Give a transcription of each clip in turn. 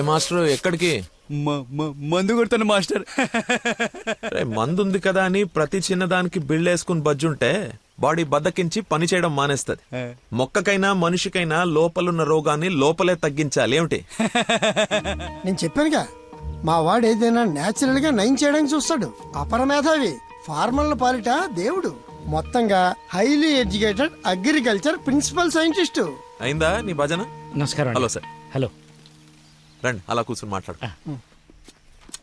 Master ఎక్కడికి? మందు కొడుతాను master. మందు ఉంది కదా అని ప్రతి చిన్నదానికి బిళ్ళేసుకుని బజ్జుంటే బాడీ బద్దకించి పని చేయడం మానేస్తది. మొక్కకైనా మనిషికైనా లోపలున్న రోగాన్ని లోపలే తగ్గించాలి. ఏమిటి? నేను చెప్పానుగా, మా వాడు ఏదైనా నేచురల్ గా నయం చేయడానికి చూస్తాడు. అపరమేధావి, ఫార్మల్ పాలిట దేవుడు. మొత్తంగా highly educated agriculture principal scientist. అయిందా నీ భజన? నమస్కారం. Hello sir. హలో, రండి అలా కూర్చొని మాట్లాడు.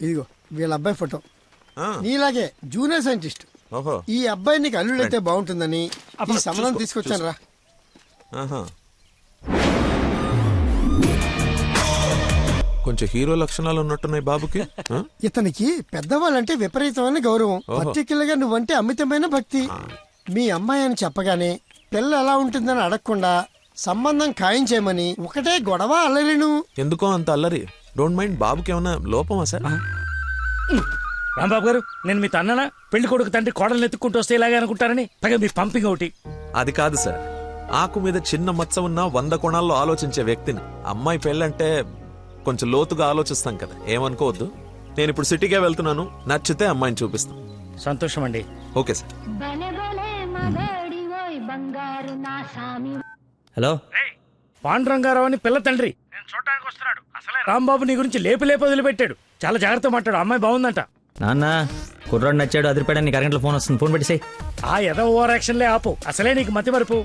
ఇదిగో వీళ్ళ అబ్బాయి ఫోటో. ఆ, నీలాగే జూనియర్ సైంటిస్ట్. ఓహో. ఈ అబ్బాయి నీకు అల్లుడైతే బాగుంటుందని ఈ సంబంధం తీసుకొచ్చాను రా. ఆహా. కొంచెం హీరో లక్షణాలు ఉన్నట్టున్నాయి బాబుకి. ఆ? ఇతనికి పెద్దవాళ్ళంటే విపరీతమైన గౌరవం. పర్టికులర్ గా నువ్వంటే అమితమైన భక్తి. మీ అమ్మాయి అని చెప్పగానే పిల్ల ఎలా ఉంటుందని అడగకుండా సంబంధం ఖాయం చేయమని ఒకటే గొడవ అల్లరిను. ఎందుకో అంత అల్లరి? Don't mind. బాబుకి ఏమన్నా లోపమా సార్? రాంబాబు గారు, నేను మీ తన్ననా? పెళ్లి కొడుకు తండ్రి కోడలు ఎత్తుక్కుంటూ వస్తే ఇలాగే అనుకుంటారని పైగా మీ పంపింగ్ ఒకటి. అది కాదు సార్. ఆకు మీద చిన్న మచ్చ ఉన్న 100 కోణాల్లో ఆలోచించే వ్యక్తిని. అమ్మాయి పెళ్ళంటే కొంచెం లోతుగా ఆలోచిస్తాం కదా, ఏమనుకోవద్దు. నేను ఇప్పుడు సిటీకే వెళ్తున్నాను, నచ్చితే అమ్మాయిని చూపిస్తాను. సంతోషం అండి. Okay sir. హలో, పాండురంగారావు అని పిల్ల తండ్రి నేను చూడటానికి వస్తున్నాడు. అసలే రాంబాబు నీ గురించి లేపు వదిలిపెట్టాడు. చాలా జాగ్రత్త మాట్లాడు. అమ్మాయి బాగుందంట. నాన్న కుర్రాడు నచ్చాడు, అదిరిపాడని నీకు అరగంటలో ఫోన్ వస్తుంది. ఫోన్ పెట్టేసాయి. ఆ ఎదో ఓవర్ యాక్షన్లే ఆపు. అసలే నీకు మతి మరుపు.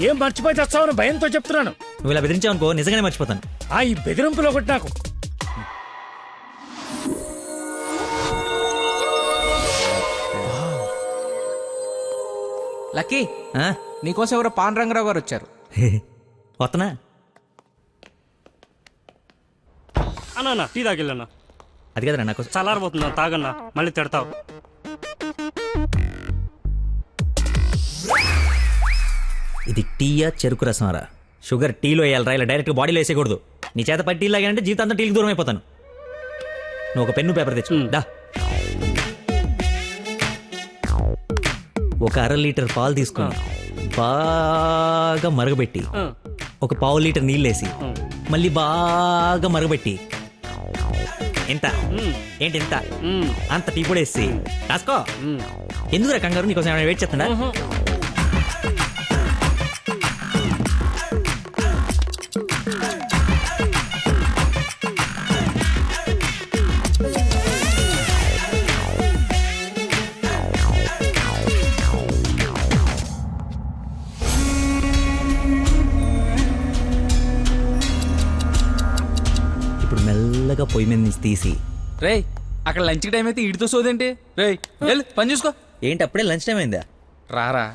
ఏం మర్చిపోయి తెస్తావని భయంతో చెప్తున్నాను. నువ్వు ఇలా బెదిరించావనుకో నిజంగానే మర్చిపోతాను. ఆ ఈ బెదిరింపులో ఒకటి నాకు. లక్కీ, ఆ? నీకోసం ఎవరో పాండురంగరావు గారు వచ్చారు. వస్తున్నా. అన్నా టీ తాగిల్లన్నా. అది కదరా నాకు చల్లారబోతున్నా, తాగన్నా, మళ్ళీ తిడతావు. ఇది టీయా చెరుకు రసంరా? షుగర్ టీలో వేయాలరా, ఇలా డైరెక్ట్ బాడీలో వేసేయకూడదు. నీ చేత పట్టి టీ లాగానంటే జీవితాంతా టీకి దూరం అయిపోతాను. నువ్వు ఒక పెన్ను పేపర్ తెచ్చు. దా. ఒక 1/2 లీటర్ పాలు తీసుకుని బాగా మరగబెట్టి ఒక 1/4 లీటర్ నీళ్ళేసి మళ్ళీ బాగా మరగబెట్టి ఎంత ఏంటి ఎంత అంత టీ పొడి వేసి రాసుకో. ఎందుకురా కంగారు? నీకోసం ఏమైనా వెయిట్ చేస్తుందా? ఇప్పుడు మెల్లగా పొయ్యి మీద నుంచి తీసి. రేయ్, అక్కడ లంచ్ టైం అయితే ఇడితో సోదేంటి? రేయ్ వెళ్ళు, పని చూసుకో. ఏంటి అప్పుడే లంచ్ టైం అయిందా? రారా.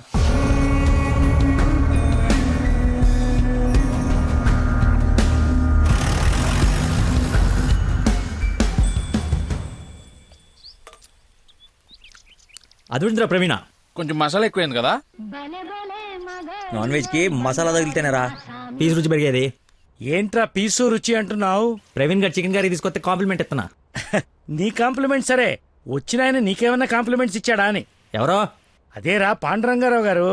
అదుందిరా ప్రవీణ, కొంచెం మసాలా ఎక్కువైంది కదా. నాన్ వెజ్ కి మసాలా తగిలితేనేరా పీస్ రుచి పెరిగేది. ఏంట్రా పీసు రుచి అంటున్నావు? ప్రవీణ్ గారు చికెన్ కర్రీ తీసుకొస్తే కాంప్లిమెంట్ ఇస్తున్నా. నీ కాంప్లిమెంట్ సరే, వచ్చిన ఆయన నీకేమన్నా కాంప్లిమెంట్స్ ఇచ్చాడా అని. ఎవరో? అదేరా పాండురంగారావు గారు.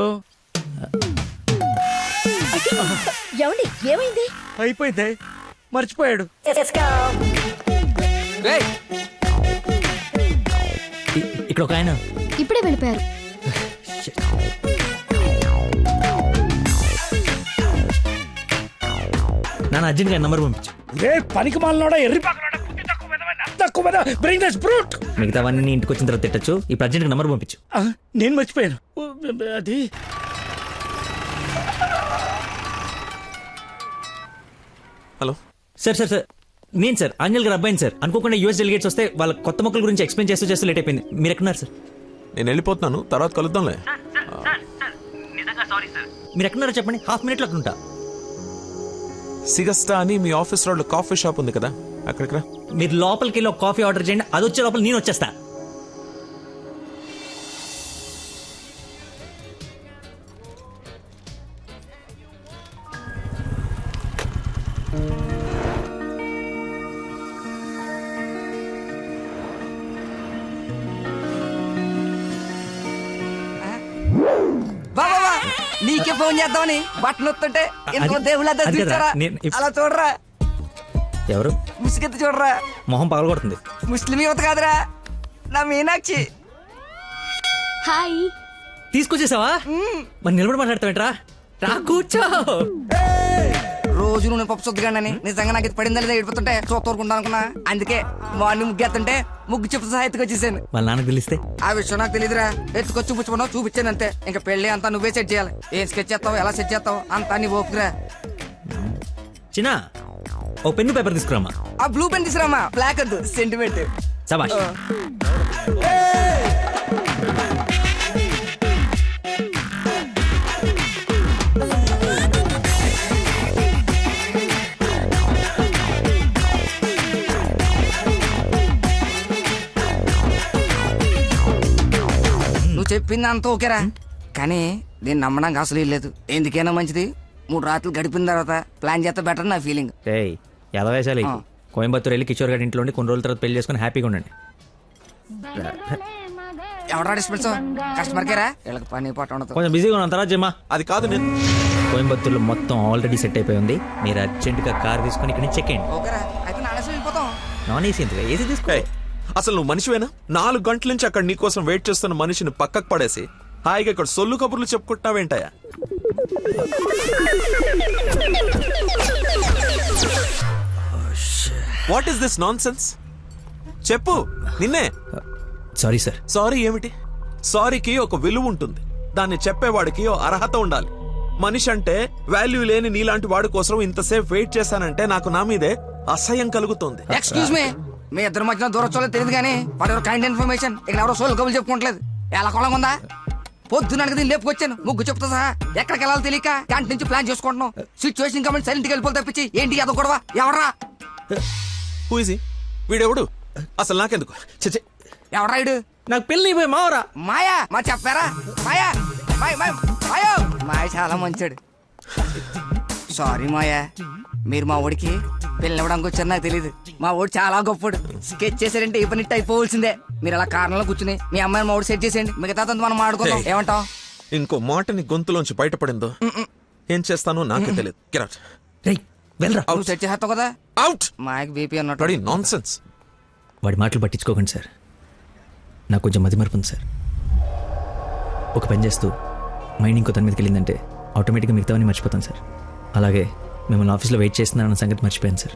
ఏమైంది? అయిపోయింది, మర్చిపోయాడు. రేయ్, ఇక్కడ ఒక ఆయన ఇప్పుడే వెళ్ళిపోయారు. నాన్న అర్జెంట్ గా నంబర్ పంపించు. రే పనికి మాలనోడా, ఎర్రి పాకలోడా, బ్రింగ్ దిస్ బ్రూట్. మిగతావన్నీ ఇంటికి వచ్చిన తర్వాత తిట్టచ్చు. ఇప్పుడు అర్జెంట్ గా నంబర్ పంపించు. నేను మర్చిపోయాను. అది హలో సార్. సార్ నేను సార్ అంజల్ గారు అబ్బాయిని సార్. అనుకోకుండా యూఎస్ డెలిగేట్స్ వస్తే వాళ్ళ కొత్త మొక్కల గురించి ఎక్స్ప్లెయిన్ చేస్తూ లేట్ అయిపోయింది. మీరు ఎక్కడున్నారు సార్? నేను వెళ్ళిపోతున్నాను, తర్వాత కలుద్దాంలే. మీరు ఎక్కడున్నారో చెప్పండి, హాఫ్ మినిట్లో అక్కడ ఉంటా. సిగస్టా అని మీ ఆఫీస్ రోడ్ కాఫీ షాప్ ఉంది కదా, అక్కడికి రా. మీరు లోపలికి వెళ్ళి ఒక కాఫీ ఆర్డర్ చేయండి, అది వచ్చే లోపల నేను వచ్చేస్తా. నీకే ఫోన్ చేద్దామని బట్టలు వస్తుంటే ఎందుకో దేవుళ్ళ అది కదా, చూచారా నేను అలా చూడరా. ఎవరు? ముసుగెత్తి చూడరా, మొహం పగలగొడుతుంది. ముస్లిం యువత కాదురా, నా మీనాక్షి. హాయ్. తీసుకొచ్చేసావా? మరి నిలబడి మాట్లాడతావేంట్రా? రా కూర్చో. రోజు నువ్వు పప్పు సొద్దుగానని నిజంగా నాకు ఇది పడిందా లేదా ఏడిపోతుంటే చూస్తూరుకుంటా అనుకున్నా. అందుకే మార్నింగ్ ముగ్గు ఎత్తుంటే ముగ్గు చెప్పు సహా ఎత్తుకొచ్చేసాను. వాళ్ళ నాన్నకు తెలిస్తే? ఆ విషయం నాకు తెలియదురా, ఎత్తుకొచ్చి చూపించుకున్నావు, చూపించాను అంతే. ఇంకా పెళ్లి అంతా నువ్వే సెట్ చేయాలి. ఏం స్కెచ్ చేస్తావు, ఎలా సెట్ చేస్తావు అంతా నీ ఓపుకురా. చిన్న ఓ పెన్ను పేపర్ తీసుకురామా. ఆ బ్లూ పెన్ తీసురామా, బ్లాక్ వద్దు, సెంటిమెంట్. సబాష్. నువ్వు చెప్పింది అంత ఓకేరా, కానీ దీన్ని నమ్మడానికి అసలు లేదు. ఎందుకైనా మంచిది 3 రాత్రులు గడిపిన తర్వాత ప్లాన్ చేస్తే బెటర్ నా ఫీలింగ్. ఏయ్ ఎదవేశాలి. కోయంబత్తూర్ వెళ్ళి కిషోర్ గారి ఇంట్లో ఉండి కొన్ని రోజుల తర్వాత పెళ్లి చేసుకుని హ్యాపీగా ఉండండి. ఎవడా డిస్పెన్స్ కస్టమర్ కేరా, వీళ్ళకి పని పాట ఉండదు. కొంచెం బిజీగా ఉన్నాను, తర్వాత జమ్మా. అది కాదు నేను. కోయంబత్తూర్లో మొత్తం ఆల్రెడీ సెట్ అయిపోయి ఉంది. మీరు అర్జెంటుగా కార్ తీసుకొని ఇక్కడ నుంచి చెక్ చేయండి. ఓకేరా, అయితే నానేసి వెళ్ళిపోతాం. నాన్ ఏసీ ఎందుకు, ఏసీ తీసుకో. ఏయ్, అసలు నువ్వు మనిషివేనా? 4 గంటల నుంచి అక్కడ నీకోసం వెయిట్ చేస్తున్న మనిషిని పక్కకు పడేసి హాయిగా ఇక్కడ సొల్లు కబుర్లు చెప్పుకుంటున్నావేంటయా? What is this nonsense? చెప్పు, నిన్నే. Sorry sir. సారీ ఏమిటి? సారీకి ఒక విలువ ఉంటుంది, దాన్ని చెప్పేవాడికి ఓ అర్హత ఉండాలి. మనిషి అంటే వాల్యూ లేని నీలాంటి వాడి కోసం ఇంతసేపు వెయిట్ చేశానంటే నాకు నా మీదే అసహ్యం కలుగుతోంది. ఎక్స్క్యూజ్ మీ ఇద్దరు మధ్యన దూరం చూడలేదు తెలియదు కానీ వాడు ఎవరు కైండ్ ఇన్ఫర్మేషన్ ఇక్కడ ఎవరో సోల్ కబులు చెప్పుకోవట్లేదు. ఎలా కొలం ఉందా? పొద్దున దీన్ని లేపుకొచ్చాను ముగ్గు చెప్తా సహా. ఎక్కడికి వెళ్ళాలో తెలియక క్యాంటీన్ నుంచి ప్లాన్ చేసుకుంటున్నాం. సిచ్యువేషన్ కమెంట్ సైలెంట్కి వెళ్ళిపోతే తప్పించి ఏంటి అదో గొడవ? ఎవరా హూ ఇస్ హి? వీడెవడు? అసలు నాకెందుకు? చచ్చే, ఎవరా ఇడు? నాకు పెళ్లి అయిపోయి మావరా. మాయా మా చెప్పారా? మాయా మాయా మాయ చాలా మంచాడు. సారీ మాయా, మీరు మా ఊడికి పెళ్ళివ్వడానికి వచ్చారు నాకు తెలియదు. మా ఊడు చాలా గొప్పడు. స్కెచ్ చేశారంటే ఈ పని అయిపోవలసిందే. మీరు అలా కారణంలో కూర్చుని మీ అమ్మాయిని మా ఊడు సెట్ చేసేయండి, మిగతా మనం ఆడుకుందాం. ఏమంటావు? ఇంకో మాటని గొంతులోంచి బయటపడిందో ఏం చేస్తానో నాకే తెలియదు. Get out. రేయ్ వెళ్ళరా. నువ్వు సెట్ చేస్తావు కదా. Out. మాయకి బీపీ అన్నట్టు. నాన్సెన్స్. వాడి మాటలు పట్టించుకోకండి సార్, నాకు కొంచెం మతిమరుపు ఉంది సార్. ఒక పని చేస్తూ మైండ్ ఇంకో తన మీదకి వెళ్ళిందంటే ఆటోమేటిక్గా మిగతావన్నీ మర్చిపోతాను సార్. అలాగే మిమ్మల్ని ఆఫీస్లో వెయిట్ చేస్తున్నానన్న సంగతి మర్చిపోయాను సార్.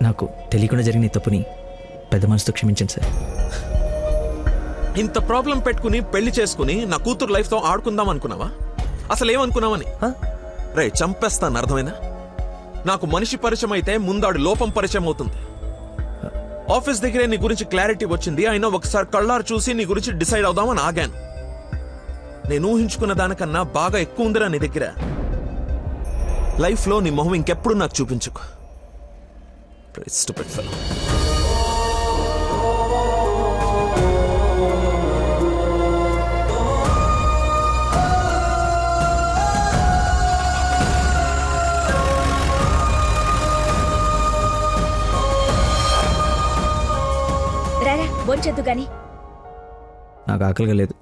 నాకు తెలియకుండా జరిగిన ఈ తప్పుని పెద్ద మనసుతో క్షమించండి సార్. ఇంత ప్రాబ్లం పెట్టుకుని పెళ్లి చేసుకుని నా కూతురు లైఫ్ తో ఆడుకుందాం అనుకున్నావా? అసలు ఏమనుకున్నావని? రే చంపేస్తాను, అర్థమైనా? నాకు మనిషి పరిచయం అయితే ముందాడు లోపం పరిచయం అవుతుంది. ఆఫీస్ దగ్గరే నీ గురించి క్లారిటీ వచ్చింది, అయినా ఒకసారి కళ్ళారు చూసి నీ గురించి డిసైడ్ అవుదామని ఆగాను. నేను ఊహించుకున్న దానికన్నా బాగా ఎక్కువ ఉందిరా నీ దగ్గర. లైఫ్ లో నీ మొహం ఇంకెప్పుడు నాకు చూపించుకో. Stupid fellow. రారా బొంచొద్దు గాని. నాకు ఆకలిగా లేదు.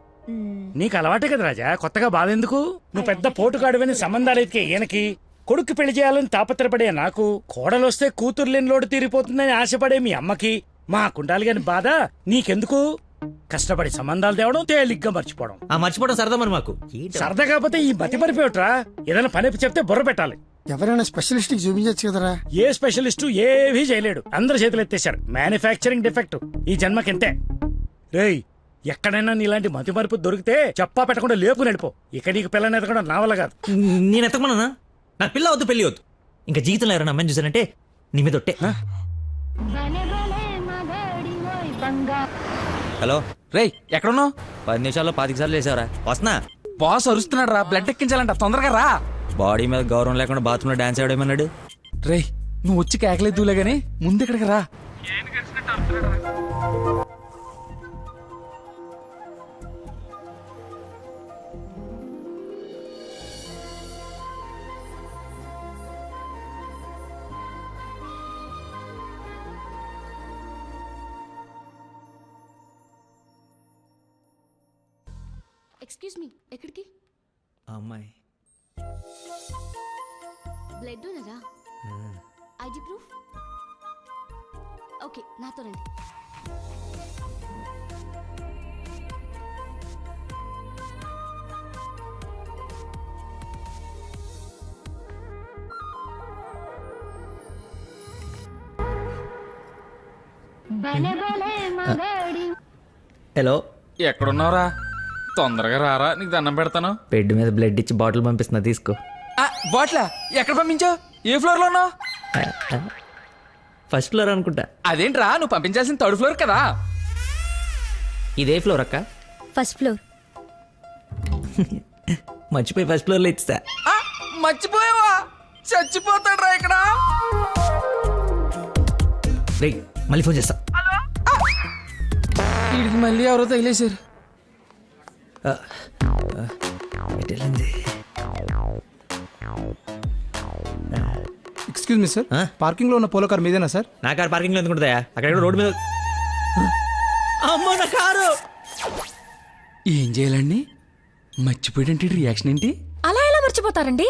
నీకు అలవాటే కదా రాజా, కొత్తగా బాధ ఎందుకు? నువ్వు పెద్ద పోటుగాడువని సంబంధాలు ఎతికే ఈయనకి, కొడుకు పెళ్లి చేయాలని తాపత్రపడే నాకు, కోడలొస్తే కూతురు లేని లోటు తీరిపోతుందని ఆశపడే మీ అమ్మకి, మా కుండాలి గాని బాధ నీకెందుకు? కష్టపడి సంబంధాలు తేవడం, తేలిగ్గా మర్చిపోవడం. మర్చిపోవడం సరదా మరి మాకు. సరదా కాకపోతే ఈ మతి మరిపోయట్రా. ఏదైనా పని చెప్తే బుర్ర పెట్టాలి. ఎవరైనా స్పెషలిస్ట్ కి చూపించచ్చు కదరా. ఏ స్పెషలిస్టు ఏవీ చేయలేడు, అందరు చేతులు ఎత్తేశారు. మ్యానుఫ్యాక్చరింగ్ డిఫెక్ట్ ఈ జన్మకింతే. రేయ్, ఎక్కడైనా నీలాంటి మతి మరుపు దొరికితే చెప్పా పెట్టకుండా లేపు నడిపో. ఇక నీకు పిల్లని ఎదగడం నా వల్ల కాదు. నేను ఎత్తకమన్నా? నాకు పిల్ల వద్దు, పెళ్లి వద్దు. ఇంకా జీవితంలో ఎవరైనా అమ్మాయిని చూసానంటే నీ మీద ఒట్టే. హలో రేయ్ ఎక్కడున్నావు? 10 నిమిషాల్లో 25 సార్లు వేసావరా. వస్తున్నా. బాస్ అరుస్తున్నాడు రా, బ్లడ్ ఎక్కించాలంట, తొందరగా రా. బాడీ మీద గౌరవం లేకుండా బాత్రూంలో డాన్స్ ఆడేమన్నాడు. రేయ్ నువ్వు వచ్చి కేకలేదులే గానీ ముందు ఇక్కడికి రా. ఎక్స్క్యూజ్ మీ, ఎక్కడికి? అమ్మాయి బ్లడ్ ఉన్నదా? ID proof? ఓకే నాతో రండి. హలో, ఎక్కడున్నావురా? తొందరగా రారా, నీకు దండం పెడతాను. బెడ్ మీద బ్లడ్ ఇచ్చి బాటిల్ పంపిస్తున్నా, తీసుకో. బాట్లా ఎక్కడ పంపించావు? ఏ ఫ్లోర్ లో ఉన్నావు? ఫస్ట్ ఫ్లోర్ అనుకుంటా. అదేంట్రా, నువ్వు పంపించాల్సిన థర్డ్ ఫ్లోర్ కదా. ఇదే ఫ్లోర్ అక్క? First floor. మర్చిపోయి ఫస్ట్ ఫ్లోర్లో ఇచ్చా. మర్చిపోయావా? చచ్చిపోతాడ్రా ఇక్కడ. రే, మళ్ళీ ఫోన్ చేస్తా. వీడికి మళ్ళీ ఎవరో తగిలేశారు. ఎక్స్క్యూజ్ మీ సార్, పార్కింగ్ లో ఉన్న పోలో కార్ మీదేనా సార్? నా కారు పార్కింగ్ లో ఎందుకుంటుందా? అక్కడ రోడ్డు మీద. అమ్మో, నా కారు! ఏం చేయాలండి? మర్చిపోయాడంటే రియాక్షన్ ఏంటి? అలా ఎలా మర్చిపోతారండి?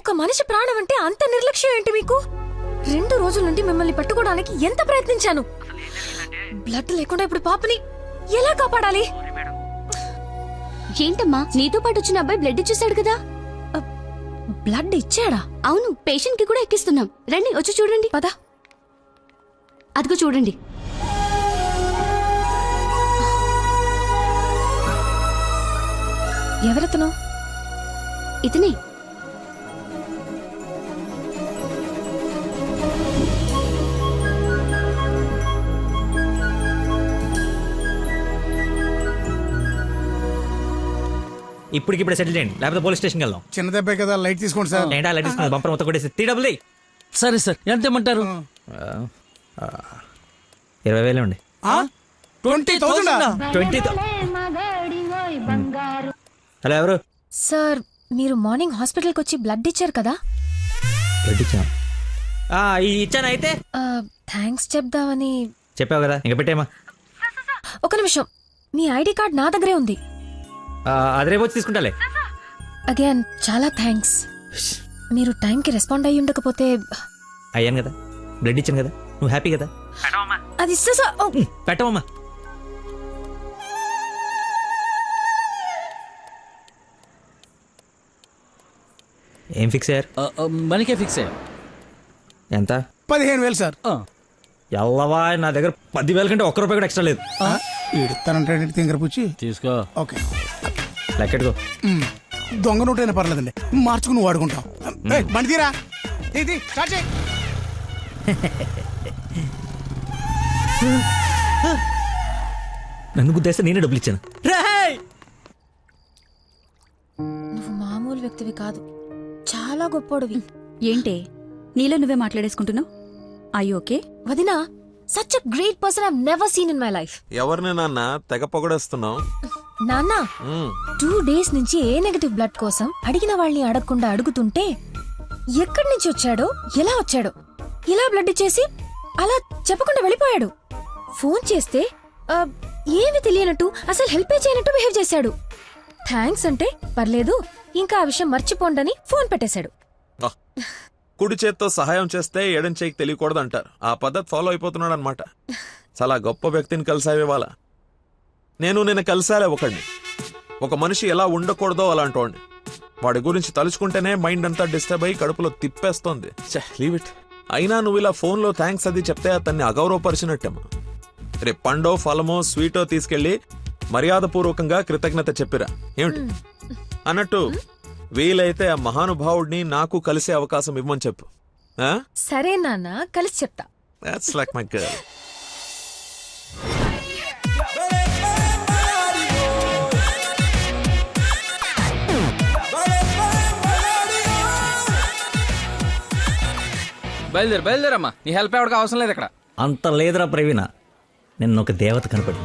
ఒక మనిషి ప్రాణం అంటే అంత నిర్లక్ష్యం ఏంటి మీకు? 2 రోజుల నుండి మిమ్మల్ని పట్టుకోవడానికి ఎంత ప్రయత్నించాను. బ్లడ్ లేకుండా ఇప్పుడు పాపని ఎలా కాపాడాలి? ఏంటమ్మా, నీతో పాటు వచ్చిన అబ్బాయి బ్లడ్ ఇచ్చేసాడు కదా. బ్లడ్ ఇచ్చాడా? అవును, పేషెంట్ కి కూడా ఎక్కిస్తున్నాం. రండి, వచ్చి చూడండి. పద. అదిగో చూడండి. ఎవరతను? ఇతనే. ఇప్పటికిప్పుడు సెటిల్ చేయండి, లేకపోతే పోలీస్ స్టేషన్కి వెళ్దాం. చిన్న దెబ్బే కదా, లైట్ తీసుకోండి సార్. ఏంటా లైట్ తీసుకున్నది? బంపర్ మొత్తం కొట్టేసి త్రీ. సరే సార్, ఎంత ఇమ్మంటారు? 20,000 ఉండి. 20,000? 20,000. హలో, ఎవరు? సార్, మీరు మార్నింగ్ హాస్పిటల్కి వచ్చి బ్లడ్ ఇచ్చారు కదా? బ్లడ్ ఇచ్చాను. ఇచ్చాను. అయితే థ్యాంక్స్ చెప్దామని. చెప్పావు కదా, ఇంకా పెట్టేమా. ఒక నిమిషం, మీ ఐడి కార్డ్ నా దగ్గరే ఉంది. అది రేపు వచ్చి తీసుకుంటాలే. అగైన్ చాలా థ్యాంక్స్. మీరు టైంకి రెస్పాండ్ అయ్యి ఉండకపోతే. అయ్యాను కదా, బ్లడ్ ఇచ్చాను కదా, నువ్వు హ్యాపీ కదా. అది ఇస్తే సార్. పెట్టవమ్మా. ఏం ఫిక్స్ అయ్యారు? మనకే ఫిక్స్ అయ్యా. ఎంత? 15,000 సార్. ఎల్లవా, నా దగ్గర 10,000 కంటే ₹1 కూడా ఎక్స్ట్రా లేదు. ఇడతానంటే తింగర పుచ్చి తీసుకో. ఓకే, లెక్కెట్టుకో. దొంగ నోటైనా పర్లేదండి, మార్చుకుని నువ్వు వాడుకుంటాం. బండి తీరా, ఇది స్టార్ట్ చేయి. నన్ను గుద్దేస్తే నేనే డబ్బులు ఇచ్చాను. నువ్వు మామూలు వ్యక్తివి కాదు, చాలా గొప్పోడివి. ఏంటే నీలో నువ్వే మాట్లాడేసుకుంటున్నావు? I okay? వదినా, such a great person I never seen in my life. ఎవరిని నాన్న తెగ పొగడేస్తున్నావు? నాన్న, 2 days నుంచి ఏ నెగటివ్ బ్లడ్ కోసం అడిగిన వాళ్ళని అడగకుండా అడుగుతుంటే ఎక్కడి నుంచి వచ్చాడో, ఎలా వచ్చాడో, ఇలా బ్లడ్ ఇచ్చేసి అలా చెప్పకుండా వెళ్ళిపోయాడు. ఫోన్ చేస్తే ఏమి తెలియనట్టు, అసలు హెల్ప్ చేయనట్టు బిహేవ్ చేశాడు. థ్యాంక్స్ అంటే పర్లేదు, ఇంకా ఆ విషయం మర్చిపోండని ఫోన్ పెట్టేశాడు. కుడి చేత్తో సహాయం చేస్తే ఎడం చేయికి తెలియకూడదు అంటారు. ఆ పద్ధతి ఫాలో అయిపోతున్నాడు అనమాట. చాలా గొప్ప వ్యక్తిని కలిసావే వాళ్ళ. నేను నిన్న కలిసాలే ఒకడిని. ఒక మనిషి ఎలా ఉండకూడదో అలాంటి వాడిని. వాడి గురించి తలుచుకుంటేనే మైండ్ అంతా డిస్టర్బ్ అయ్యి కడుపులో తిప్పేస్తోంది. Leave it. అయినా నువ్వు ఇలా ఫోన్లో థ్యాంక్స్ అది చెప్తే అతన్ని అగౌరవపరిచినట్టేమో. రేపు పండో ఫలమో స్వీటో తీసుకెళ్లి మర్యాదపూర్వకంగా కృతజ్ఞత చెప్పిరా. ఏమిటి అన్నట్టు వీలైతే ఆ మహానుభావుడిని నాకు కలిసే అవకాశం ఇవ్వమని చెప్పు. సరే నాన్న, కలిసి చెప్తా. That's like my girl. బయలుదేరమ్మా, నీ హెల్ప్ ఎవరికి అవసరం లేదు ఇక్కడ. అంత లేదురా ప్రవీణ, నిన్న ఒక దేవత కనపడి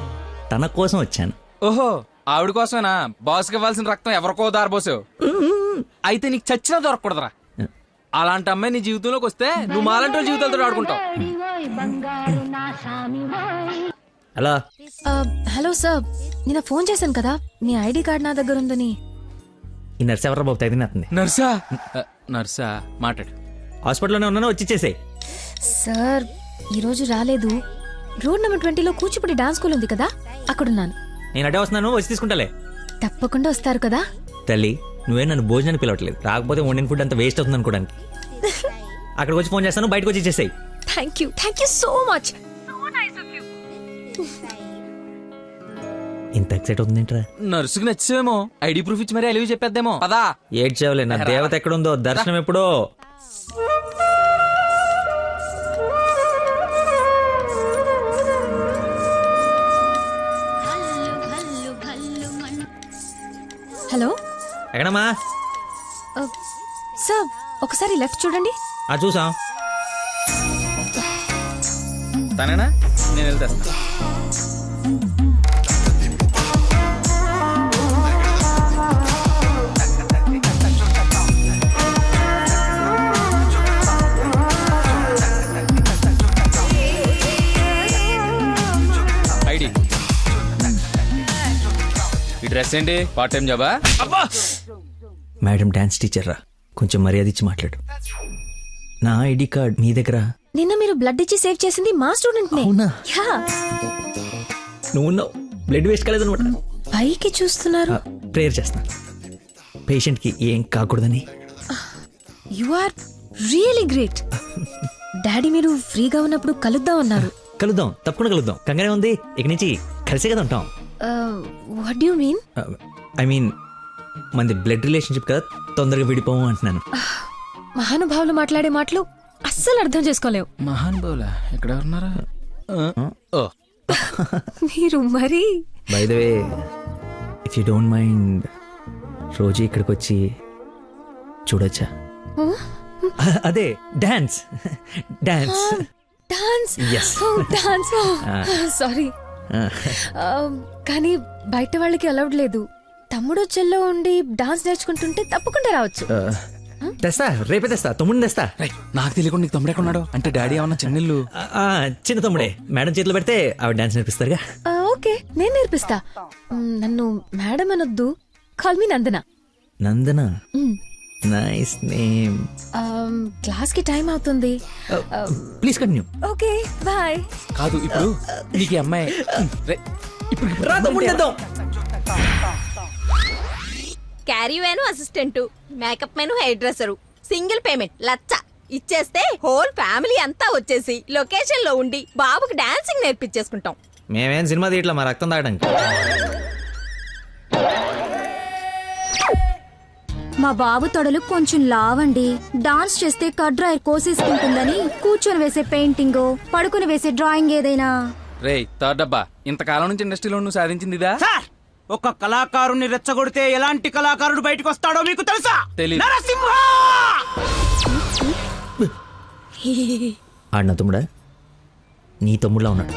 తన కోసం వచ్చాను. ఓహో, ఆవిడ కోసమేనా? బాస్కి ఇవ్వాల్సిన రక్తం ఎవరికో దారిపోసావు. అయితే నీకు చచ్చినా దొరకకూడదురా. అలాంటి అమ్మాయి నీ జీవితంలోకి వస్తే నువ్వు మాలంటి జీవితాలతో ఆడుకుంటావు. హలో. హలో సార్, నిన్న ఫోన్ చేశాను కదా, మీ ఐడి కార్డ్ నా దగ్గర ఉందని. ఈ నర్స్ ఎవరా బాబు తగినట్టుంది? నర్సా మాట్లాడు. హాస్పిటల్లోనే ఉన్నాను, వచ్చి ఇచ్చేసేయ్. సార్, ఈ రోజు రాలేదు. రోడ్ నెంబర్ 20లో కూచిపూడి డాన్స్ స్కూల్ ఉంది కదా, అక్కడున్నాను. నేను అడే వస్తున్నాను, వచ్చి తీసుకుంటాలే. తప్పకుండా వస్తారు కదా. తల్లి, నువ్వే నన్ను భోజనానికి పిలవట్లేదు. రాకపోతే వండిన ఫుడ్ అంత వేస్ట్ అవుతుంది అనుకోడానికి. అక్కడికి వచ్చి ఫోన్ చేస్తాను, బయటకు వచ్చి ఇచ్చేసాయి. Thank you so much. ఇంత ఎక్సైట్ అవుతుందేంట్రా? నర్సుకి నచ్చేమో, ఐడి ప్రూఫ్ ఇచ్చి మరీ అలివి చెప్పేద్దేమో. పదా ఏడ్చావులే, నా దేవత ఎక్కడుందో, దర్శనం ఎప్పుడో. హలో ఎక్కడమ్మా? సార్, ఒకసారి లెఫ్ట్ చూడండి. చూసాం. తనేనా? నేను వెళ్తాను. ఐడి. ఈ డ్రెస్ ఏంటి? పార్ట్ టైం జాబా? మేడం డాన్స్ టీచర్ రా, కొంచెం మర్యాద ఇచ్చి మాట్లాడు. నా ఐడి కార్డ్ మీ దగ్గర. నిన్న మీరు బ్లడ్ ఇచ్చి సేవ్ చేసింది మా స్టూడెంట్ నే. అవునా? యా. నువ్వు బ్లడ్ వేస్ట్ కాలేదనమాట. పైకి చూస్తున్నారు. ప్రేయర్ చేస్తా, పేషెంట్ కి ఏం కాకూడదని. You are really great. Daddy మీరు ఫ్రీగా ఉన్నప్పుడు కలుద్దాం అన్నారు. కలుద్దాం, తప్పకుండా కలుద్దాం. కంగానే ఉంది, ఇక నుంచి కలిసే కదా ఉంటాం. What do you mean? I mean మనది బ్లడ్ రిలేషన్షిప్ కదా, తొందరగా విడిపోము అంటున్నాను. మహానుభావులు మాట్లాడే మాటలు అస్సలు అర్థం చేసుకోలేవు. మహానుభావులా? ఎక్కడ ఉన్నారా? మీరు మరి. By the way, if you don't mind, రోజు ఇక్కడికి వచ్చి చూడొచ్చా? అదే dance. Dance dance. Yes. Dance. Sorry, కానీ బయట వాళ్ళకి అలౌడ్ లేదు. తమ్ముడు చెల్లో ఉండి డాన్స్ నేర్చుకుంటుంటే తప్పకుండా రావచ్చు. తెస్తా, రేపే తెస్తా, తమ్ముడిని తెస్తా. నాకు తెలియకుండా నీకు తమ్ముడు ఎక్కడున్నాడు? అంటే డాడీ ఏమన్నా చెన్నెళ్ళు? చిన్న తమ్ముడే, మేడం చేతిలో పెడితే ఆవిడ డాన్స్ నేర్పిస్తారుగా. ఓకే, నేను నేర్పిస్తా. నన్ను మేడం అనొద్దు, call me Nandana. Nandana, nice name. Class కి టైం అవుతుంది. Please continue. Okay, bye. కాదు, ఇప్పుడు నీకు ఈ అమ్మాయి caravan assistant, makeup man hairdresser, single payment 1,00,000 ఇచ్చేస్తే హోల్ ఫ్యామిలీ అంతా వచ్చేసి లొకేషన్ లో ఉండి బాబుకి డాన్సింగ్ నేర్పించేసుకుంటాం. మేమేం సినిమా తీయట్లా, మా రక్తం తాగడానికి. మా బాబు తొడలు కొంచెం లావండి. డాన్స్ చేస్తే కడ్రాయర్ కోసేసుకుంటుందని కూర్చొని వేసే పెయింటింగ్, పడుకుని వేసే డ్రాయింగ్ ఏదైనా. రే థర్డ్ డబ్బా, ఇంతకాలం నుంచి ఇండస్ట్రీలో నువ్వు సాధించింది ఇదా? ఒక కళాకారుని రెచ్చగొడితే ఎలాంటి కళాకారుడు బయటకు వస్తాడో మీకు తెలుసా? తెలీదు. నరసింహ! ఆడిన తమ్ముడా? నీ తమ్ముడులా ఉన్నాడు.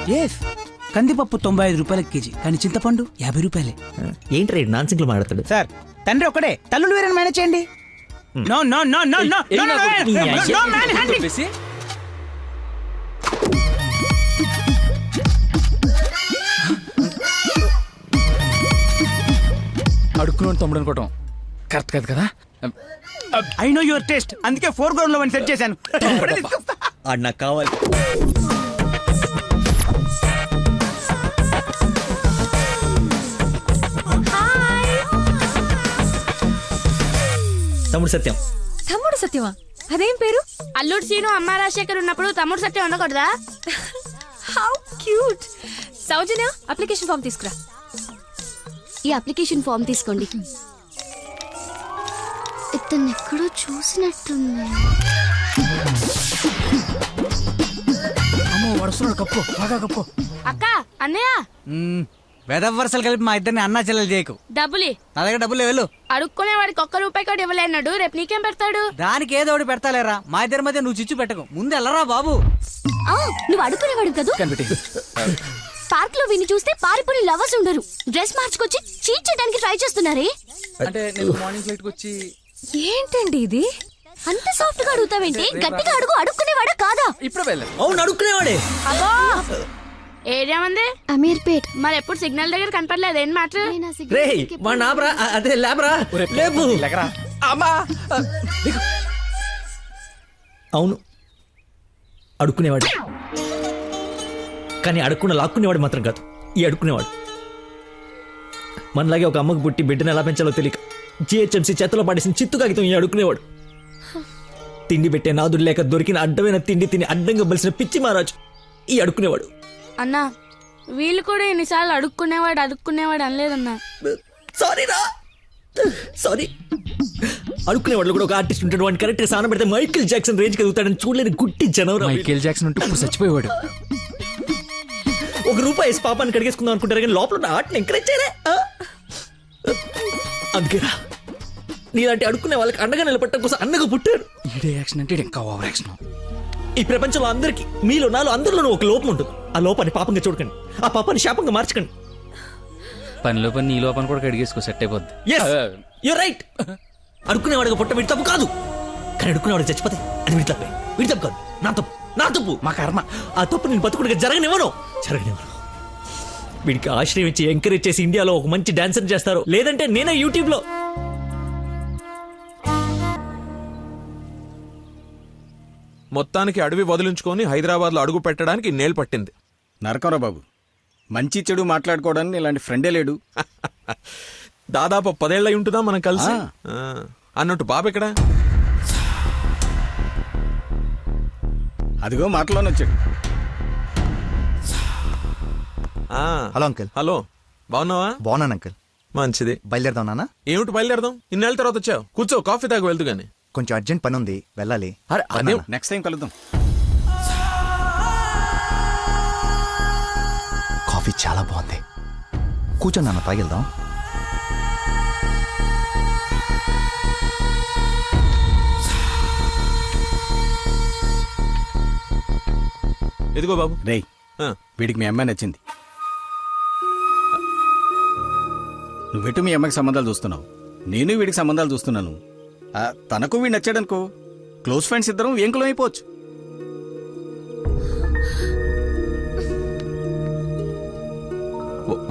కందిపప్పు 95 రూపాయల కేజీ, కానీ చింతపండు 50 రూపాయలే. ఏంటి రేడు నాన్ సింగ్లు మాట్లాడతాడు? సార్, తండ్రి ఒకడే, తల్లులు వేరే మేనేజ్ చేయండి. No no no no no no man handing. అడుక్కున్నాడు తమ్ముడు అనుకోవటం కరెక్ట్ కాదు కదా. ఐ నో యువర్ టేస్ట్, అందుకే 4 గ్రౌండ్ లో సెట్ చేశాను. ఆడు నాకు కావాలి. తమ్ముడు సత్యం. తమ్ముడు సత్యమా? అదేం పేరు? అల్లుడు సీను అమ్మ రాజశేఖర్ ఉన్నప్పుడు తమ్ముడు సత్యం ఉండకూడదా? How cute. Soujanya, application form తీసుకురా. ఈ అప్లికేషన్ ఫామ్ తీసుకోండి. ఇతను ఎక్కడో చూసినట్టుంది. అమ్మో, వరుసలో కప్పు, బాగా కప్పు. అక్క, అన్నయ్య, వేదవ వరుసలు కలిపి మా ఇద్దరిని అన్నా చెల్లెలు చేయకు. డబ్బులి నా దగ్గర డబ్బులు వెళ్ళు. అడుక్కునే వాడికి 1 రూపాయి కూడా ఇవ్వలేన్నాడు. రేపు నీకేం పెడతాడు? దానికి ఏదో ఒకటి పెడతాలేరా, మా ఇద్దరి మధ్య నువ్వు చిచ్చు పెట్టకు. ముందు వెళ్ళరా బాబు. నువ్వు అడుక్కునేవాడు కదా. పార్క్ లో విని చూస్తే పారిపోయి లవర్స్ ఉండరు. డ్రెస్ మార్చుకొచ్చి చీట్ చేయడానికి ట్రై చేస్తున్నారే. అంటే నేను మార్నింగ్ ఫ్లైట్ కి వచ్చి. ఏంటండి ఇది? అంత సాఫ్ట్ గా అడుగుతావేంటి? గట్టిగా అడుగు. అడుక్కునేవాడా కాదా? ఇప్పుడు వెళ్ళా. అవును, అడుక్కునేవాడే. అబ్బో, ఏరియా మంది అమీర్పేట్. మరి ఎప్పుడు సిగ్నల్ దగ్గర కనపడలేదు. ఏం మాట? రే మా నాబ్రా, అదే లేబరా, లేపు. అమ్మా, అవును, అడుక్కునేవాడు. కానీ అడుక్కున్న లాక్కునేవాడు మాత్రం కాదు ఈ అడుక్కునేవాడు. మనలాగే ఒక అమ్మకు పుట్టి బిడ్డను ఎలా పెంచాలో తెలియక జిహెచ్ఎంసీ చేతిలో పడేసిన చిత్తు కాగితం ఈ అడుక్కునేవాడు. తిండి పెట్టే నాదుడు లేక దొరికిన అడ్డమైన తిండి తిని అడ్డంగా బలిసిన పిచ్చి మహారాజు ఈ అడుక్కునేవాడు. అన్నా వీళ్ళు కూడా ఎన్నిసార్లు అడుక్కునేవాడు అనలేదన్నా. సారీ అడుక్కునేవాడు కూడా ఒక ఆర్టిస్ట్ ఉంటాడు. వాడిని కరెక్ట్ గా సాన పెడితే మైకేల్ జాక్సన్ రేంజ్ ఎదుగుతాడని చూడలేని గుట్టి జనవరం. మైకేల్ జాక్సన్ ఉంటే ఇప్పుడు చచ్చిపోయేవాడు. ₹1 వేసి పాపాన్ని కడిగేసుకుందాం అనుకుంటారు కానీ లోపల ఉన్న ఆర్ట్ని ఎంకరేజ్ చేయలే. అందుకేరా నీలాంటి అడుక్కునే వాళ్ళకి అండగా నిలబట్టడం కోసం అన్నగా పుట్టారు. ఈడే యాక్షన్ అంటే ఇంకా ఓవర్ యాక్షన్. ఈ ప్రపంచంలో అందరికి మీలో నాలో అందరిలోనూ ఒక లోపం ఉంటుంది. ఆ లోపాన్ని పాపంగా చూడకండి, ఆ పాపాన్ని శాపంగా మార్చకండి. పనిలో పని నీ లోపల కూడా కడిగేసుకో, సెట్ అయిపోద్ది. You're right. అడుక్కునేవాడిగా పుట్ట వీడి తప్పు కాదు, కానీ అడుక్కునేవాడు చచ్చిపోతే అది వీడి తప్పే. వీడి తప్పు కాదు, నా తప్పు మా కర్మ. ఆ తప్పు నేను బతుకుడిగా జరగనివ్వను. వీడికి ఆశ్రయం ఇచ్చి ఎంకరేజ్ చేసి ఇండియాలో ఒక మంచి డాన్సర్ చేస్తారు, లేదంటే నేనే యూట్యూబ్ లో. మొత్తానికి అడవి వదిలించుకొని హైదరాబాద్ లో అడుగు పెట్టడానికి నేలు పట్టింది. నరకరా బాబు, మంచి చెడు మాట్లాడుకోవడానికి ఇలాంటి ఫ్రెండే లేడు. దాదాపు 10 ఏళ్ళై ఉంటుందా మనం కలిసి. అన్నట్టు బాబు ఎక్కడ? అదిగో మాటలోనే వచ్చాడు. Hello uncle. హలో, బాగున్నావా? బాగున్నాను అంకుల్. మంచిది. బయలుదేరదాం నాన్న. ఏమిటి బయలుదేరదాం? ఇన్నేళ్ళ తర్వాత వచ్చావు, కూర్చో, కాఫీ తాగి వెళ్తూ గాని. కొంచెం అర్జెంట్ పని ఉంది, వెళ్ళాలి. నెక్స్ట్ టైం కలుద్దాం. కాఫీ చాలా బాగుంది, కూర్చో నాన్న, తాగిద్దాం. ఎదిగో బాబు. రేయ్, వీడికి మీ అమ్మాయి నచ్చింది. నువ్వెటు మీ అమ్మాయికి సంబంధాలు చూస్తున్నావు, నేను వీడికి సంబంధాలు చూస్తున్నాను. తనకు వీడు నచ్చాడనుకో, క్లోజ్ ఫ్రెండ్స్ ఇద్దరం ఏంకులం అయిపోవచ్చు.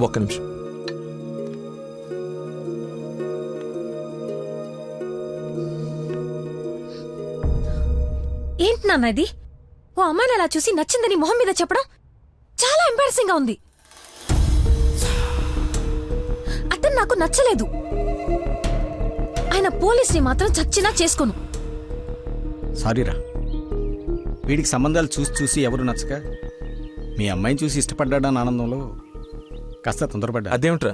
ఒక్క నిమిషం. ఏంటి నాన్న ఇది? ఓ అమ్మాయిని అలా చూసి నచ్చిందని మొహం మీద చెప్పడం చాలా ఎంబారసింగ్ గా ఉంది. అతను నాకు నచ్చలేదు. ఆయన పోలీస్ని మాత్రం చచ్చినా చేసుకోను. సారీరా, వీడికి సంబంధాలు చూసి చూసి ఎవరు నచ్చక మీ అమ్మాయిని చూసి ఇష్టపడ్డాడని ఆనందంలో కాస్త తొందరపడ్డా. అదేమిట్రా,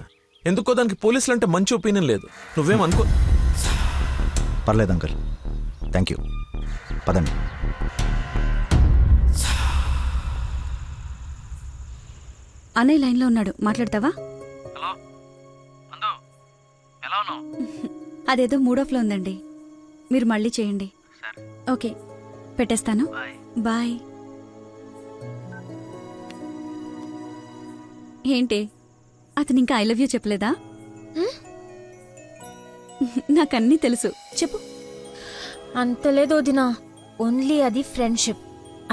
ఎందుకో దానికి పోలీసులు అంటే మంచి ఒపీనియన్ లేదు. నువ్వేం అనుకో. పర్లేదు అంకుల్, థ్యాంక్ యూ. పదండి. అన్నయ్య లైన్లో ఉన్నాడు, మాట్లాడతావా? అదేదో మూడోఫ్లో ఉందండి, మీరు మళ్ళీ చేయండి. ఓకే, పెట్టేస్తాను. బాయ్. ఏంటి, అతను ఇంకా ఐ లవ్ యూ చెప్పలేదా? నాకన్నీ తెలుసు, చెప్పు. అంతలేదో దినా, ఓన్లీ అది ఫ్రెండ్షిప్.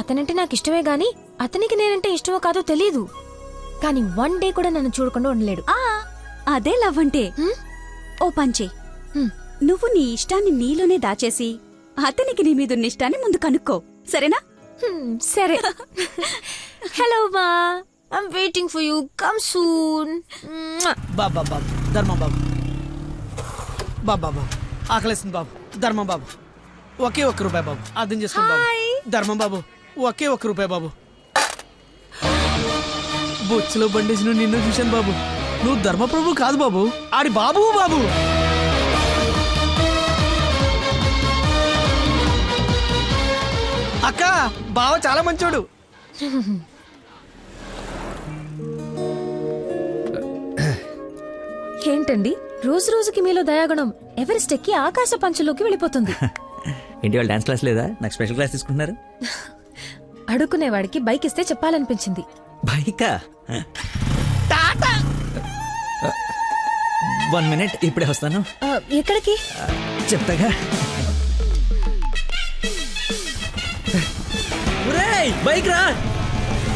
అతనంటే నాకు ఇష్టమే గాని అతనికి నేనంటే ఇష్టమో కాదో తెలీదు. కానీ 1 డే కూడా నన్ను చూడకుండా ఉండలేడు. అదే లవ్ అంటే. ఓ పంచే, నువ్వు నీ ఇష్టాన్ని నీలోనే దాచేసి అతనికి నీ మీదున్న ఇష్టాన్ని ముందు కనుక్కో, సరేనా? సరే. హలో మా, I'm waiting for you, come soon. బాబా బాబు, ధర్మం బాబు. బాబా ఆకలేస్తుంది బాబు. ధర్మం బాబు, ఒకే ₹1 బాబు, అర్థం చేసుకోండి బాబు. ధర్మం బాబు, ఒకే ₹1 బాబు. బొచ్చులో బండేసి నిన్ను చూశాను బాబు. నువ్వు ధర్మప్రభు కాదు బాబు, ఆడి బాబు బాబు. అక్క, బావ చాలా మంచోడు. ఏంటండి రోజు రోజుకి మీలో దయాగుణం ఎవరెస్ట్ ఎక్కి ఆకాశ పంచులోకి వెళ్ళిపోతుంది. ఏంటి వాళ్ళు డాన్స్ క్లాస్ లేదా? నాకు స్పెషల్ క్లాస్ తీసుకుంటున్నారు. అడుక్కునేవాడికి బైక్ ఇస్తే చెప్పాలనిపించింది. బైకా? 1 minute, ఇప్పుడే వస్తాను. ఎక్కడికి చెప్తాగా. బైక్ రా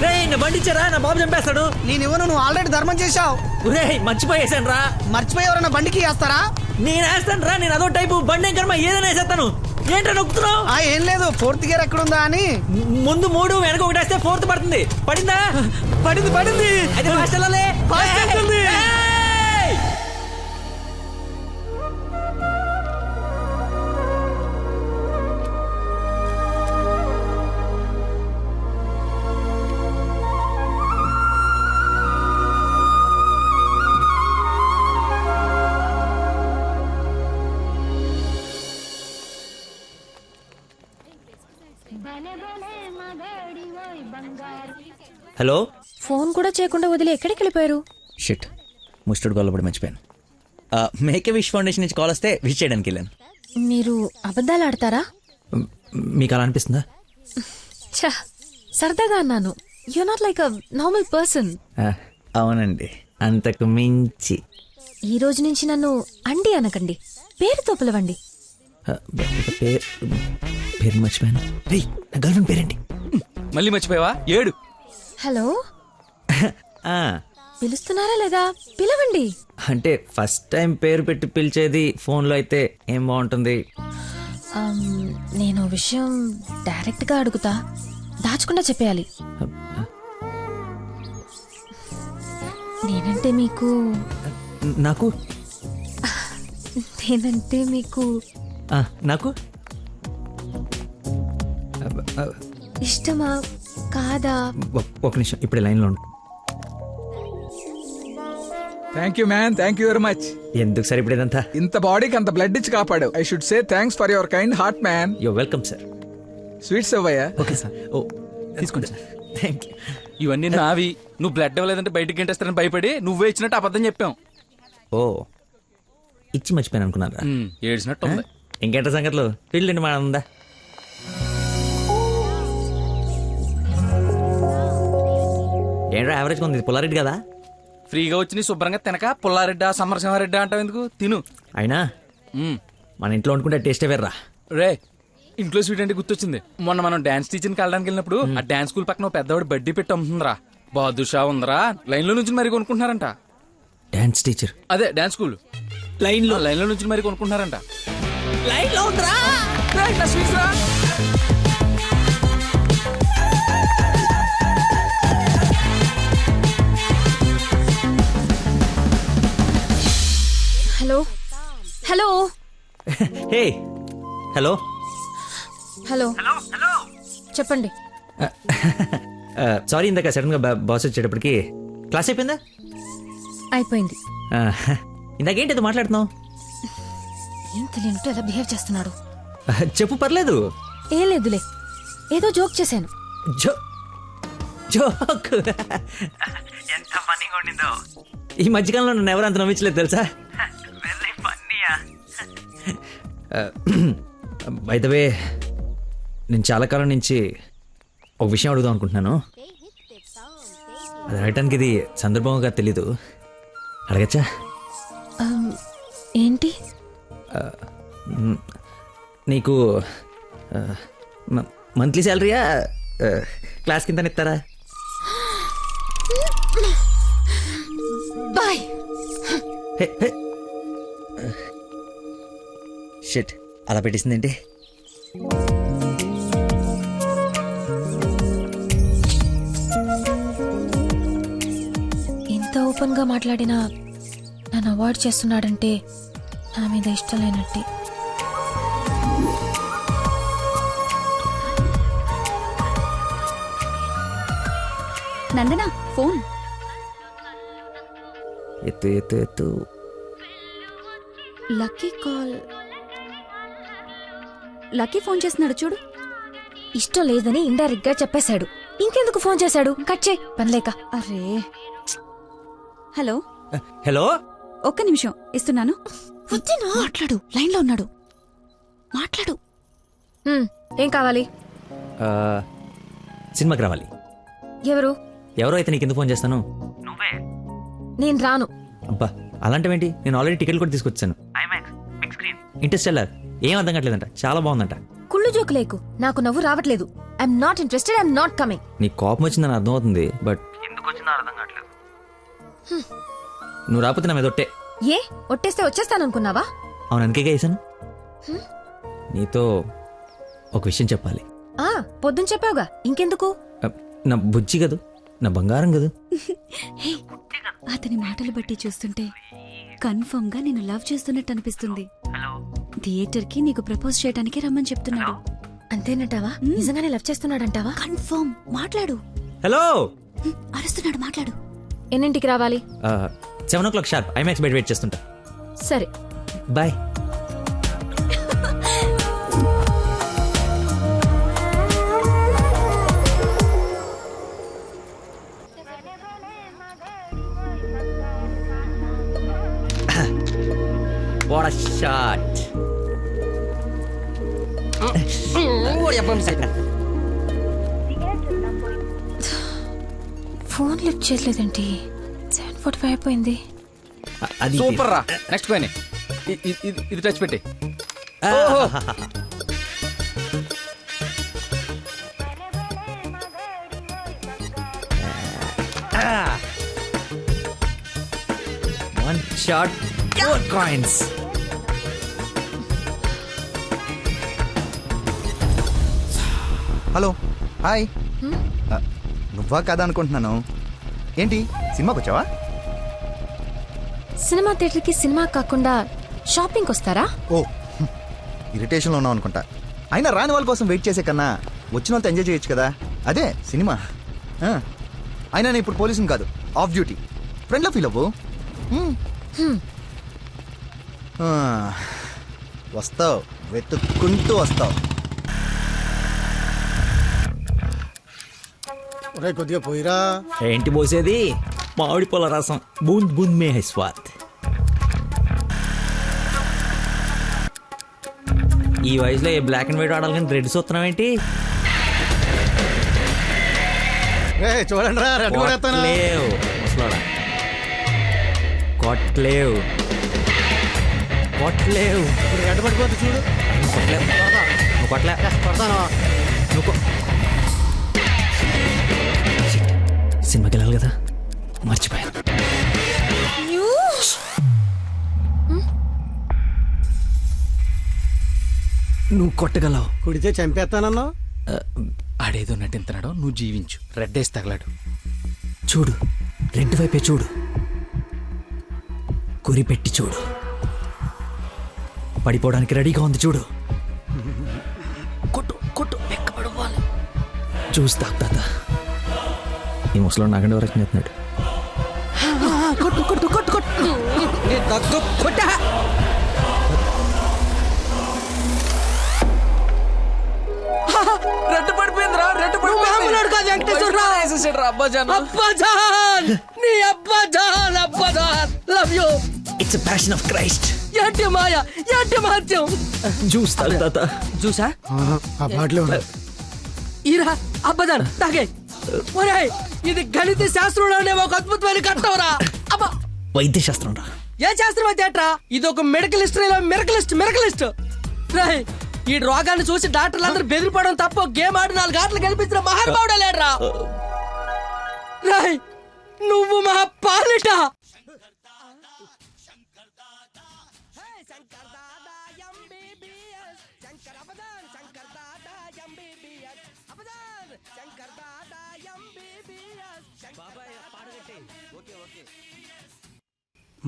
రే, నా బండి ఇచ్చారా, నా బాబు చంపేస్తాడు. నేను ఇవ్వను, నువ్వు ఆల్రెడీ ధర్మం చేశావు. మర్చిపోయేసాను రా. మర్చిపోయి ఎవరన్నా బండికి వేస్తారా? నేను వేస్తాను రా, నేను అదో టైపు బండి కర్మ ఏదైనా వేసేస్తాను. ఏంట్రా నొక్కుతున్నావు? ఏం లేదు, ఫోర్త్ గేర్ ఎక్కడుందా అని. ముందు 3 వెనక 1 వేస్తే 4th పడుతుంది. పడిందా? పడింది. అయితే ఫాస్ట్ వెళ్ళాలి. హలో. ఫోన్ కూడా చేయకుండా వదిలి ఎక్కడికి వెళ్ళిపోయారు? షిట్, ముస్టుడు గొల్లబడి మర్చిపోయాను. మేకే విష్ ఫౌండేషన్ నుంచి కాల్ వస్తే విష్ చేయడానికి వెళ్ళాను. మీరు అబద్ధాలు ఆడతారా? మీకు అలా అనిపిస్తుందా? ఛ, సరదాగా అన్నాను. You not like a normal person. అవునండి, అంతకు మించి. ఈ రోజు నుంచి నన్ను అండి అనకండి, పేరుతో పిలవండి. పేరు మర్చిపోయాను. రే, నా గర్ల్ ఫ్రెండ్ పేరేంటి? మళ్ళీ మర్చిపోయావా? 7. హలో. పిలుస్తున్నారా లేదా? పిలవండి. అంటే ఫస్ట్ టైం పేరు పెట్టి పిలిచేది ఫోన్లో అయితే ఏం బాగుంటుంది? నేను విషయం డైరెక్ట్ గా అడుగుతా, దాచకుండా చెప్పేయాలి. నేనంటే మీకు నాకు నేనంటే మీకు నాకు ఇష్టమా కాదా? ఒక నిమిషం, ఇప్పుడు లైన్లో ఉండు. Thank you man, thank you very much. ఎందుకు సార్ ఇప్పుడు ఇదంతా? ఇంత బాడీకి అంత బ్లడ్ ఇచ్చి కాపాడు. I should say thanks for your kind heart man. You welcome sir. Sweets అవ్వయ్యా. Okay sir. ఓ తీసుకోండి సార్. Thank you. ఇవన్నీ నావి. నువ్వు బ్లడ్ ఇవ్వలేదంటే బయటికి గంటేస్తారని భయపడి నువ్వే ఇచ్చినట్టు అబద్ధం చెప్పాం. ఓ, ఇచ్చి మర్చిపోయాను అనుకున్నారా? ఏడ్చినట్టు ఉంది. ఇంకేంట సంగతులు? ఫీల్డ్ మా ఉందా? ఏంట్రా యావరేజ్ ఉంది? పుల్లారెడ్డి కదా? ఫ్రీగా వచ్చి శుభ్రంగా తినక పుల్లారెడ్డా సమరసింహారెడ్డా అంటావు ఎందుకు? తిను. అయినా మన ఇంట్లో వండుకుంటే టేస్టే వేర్రా. రే, ఇంట్లో స్వీట్ అంటే గుర్తొచ్చింది. మొన్న మనం డాన్స్ టీచర్కి వెళ్ళడానికి వెళ్ళినప్పుడు ఆ డాన్స్ స్కూల్ పక్కన పెద్దవాడు బడ్డీ పెట్టి అమ్ముతుందిరా. బాదుషా ఉందరా. లైన్ లో నుంచి మరి కొనుక్కుంటున్నారంట. Dance teacher? అదే డాన్స్ స్కూల్. లైన్ లో నుంచి మరి కొనుక్కుంటున్నారంట. లైన్ లో ఉందిరా. Hello. Hello. Hey. Hello. Hello. చెప్పండి. సారీ, ఇందాక సడన్ గా బాస్ వచ్చేటప్పటికి క్లాస్ అయిపోయిందా? అయిపోయింది. ఇందాకేంటి అది మాట్లాడుతున్నావు? ఏం తెలియనట్టు ఎలా బిహేవ్ చేస్తున్నాడు. చెప్పు, పర్లేదు. ఏం లేదులే, ఏదో జోక్ చేశాను. జోక్? ఎంత ఫన్నీగా ఉండిందో. ఈ మధ్యకాలంలో నన్ను ఎవరు అంత నమ్మించలేదు తెలుసా? బై ద వే, నేను చాలా కాలం నుంచి ఒక విషయం అడుగుదాం అనుకుంటున్నాను. అది అడగటానికి ఇది సందర్భంగా తెలీదు. అడగచ్చా? ఏంటి? నీకు మంత్లీ శాలరీయా క్లాస్ కింద ఇస్తారా? బాయ్. షిట్, అలా పెట్టేసిందేంటి? ఇంత ఓపెన్ గా మాట్లాడినా నన్ను అవాయిడ్ చేస్తున్నాడంటే నా మీద ఇష్టం లేనట్టే. నందన ఫోన్ ఎత్తు ఎత్తు ఎత్తు. Lucky call. లక్కీ ఫోన్ చేస్తున్నాడు చూడు. ఇష్టం లేదని ఇండైరెక్ట్ గా చెప్పేశాడు. ఇంకెందుకు ఫోన్ చేశాడు? కట్ చేయి, పనిలేక. అరే. హలో. హలో. ఒక్క నిమిషం ఇస్తున్నాను. మాట్లాడు, లైన్ లో ఉన్నాడు. మాట్లాడు. ఏం కావాలి? సినిమాకి రావాలి. ఎవరు? ఎవరో అయితే నీకు ఎందుకు ఫోన్ చేస్తాను? నేను రాను. అబ్బా, అలాంటివేంటి? నేను ఆల్రెడీ టికెట్ కూడా తీసుకొచ్చాను. ఇంటర్స్టెల్లార్. ఏం అర్థం కావట్లేదంట, చాలా బాగుందంట. కుళ్ళు జోకు లేకు, నాకు నవ్వు రావట్లేదు. I'm not interested, I'm not coming. నీ కోపం వచ్చిందని అర్థం అవుతుంది, బట్ ఎందుకు వచ్చిందో అర్థం కావట్లేదు. నువ్వు రాకపోతే నా మీద ఒట్టే. ఏ ఒట్టేస్తే వచ్చేస్తాననుకున్నావా? అవును అందుకే వేసాను. నీతో ఒక విషయం చెప్పాలి. పొద్దున చెప్పావుగా, ఇంకెందుకు? నా బుజ్జి కదూ, నా బంగారం కదూ. హే, అతని మాటలు బట్టి చూస్తుంటే కన్ఫర్మ్ గా నేను లవ్ చేస్తున్నట్టు అనిపిస్తుంది. థియేటర్ కి నీకు ప్రపోజ్ చేయడానికి రమ్మని చెప్తున్నాడు. అంతేనటావా? నిజంగానే లవ్ చేస్తున్నాడంటావా? కన్ఫర్మ్. మాట్లాడు. హలో, అరుస్తున్నాడు, మాట్లాడు. ఎన్నింటికి రావాలి? 7 o'clock షార్ప్ ఐమాక్స్ బయట వెయిట్ చేస్తుంటా. సరే bye. What a shot. Phone lift చేయలేదేంటి? 7:45 అయిపోయింది. అది సూపర్ రా. నెక్స్ట్ పైన ఇది టచ్ పెట్టి. One shot, 4 coins. Hello, hi. నువ్వా కదా అనుకుంటున్నాను. ఏంటి సినిమాకి వచ్చావా? సినిమా థియేటర్కి సినిమా కాకుండా షాపింగ్కి వస్తారా? ఓ, ఇరిటేషన్లో ఉన్నావు అనుకుంటా. అయినా రాని వాళ్ళ కోసం వెయిట్ చేసే కన్నా వచ్చిన వాళ్ళతో ఎంజాయ్ చేయొచ్చు కదా. అదే సినిమా. అయినా నేను ఇప్పుడు పోలీసుని కాదు, ఆఫ్ డ్యూటీ. ఫ్రెండ్లో ఫీల్ అవ్వు. వస్తావు, వెతుక్కుంటూ వస్తావు. కొద్దిగా పోయిరా. ఏంటి పోసేది? మామిడి పొల రసం. బూంద్ బూంద్ మే హై స్వాద్. ఈ వయసులో ఏ బ్లాక్ అండ్ వైట్ ఆడాలి కానీ రెడ్ చూస్తున్నావు ఏంటి? చూడండి రా, రెడ్ కూడా ఎత్తాను. కొట్లేవు ముసలోడా, కొట్లేవు కొట్లేవు. రెడ్ పడిపోతుంది చూడు. కొట్లేవు, నువ్వు కొట్లే. కొడతాను. నువ్వు సినిమాకి వెళ్ళాలి కదా, మర్చిపోయాను. నువ్వు కొట్టగలవు. కుడితే చంపేస్తానన్నా. ఆడేదో నటింతనాడో, నువ్వు జీవించు. రెడ్ వేసి తగలాడు. చూడు, రెడ్ వైపే చూడు, గురి పెట్టి చూడు. పడిపోవడానికి రెడీగా ఉంది చూడు. కొట్టు కొట్టు, ఎక్కబడిపోవాలి. చూస్తా తాత. ఈ ముసలో నాగండి వరకు నెత్తున్నాడు. కొట్టు కొట్టు కొట్టు కొట్టు. కొట్టా. రెడ్ పడిపోయిందిరా, రెడ్ పడిపోయింది. అబ్బాజాన్, అబ్బాజాన్, నీ అబ్బాజాన్, అబ్బాజాన్, love you. It's passion of Christ. ఏంటి మాయ, ఏంటి మహత్యం. చూస్తా తాత. చూసా ఆ బాటిలో ఈరా అబ్బదాన్ తాగే. ఒరేయ్, ఇది గణిత శాస్త్రంలోనే ఒక అద్భుతమైన కట్టవరా. అబ్బా, వైద్య శాస్త్రం రా. ఏ శాస్త్రం అయితే ఏట్రా? ఇది ఒక మెడికల్ హిస్టరీలో మెరకలిస్ట్. రేయ్, ఈ రోగాన్ని చూసి డాక్టర్లు అందరూ బెదిరిపోవడం తప్ప గేమ్ ఆడి 4 ఆటలు గెలిపించిన మహానుభావుడే లేడ్రా. రేయ్, నువ్వు మా పాలిట.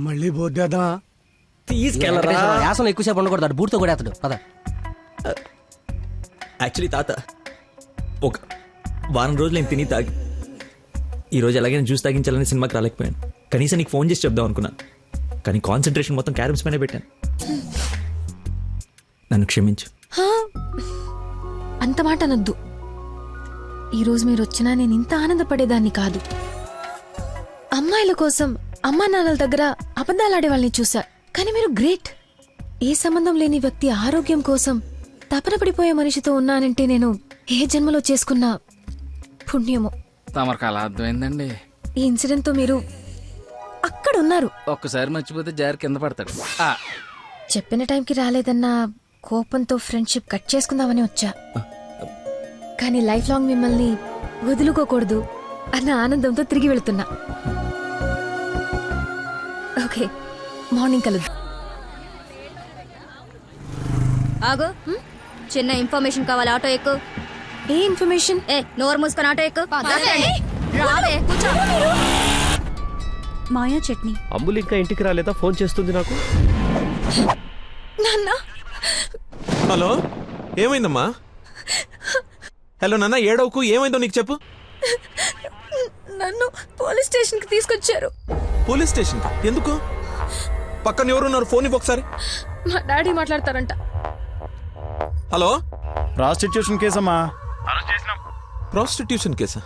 మళ్ళీ పోద్దేదా? తీసుకెళ్ళరా. యాసం ఎక్కువసేపు ఉండకూడదు, బూట్తో కూడా అతడు పద. యాక్చువల్లీ తాత, ఒక వారం రోజులు నేను తిని తాగి ఈరోజు ఎలాగైనా జ్యూస్ తాగించాలని సినిమాకి రాలేకపోయాను. కనీసం నీకు ఫోన్ చేసి చెప్దాం అనుకున్నాను, కానీ కాన్సన్ట్రేషన్ మొత్తం క్యారమ్స్ పైన పెట్టాను. నన్ను క్షమించు. అంత మాట అనొద్దు. ఈరోజు మీరు వచ్చినా నేను ఇంత ఆనందపడేదాన్ని కాదు. అమ్మాయిల కోసం అమ్మా నాన్నల దగ్గర అబద్ధాలాడే వాళ్ళని చూసా, కానీ మీరు గ్రేట్. ఏ సంబంధం లేని వ్యక్తి ఆరోగ్యం కోసం తపన పడిపోయే మనిషితో ఉన్నానంటే నేను ఏ జన్మలో చేసుకున్న పుణ్యమో. తమరికి అలా అర్థమైందండి. ఈ ఇన్సిడెంట్ తో మీరు అక్కడ ఉన్నారు. ఒక్కసారి మర్చిపోతే జారి కింద పడతాడు. చెప్పిన టైంకి రాలేదన్న కోపంతో ఫ్రెండ్షిప్ కట్ చేసుకుందామని వచ్చా, కానీ లైఫ్ లాంగ్ మిమ్మల్ని వదులుకోకూడదు అన్న ఆనందంతో తిరిగి వెళుతున్నా. ఓకే, మార్నింగ్ కలుద్దాం. ఆగు చిన్న ఇన్ఫర్మేషన్ కావాలి ఆటో ఎక్కు. ఏ ఇన్ఫర్మేషన్? నోరు మూసుకొని ఆటో ఎక్కు. రావే కూర్చో. మాయా చట్నీ. అంబులు ఇంకా ఇంటికి రాలేదా? ఫోన్ చేస్తుంది నాకు. నాన్న హలో, ఏమైందమ్మా? హలో నాన్న, ఏడవకు. ఏమైందో నీకు చెప్పు. నన్ను పోలీస్ స్టేషన్ కి తీసుకొచ్చారు. పోలీస్ స్టేషన్ ఎందుకు? పక్కన ఎవరున్నారు? ఫోన్ ఇవ్వు ఒకసారి. మా డాడీ మాట్లాడతారంట. హలో, ప్రాస్టిట్యూషన్ కేసమ్మా. ప్రాస్టిట్యూషన్ కేసా?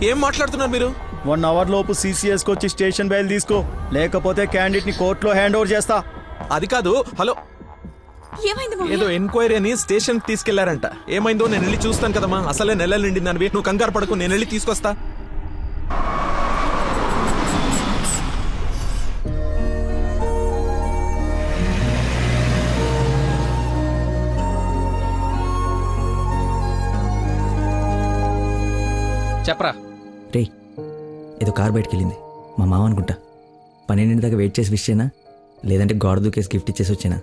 ఏం మాట్లాడుతున్నారు మీరు? 1 అవర్ లోపు CCS కి వచ్చి స్టేషన్ బయలు తీసుకో, లేకపోతే క్యాండిడేట్ ని కోర్టులో హ్యాండ్ ఓవర్ చేస్తా. అది కాదు. హలో, ఏదో ఎంక్వైరీ అని స్టేషన్ కి తీసుకెళ్లారంట. ఏమైందో నేను వెళ్ళి చూస్తాను కదమ్మా. అసలే నెలలు నిండిందని. నువ్వు కంగారు పడకు, నేను వెళ్ళి తీసుకొస్తా. చెప్పరా. రే, ఏదో కార్ బయటకు వెళ్ళింది. మా మామ అనుకుంటా. 12 దాకా వెయిట్ చేసి విష్ చేయనా, లేదంటే గోడ దూకేసి గిఫ్ట్ ఇచ్చేసి వచ్చేనా?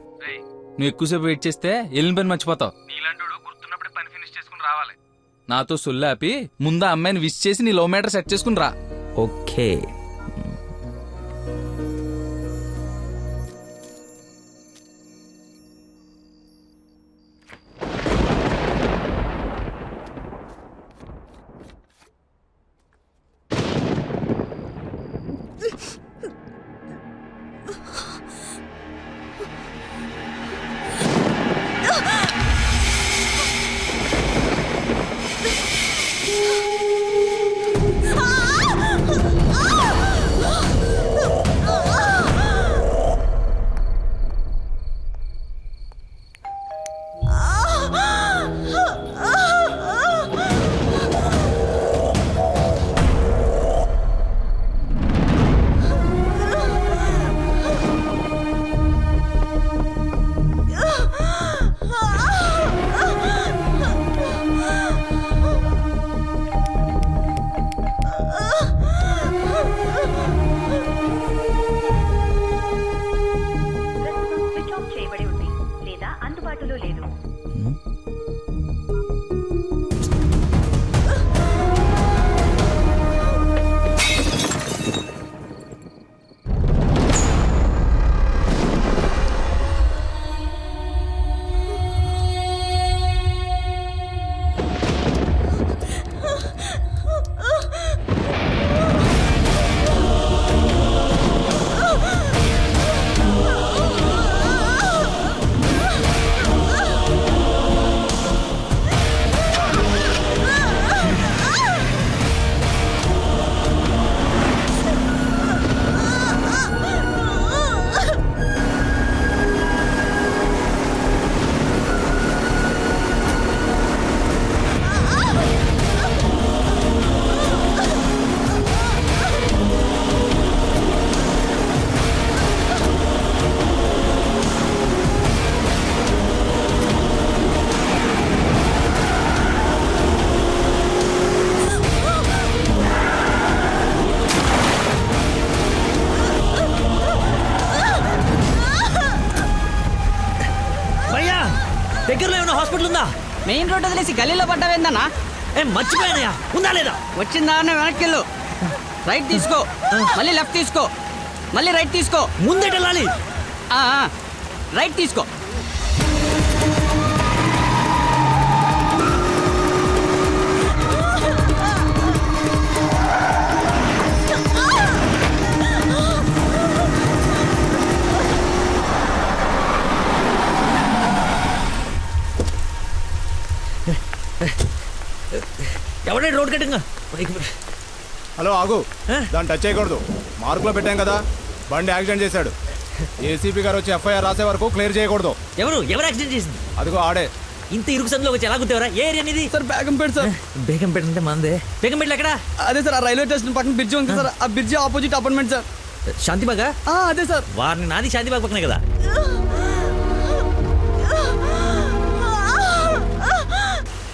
నువ్వు ఎక్కువసేపు వెయిట్ చేస్తే వెళ్ళిన పని మర్చిపోతావు. నీలాంటి గుర్తున్నప్పుడే పని ఫినిష్ చేసుకుని రావాలి. నాతో సొల్లాపి ముందు అమ్మాయిని విష్ చేసి నీ లవ్ మ్యాటర్ సెట్ చేసుకుని రా. ఓకే. దగ్గరలో ఏమైనా హాస్పిటల్ ఉందా? మెయిన్ రోడ్ వదిలేసి గల్లీలో పడ్డావేందన్నా? మర్చిపోయానయా, ఉందా లేదా? వచ్చిందా అన్న వెనక్కి వెళ్ళు. రైట్ తీసుకో, మళ్ళీ లెఫ్ట్ తీసుకో, మళ్ళీ రైట్ తీసుకో. ముందేట వెళ్ళాలి. రైట్ తీసుకో. ఎవడే రోడ్ కట్టింగ్? హలో ఆగు, దాన్ని టచ్ చేయకూడదు. మార్కులో పెట్టాం కదా, బండి యాక్సిడెంట్ చేశాడు. ఏసీపీ గారు వచ్చి FIR రాసే వరకు క్లియర్ చేయకూడదు. ఎవరు యాక్సిడెంట్ చేసింది? అదిగో ఆడే. ఇంత ఇరుకు సందులో వచ్చి ఎలా గుర్తేవరా? ఏ ఏరియా అనేది? Sir Begumpet sir. బేగంపేట అంటే మందే. బేగంపేటలో ఎక్కడ? అదే సార్, ఆ రైల్వే స్టేషన్ పక్కన బ్రిడ్జ్ ఉంది సార్, ఆ బ్రిడ్జ్ ఆపోజిట్ అపార్ట్మెంట్ సార్. శాంతిబాగా? అదే సార్. వారిని నాది శాంతిబాగ్ పక్కనే కదా.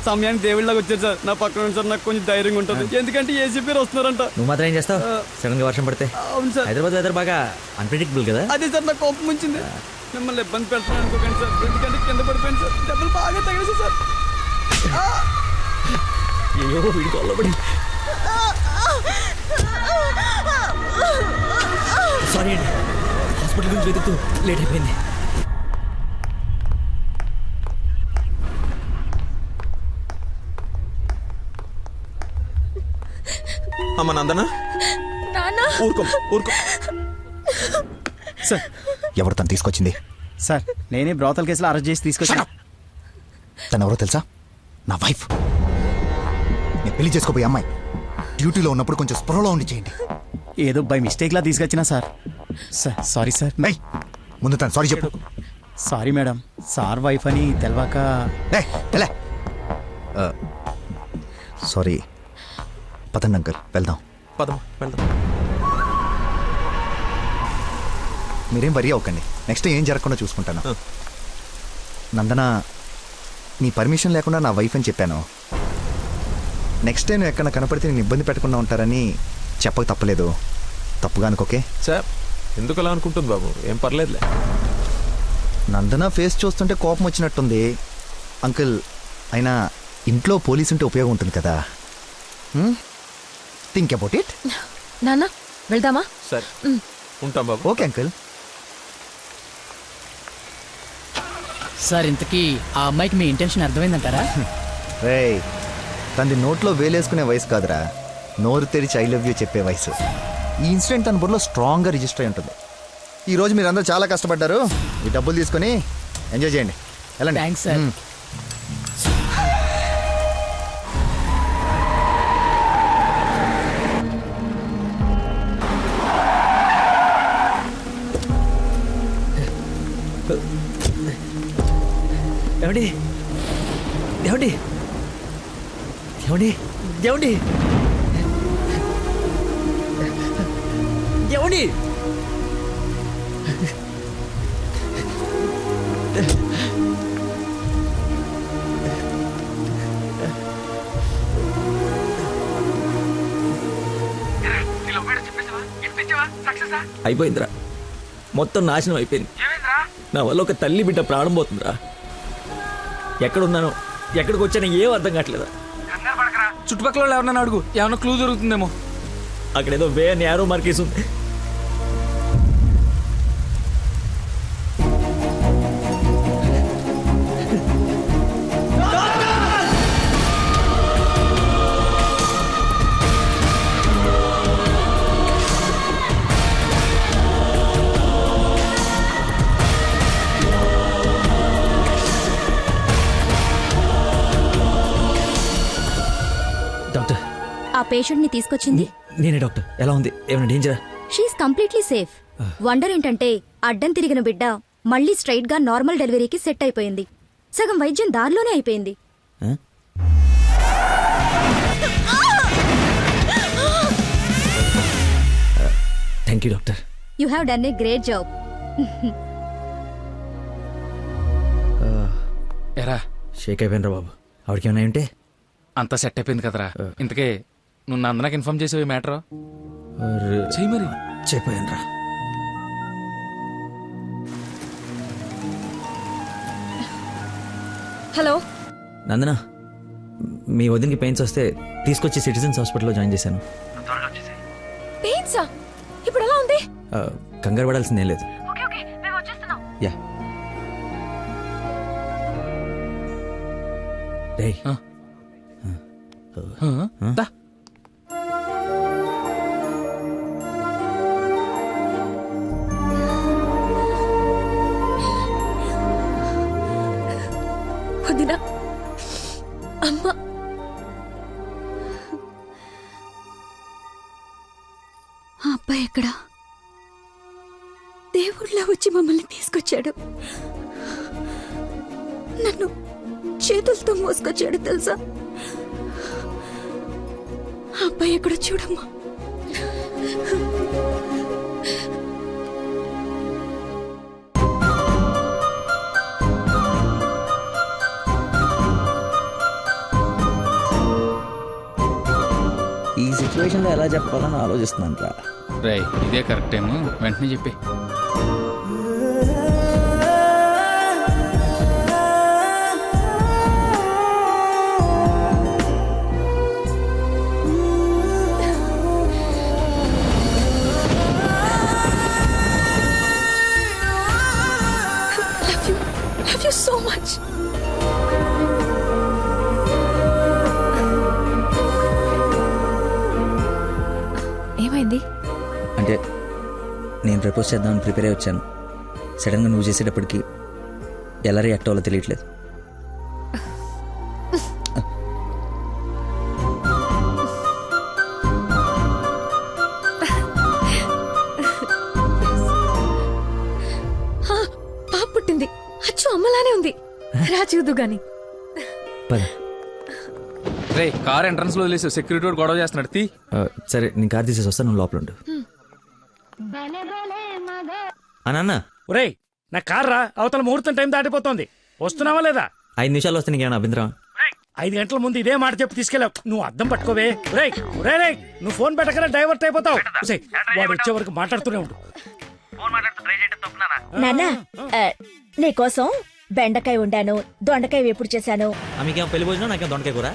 సమయానికి దేవుళ్ళకి వచ్చారు సార్. నా పక్కన ఉంది సార్, నాకు కొంచెం ధైర్యంగా ఉంటుంది. ఎందుకంటే ఏసీపీ వస్తున్నారంట. నువ్వు మాత్రం ఏం చేస్తావు? సడన్ గా వర్షం పడితే? అవును సార్. హైదరాబాద్ వెదర్ బాగా అన్ప్రెడిక్టబుల్ కదా. అదే సార్ నాకు కోపం వచ్చింది. మిమ్మల్ని ఇబ్బంది పెడుతున్నాను అనుకోకండి సార్, ఎందుకంటే కింద పడిపోయింది సార్. దెబ్బలు బాగా తగిలేసి సార్. అయ్యో వీడికి అల్లబడి. సారీ అండి, హాస్పిటల్ గురించి వెతుకుతూ లేట్ అయిపోయింది. అమ్మ నందన, ఊరుకో ఊరుకో. సార్ ఎవరు తను తీసుకొచ్చింది? సార్ నేనే బ్రోతల్ కేసులో అరెస్ట్ చేసి తీసుకొచ్చాను. తను ఎవరో తెలుసా? నా వైఫ్. నేను పెళ్లి చేసుకోబోయే అమ్మాయి. డ్యూటీలో ఉన్నప్పుడు కొంచెం స్పృహలో ఉండి చేయండి. ఏదో బై మిస్టేక్ లా తీసుకొచ్చినా సార్. Sorry sir. ముందు తను సారీ చెప్పు. సారీ మేడం, సార్ వైఫ్ అని తెలవాక. సారీ. పదండి అంకల్, వెళ్దాం. పదం వెళ్దాం. మీరేం వరి అవ్వకండి, నెక్స్ట్ ఏం జరగకుండా చూసుకుంటాను. నందన, నీ పర్మిషన్ లేకుండా నా వైఫ్ అని చెప్పాను. నెక్స్ట్ టైం ఎక్కడ కనపడితే నేను ఇబ్బంది పెట్టకుండా ఉంటారని చెప్పక తప్పలేదు. తప్పుగా అనుకోకే. సార్ ఎందుకు అలా అనుకుంటుంది బాబు? ఏం పర్లేదులే. నందన ఫేస్ చూస్తుంటే కోపం వచ్చినట్టుంది అంకుల్. అయినా ఇంట్లో పోలీసు ఉంటే ఉపయోగం ఉంటుంది కదా. Think about it. నాన్న వెళ్దామా? సరే ఉంటాం బాబు. Okay uncle. సార్ ఇంతకీ ఆ అమ్మాయికి మీ ఇంటెన్షన్ అర్థమైందంటారా? రేయ్, తనది నోట్లో వేలేసుకునే వయసు కాదురా, నోరు తెరిచి ఐ లవ్ యూ చెప్పే వయసు. ఈ ఇన్సిడెంట్ తన బుర్రలో స్ట్రాంగ్గా రిజిస్టర్ అయి ఉంటుంది. ఈరోజు మీరు అందరూ చాలా కష్టపడ్డారు. ఈ డబ్బులు తీసుకొని ఎంజాయ్ చేయండి. వెళ్ళండి. Thanks sir. ఏమండి ఏమండి ఏమండి ఏమండి ఏమండి అయిపోయిందిరా, మొత్తం నాశనం అయిపోయింది. నా వల్ల ఒక తల్లి బిడ్డ ప్రాణం పోతుందిరా. ఎక్కడున్నానో ఎక్కడికి వచ్చానో ఏం అర్థం కావట్లేదా. చుట్టుపక్కల వాళ్ళు ఎవరన్నా అడుగు, ఏమన్నా క్లూ దొరుకుతుందేమో. అక్కడేదో వే అని యారో మార్కేసి ఉంది. డాక్టర్, ఆ పేషెంట్ ని తీసుకొచ్చింది నేనే డాక్టర్. ఎలా ఉంది? ఏమైనా డేంజరా? She is completely safe. వండర్ ఏంటంటే అడ్డం తిరిగిన బిడ్డ మళ్ళీ స్ట్రైట్ గా నార్మల్ డెలివరీకి సెట్ అయిపోయింది. సగం వైద్యం దారిలోనే అయిపోయింది. Thank you doctor. You have done a great job. ఎరా షేక్ అయిపోయినరా బాబు. ఆవిడకి ఏమైనా ఉంటే అంతా సెట్ అయిపోయింది కదరా. ఇంతకే నువ్వు నందనకి ఇన్ఫార్మ్ చేసేవి మ్యాటర్ చెయ్యి మరి. చెప్పాను రా. హలో నందన, మీ వదినకి పెయిన్స్ వస్తే తీసుకొచ్చి సిటిజన్స్ హాస్పిటల్లో జాయిన్ చేశాను. పెయిన్సా? ఇప్పుడు ఎలా ఉంది? కంగారు పడాల్సిందేం లేదు. యా రేయ్, వదినా, అమ్మ, ఆ అబ్బాయి ఎక్కడా? దేవుళ్ళ వచ్చి మమ్మల్ని తీసుకొచ్చాడు. నన్ను చేతులతో మోసుకొచ్చాడు తెలుసా? ఆ అబ్బాయి ఎక్కడో చూడమ్మా. సిచ్యువేషన్లో ఎలా చెప్పాలని ఆలోచిస్తున్నాను రా. రేయ్ ఇదే కరెక్ట్ టైం, వెంటనే చెప్పి. Love you so much. ఏమైంది? అంటే నేను ప్రపోజ్ చేద్దామని ప్రిపేర్ అయి వచ్చాను. సడన్గా నువ్వు చేసేటప్పటికి ఎలా రియాక్ట్ అవ్వాలో తెలియట్లేదు. పాప పుట్టింది, అచ్చు అమ్మలానే ఉంది. రా చూద్దు గాని. పద. రే కార్ ఎంట్రన్స్ లో వదిలేసి సెక్యూరిటీ వాడు గొడవ చేస్తున్నాడు. తీ. సరే నేను కార్ తీసేసి వస్తాను, నువ్వు లోపల ఉండు. నాన్న ఒరేయ్ నా కార్ రా, అవతల ముహూర్తం టైం దాటిపోతుంది. వస్తున్నావా లేదా? 5 నిమిషాలు వస్తే నీకేమైనా అభ్యంతరం? 5 గంటల ముందు ఇదే మాట చెప్పి తీసుకెళ్ళావు. నువ్వు అద్దం పట్టుకోవే. రేయ్ రేయ్ నువ్వు ఫోన్ పెట్టకనే డైవర్ట్ అయిపోతావు. వాడు వచ్చే వరకు మాట్లాడుతూనే ఉండు. నాన్న నీకోసం బెండకాయ వండాను, దొండకాయ వేపుడు చేశాను. మీకేమో పెళ్లి భోజనం, నాకేమో దొండకాయ కూర.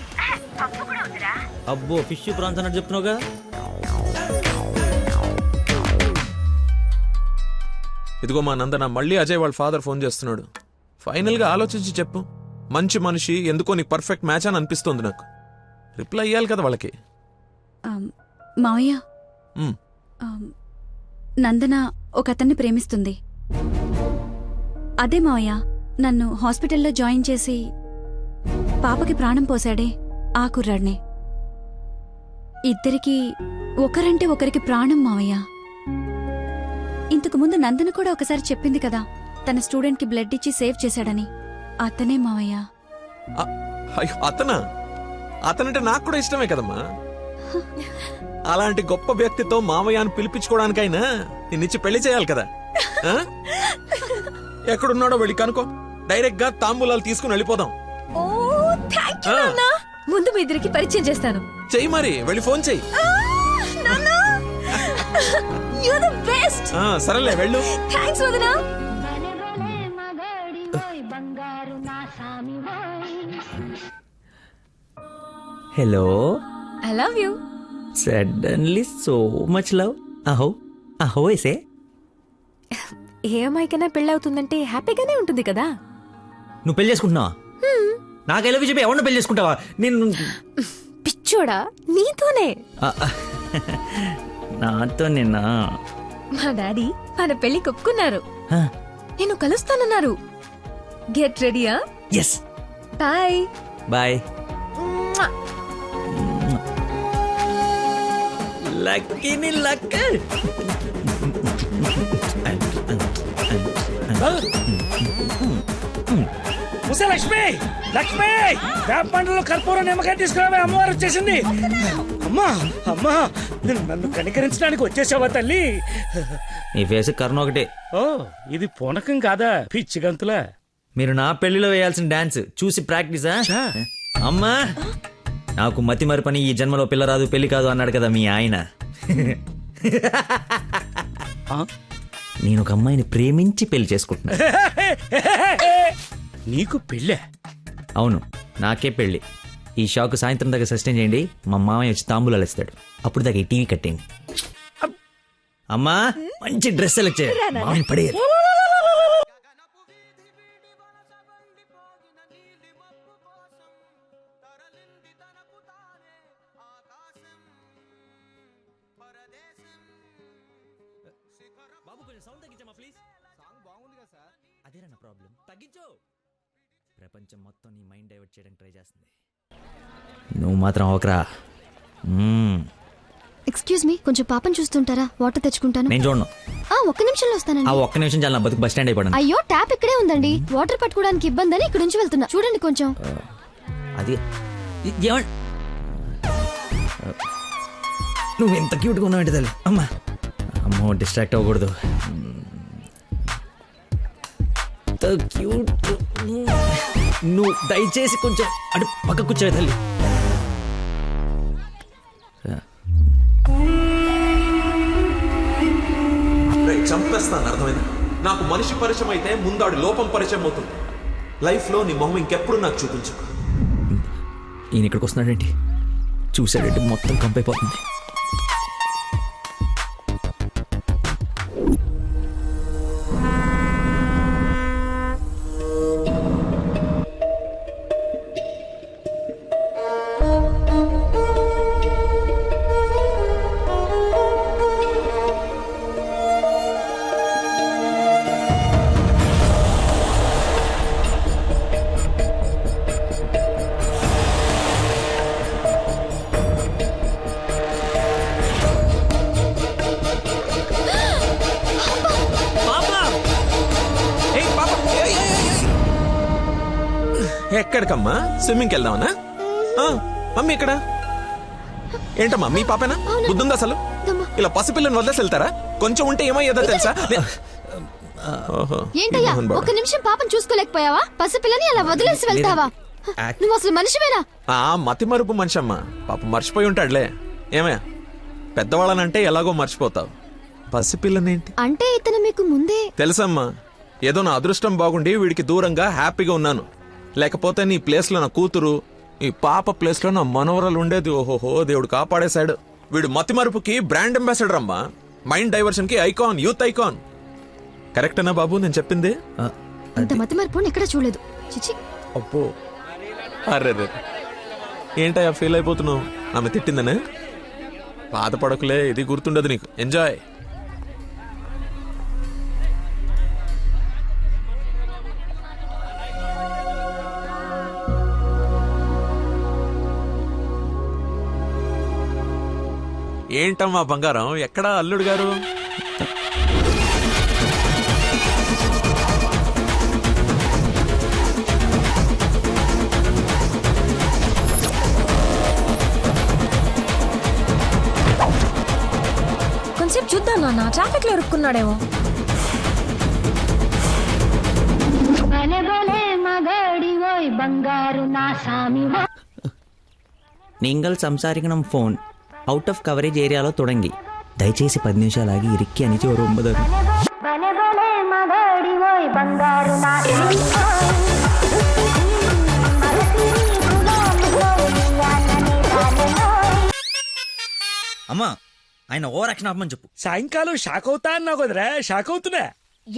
అబ్బో ఫిష్ ప్రాన్స్ అన్నట్టు చెప్తున్నావుగా. ఇదిగో మా నందన, మళ్ళీ అజయ్ వాళ్ళ ఫాదర్ ఫోన్ చేస్తున్నాడు. ఫైనల్ గా ఆలోచించి చెప్పు. మంచి మనిషి, ఎందుకో నీకు పర్ఫెక్ట్ మ్యాచ్ అని అనిపిస్తుంది నాకు. రిప్లై ఇయ్యాలి కదా వాళ్ళకి. మావయ్య, నందన ఒక అతన్ని ప్రేమిస్తుంది. అదే మావయ్య నన్ను హాస్పిటల్లో జాయిన్ చేసి పాపకి ప్రాణం పోసాడే ఆ కుర్రాడ్నే. ఇద్దరికి ఒకరంటే ఒకరికి ప్రాణం మావయ్య. ఇంతకు ముందు నందన కూడా ఒకసారి చెప్పింది కదా, తన స్టూడెంట్ కి బ్లడ్ ఇచ్చి సేవ్ చేశాడని. అతనే మావయ్య. అతనా? అతనంటే నాకు కూడా ఇష్టమే కదమ్మా. అలాంటి గొప్ప వ్యక్తితో మావయ్య అని పిలిపించుకోవడానికైనా నిన్నిచ్చి పెళ్లి చేయాలి కదా. ఎక్కడున్నాడో వెళ్ళి కనుకో, డైరెక్ట్ గా తాంబూలాలు తీసుకుని వెళ్ళిపోదాం. ముందు మీ ఇద్దరికి పరిచయం చేస్తాను. చెయ్యి మరి, వెళ్ళి ఫోన్ చెయ్యి. సరేలే వెళ్ళు. థాంక్స్ వదనా. Hello. I love you. Suddenly so much love. అహో అహో ఏసే. ఏ అమ్మాయికైనా పెళ్ళవుతుందంటే హ్యాపీగానే ఉంటుంది కదా. నువ్వు పెళ్లి చేసుకుంటున్నావా? నాకు ఎలా చెప్పి ఎవరిని పెళ్లి చేసుకుంటావా? నేను పిచ్చోడా నీతోనే. నాతో నిన్న మా డాడీ మన పెళ్లి ఒప్పుకున్నారు. నేను కలుస్తానన్నారు. గెట్ రెడీయా? ఎస్. Bye bye. లక్కీని లక్క. లక్ష్మి లక్ష్మి వేపండ్లలో కర్పూరం నిమ్మకాయ తీసుకురావే, అమ్మవారు వచ్చేసింది. అమ్మా అమ్మా నన్ను కనికరించడానికి వచ్చేసావా తల్లి? నీ ఫేస్ కరుణ ఒకటే. ఓ ఇది పూనకం కాదా పిచ్చి గంతులా? మీరు నా పెళ్లిలో వేయాల్సిన డాన్స్ చూసి ప్రాక్టీసా? అమ్మా నాకు మతి మరి పని, ఈ జన్మలో పిల్ల రాదు పెళ్లి కాదు అన్నాడు కదా మీ ఆయన. నేను ఒక అమ్మాయిని ప్రేమించి పెళ్లి చేసుకుంటున్నా. నీకు పెళ్ళే? అవును నాకే పెళ్లి. ఈ షాక్ సాయంత్రం దాకా సస్టైన్ చేయండి, మా మామయ్య వచ్చి తాంబూలాలు ఇస్తాడు. అప్పుడు దాకా ఈ టీవీ కట్టేయండి. అమ్మా మంచి డ్రెస్ సెలెక్ట్ చేయాలి, మామయ్య పడేయాలి. అదేరా నా ప్రాబ్లం, తగ్గించు. ప్రపంచం మొత్తం నీ మైండ్ డైవర్ట్ చేయడానికి ట్రై చేస్తుంది, నువ్వు మాత్రం ఒకరా. ఎక్స్క్యూజ్ మీ, కొంచెం పాపని చూస్తుంటారా? వాటర్ తెచ్చుకుంటాను. నేను చూడను. ఒక్క నిమిషంలో వస్తానండి. ఒక్క నిమిషం చాలా, నా బతుకు బస్ స్టాండ్ అయిపోయాను. అయ్యో ట్యాప్ ఇక్కడే ఉందండి, వాటర్ పట్టుకోవడానికి ఇబ్బంది అని ఇక్కడ నుంచి వెళ్తున్నా. చూడండి కొంచెం. అది నువ్వు ఎంత క్యూట్గా ఉన్నావు ఏంటి తల్లి. అమ్మా అమ్మో డిస్ట్రాక్ట్ అవ్వకూడదు. క్యూట్. నువ్వు దయచేసి కొంచెం అటు పక్క కూర్చోవే తల్లి. చంపేస్తాను, అర్థమైందా? నాకు మనిషి పరిచయం అయితే ముందాడు లోపం పరిచయం అవుతుంది. లైఫ్లో నీ మొహం ఇంకెప్పుడు నాకు చూపించు. ఈయన ఇక్కడికి వస్తున్నాడేంటి? చూసాడంటే మొత్తం కంపైపోతుంది. ఎక్కడికమ్మా? స్విమ్మింగ్కి వెళ్దామనా? మమ్మీ ఇక్కడ ఏంటమ్మా మీ పాపేనా? బుద్ధుందా అసలు? ఇలా పసిపిల్లని వదిలేసి వెళ్తారా? కొంచెం ఉంటే ఏమయ్యేదో తెలుసా? ఏంటయ్యా ఒక నిమిషం పాపం చూసుకోలేకపోయావా? పసిపిల్లని అలా వదిలేసి వెళ్తావా? నువ్వు అసలు మనిషివేనా? మతి మరుపు మనిషి అమ్మా, పాప మర్చిపోయి ఉంటాడులే. ఏమయ్యా, పెద్దవాళ్ళనంటే ఎలాగో మర్చిపోతావు, పసిపిల్లనేంటి అంటే ఇతను మీకు ముందే తెలుసమ్మా. ఏదో నా అదృష్టం బాగుండి వీడికి దూరంగా హ్యాపీగా ఉన్నాను. లేకపోతే నీ ప్లేస్లో నా కూతురు, ఈ పాప ప్లేస్లో నా మనవరాలు ఉండేది. ఓహోహో, దేవుడు కాపాడేశాడు. వీడు మతిమరుపుకి బ్రాండ్ అంబాసిడర్ అమ్మా, మైండ్ డైవర్షన్ కి ఐకాన్, యూత్ ఐకాన్. కరెక్టేనా బాబు నేను చెప్పింది? ఇంత మతిమరుపు ఎక్కడ చూడలేదు. చిచి. అబ్బో, అరే ఏంటయ్యా ఫీల్ అయిపోతున్నావు? ఆమె తిట్టిందనే? బాధపడకులే, ఇది గుర్తుండదు నీకు. ఎంజాయ్. ఏంటమ్మా బంగారం, ఎక్కడా అల్లుడు గారు? కొంచెం చూద్దాం నాన్న, ట్రాఫిక్ లో ఇరుక్కున్నాడేమో. நீங்கள் സംസാരിക്കണം ഫോൺ ഔട്ട് ഓഫ് കവറേജ് ഏരിയలో തുടങ്ങി. దయచేసి 10 నిమిషాలు ఆగి ఇరిక్కి అనిచి ఓ 9. అమ్మా, ఆయన ఓవర్ యాక్షన్ ఆపమని చెప్పు. సాయంకాలం షాక్ అవుతా అన్నావు కదరా, షాక్ అవుతున్నా.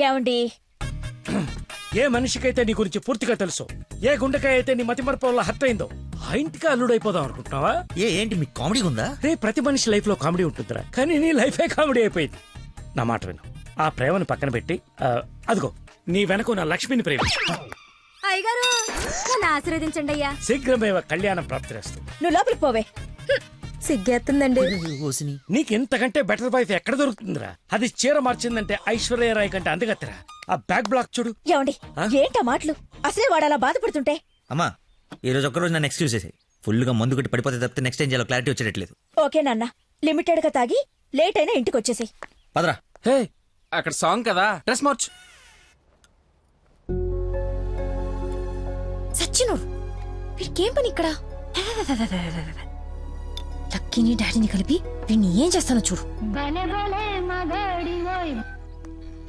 ఏమండి, ఏ మనిషికైతే నీ గురించి పూర్తిగా తెలుసు, ఏ గుండెకాయ అయితే నీ మతిమరపు వల్ల హర్ట్ అయిందో, ఆ ఇంటికి అల్లుడైపోదాం అనుకుంటున్నావా? ఏంటి మీకు కామెడీ ఉందా? రే, ప్రతి మనిషి లైఫ్ లో కామెడీ ఉంటుందిరా, కానీ నీ లైఫే కామెడీ అయిపోయింది. నా మాట విను, ఆ ప్రేమను పక్కన పెట్టి అదిగో నీ వెనక నా లక్ష్మిని ప్రేమించు. అయ్యగారు నన్ను ఆశీర్వదించండి అయ్యా. శీఘ్రమేవ కళ్యాణం ప్రాప్తిరేస్తుంది. నువ్వు లోపలికి పోవే. సిగ్గేస్తుందండి. నీకెంతకంటే బెటర్ వైఫ్ ఎక్కడ దొరుకుతుందిరా? అది చీర మార్చిందంటే ఐశ్వర్యరాయ్ కంటే అందగత్తరా. ఆ బ్యాక్ బ్లాక్ చూడు. ఏమండి, ఏంటా మాటలు? అసలే వాడు అలా బాధపడుతుంటే. అమ్మా, ఈ రోజు ఒక్కరోజు నన్ను ఎక్స్క్యూజ్ చేసేయి. ఫుల్ గా మందు కొట్టి పడిపోతే తప్పితే నెక్స్ట్ టైం చేయాలో క్లారిటీ వచ్చేటట్లేదు. ఓకే నాన్న, లిమిటెడ్ గా తాగి లేట్ అయినా ఇంటికి వచ్చేసి. పదరా. హే, అక్కడ సాంగ్ కదా, డ్రెస్ మార్చు. సచ్చినోడు, వీడికేం పని ఇక్కడ? లక్కీని డాడీని కలిపి వీడిని ఏం చేస్తానో చూడు.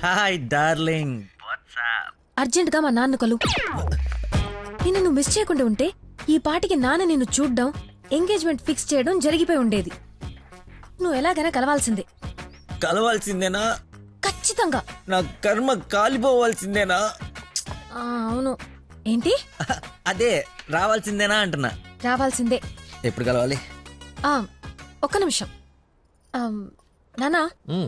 Hi darling. అర్జెంట్ గా మా నాన్న కలు. నిన్ను నువ్వు మిస్ చేయకుండా ఉంటే ఈ పాటికి నాన్న నిన్ను చూడ్డం, ఎంగేజ్మెంట్ ఫిక్స్ చేయడం జరిగిపోయి ఉండేది. నువ్వు ఎలాగైనా కలవాల్సిందే. కలవాల్సిందేనా? ఖచ్చితంగా. నా కర్మ కాలిపోవాల్సిందేనా? అవును. ఏంటి? అదే రావాల్సిందేనా అంటున్నా. రావాల్సిందే. ఎప్పుడు కలవాలి? ఒక్క నిమిషం. నానా,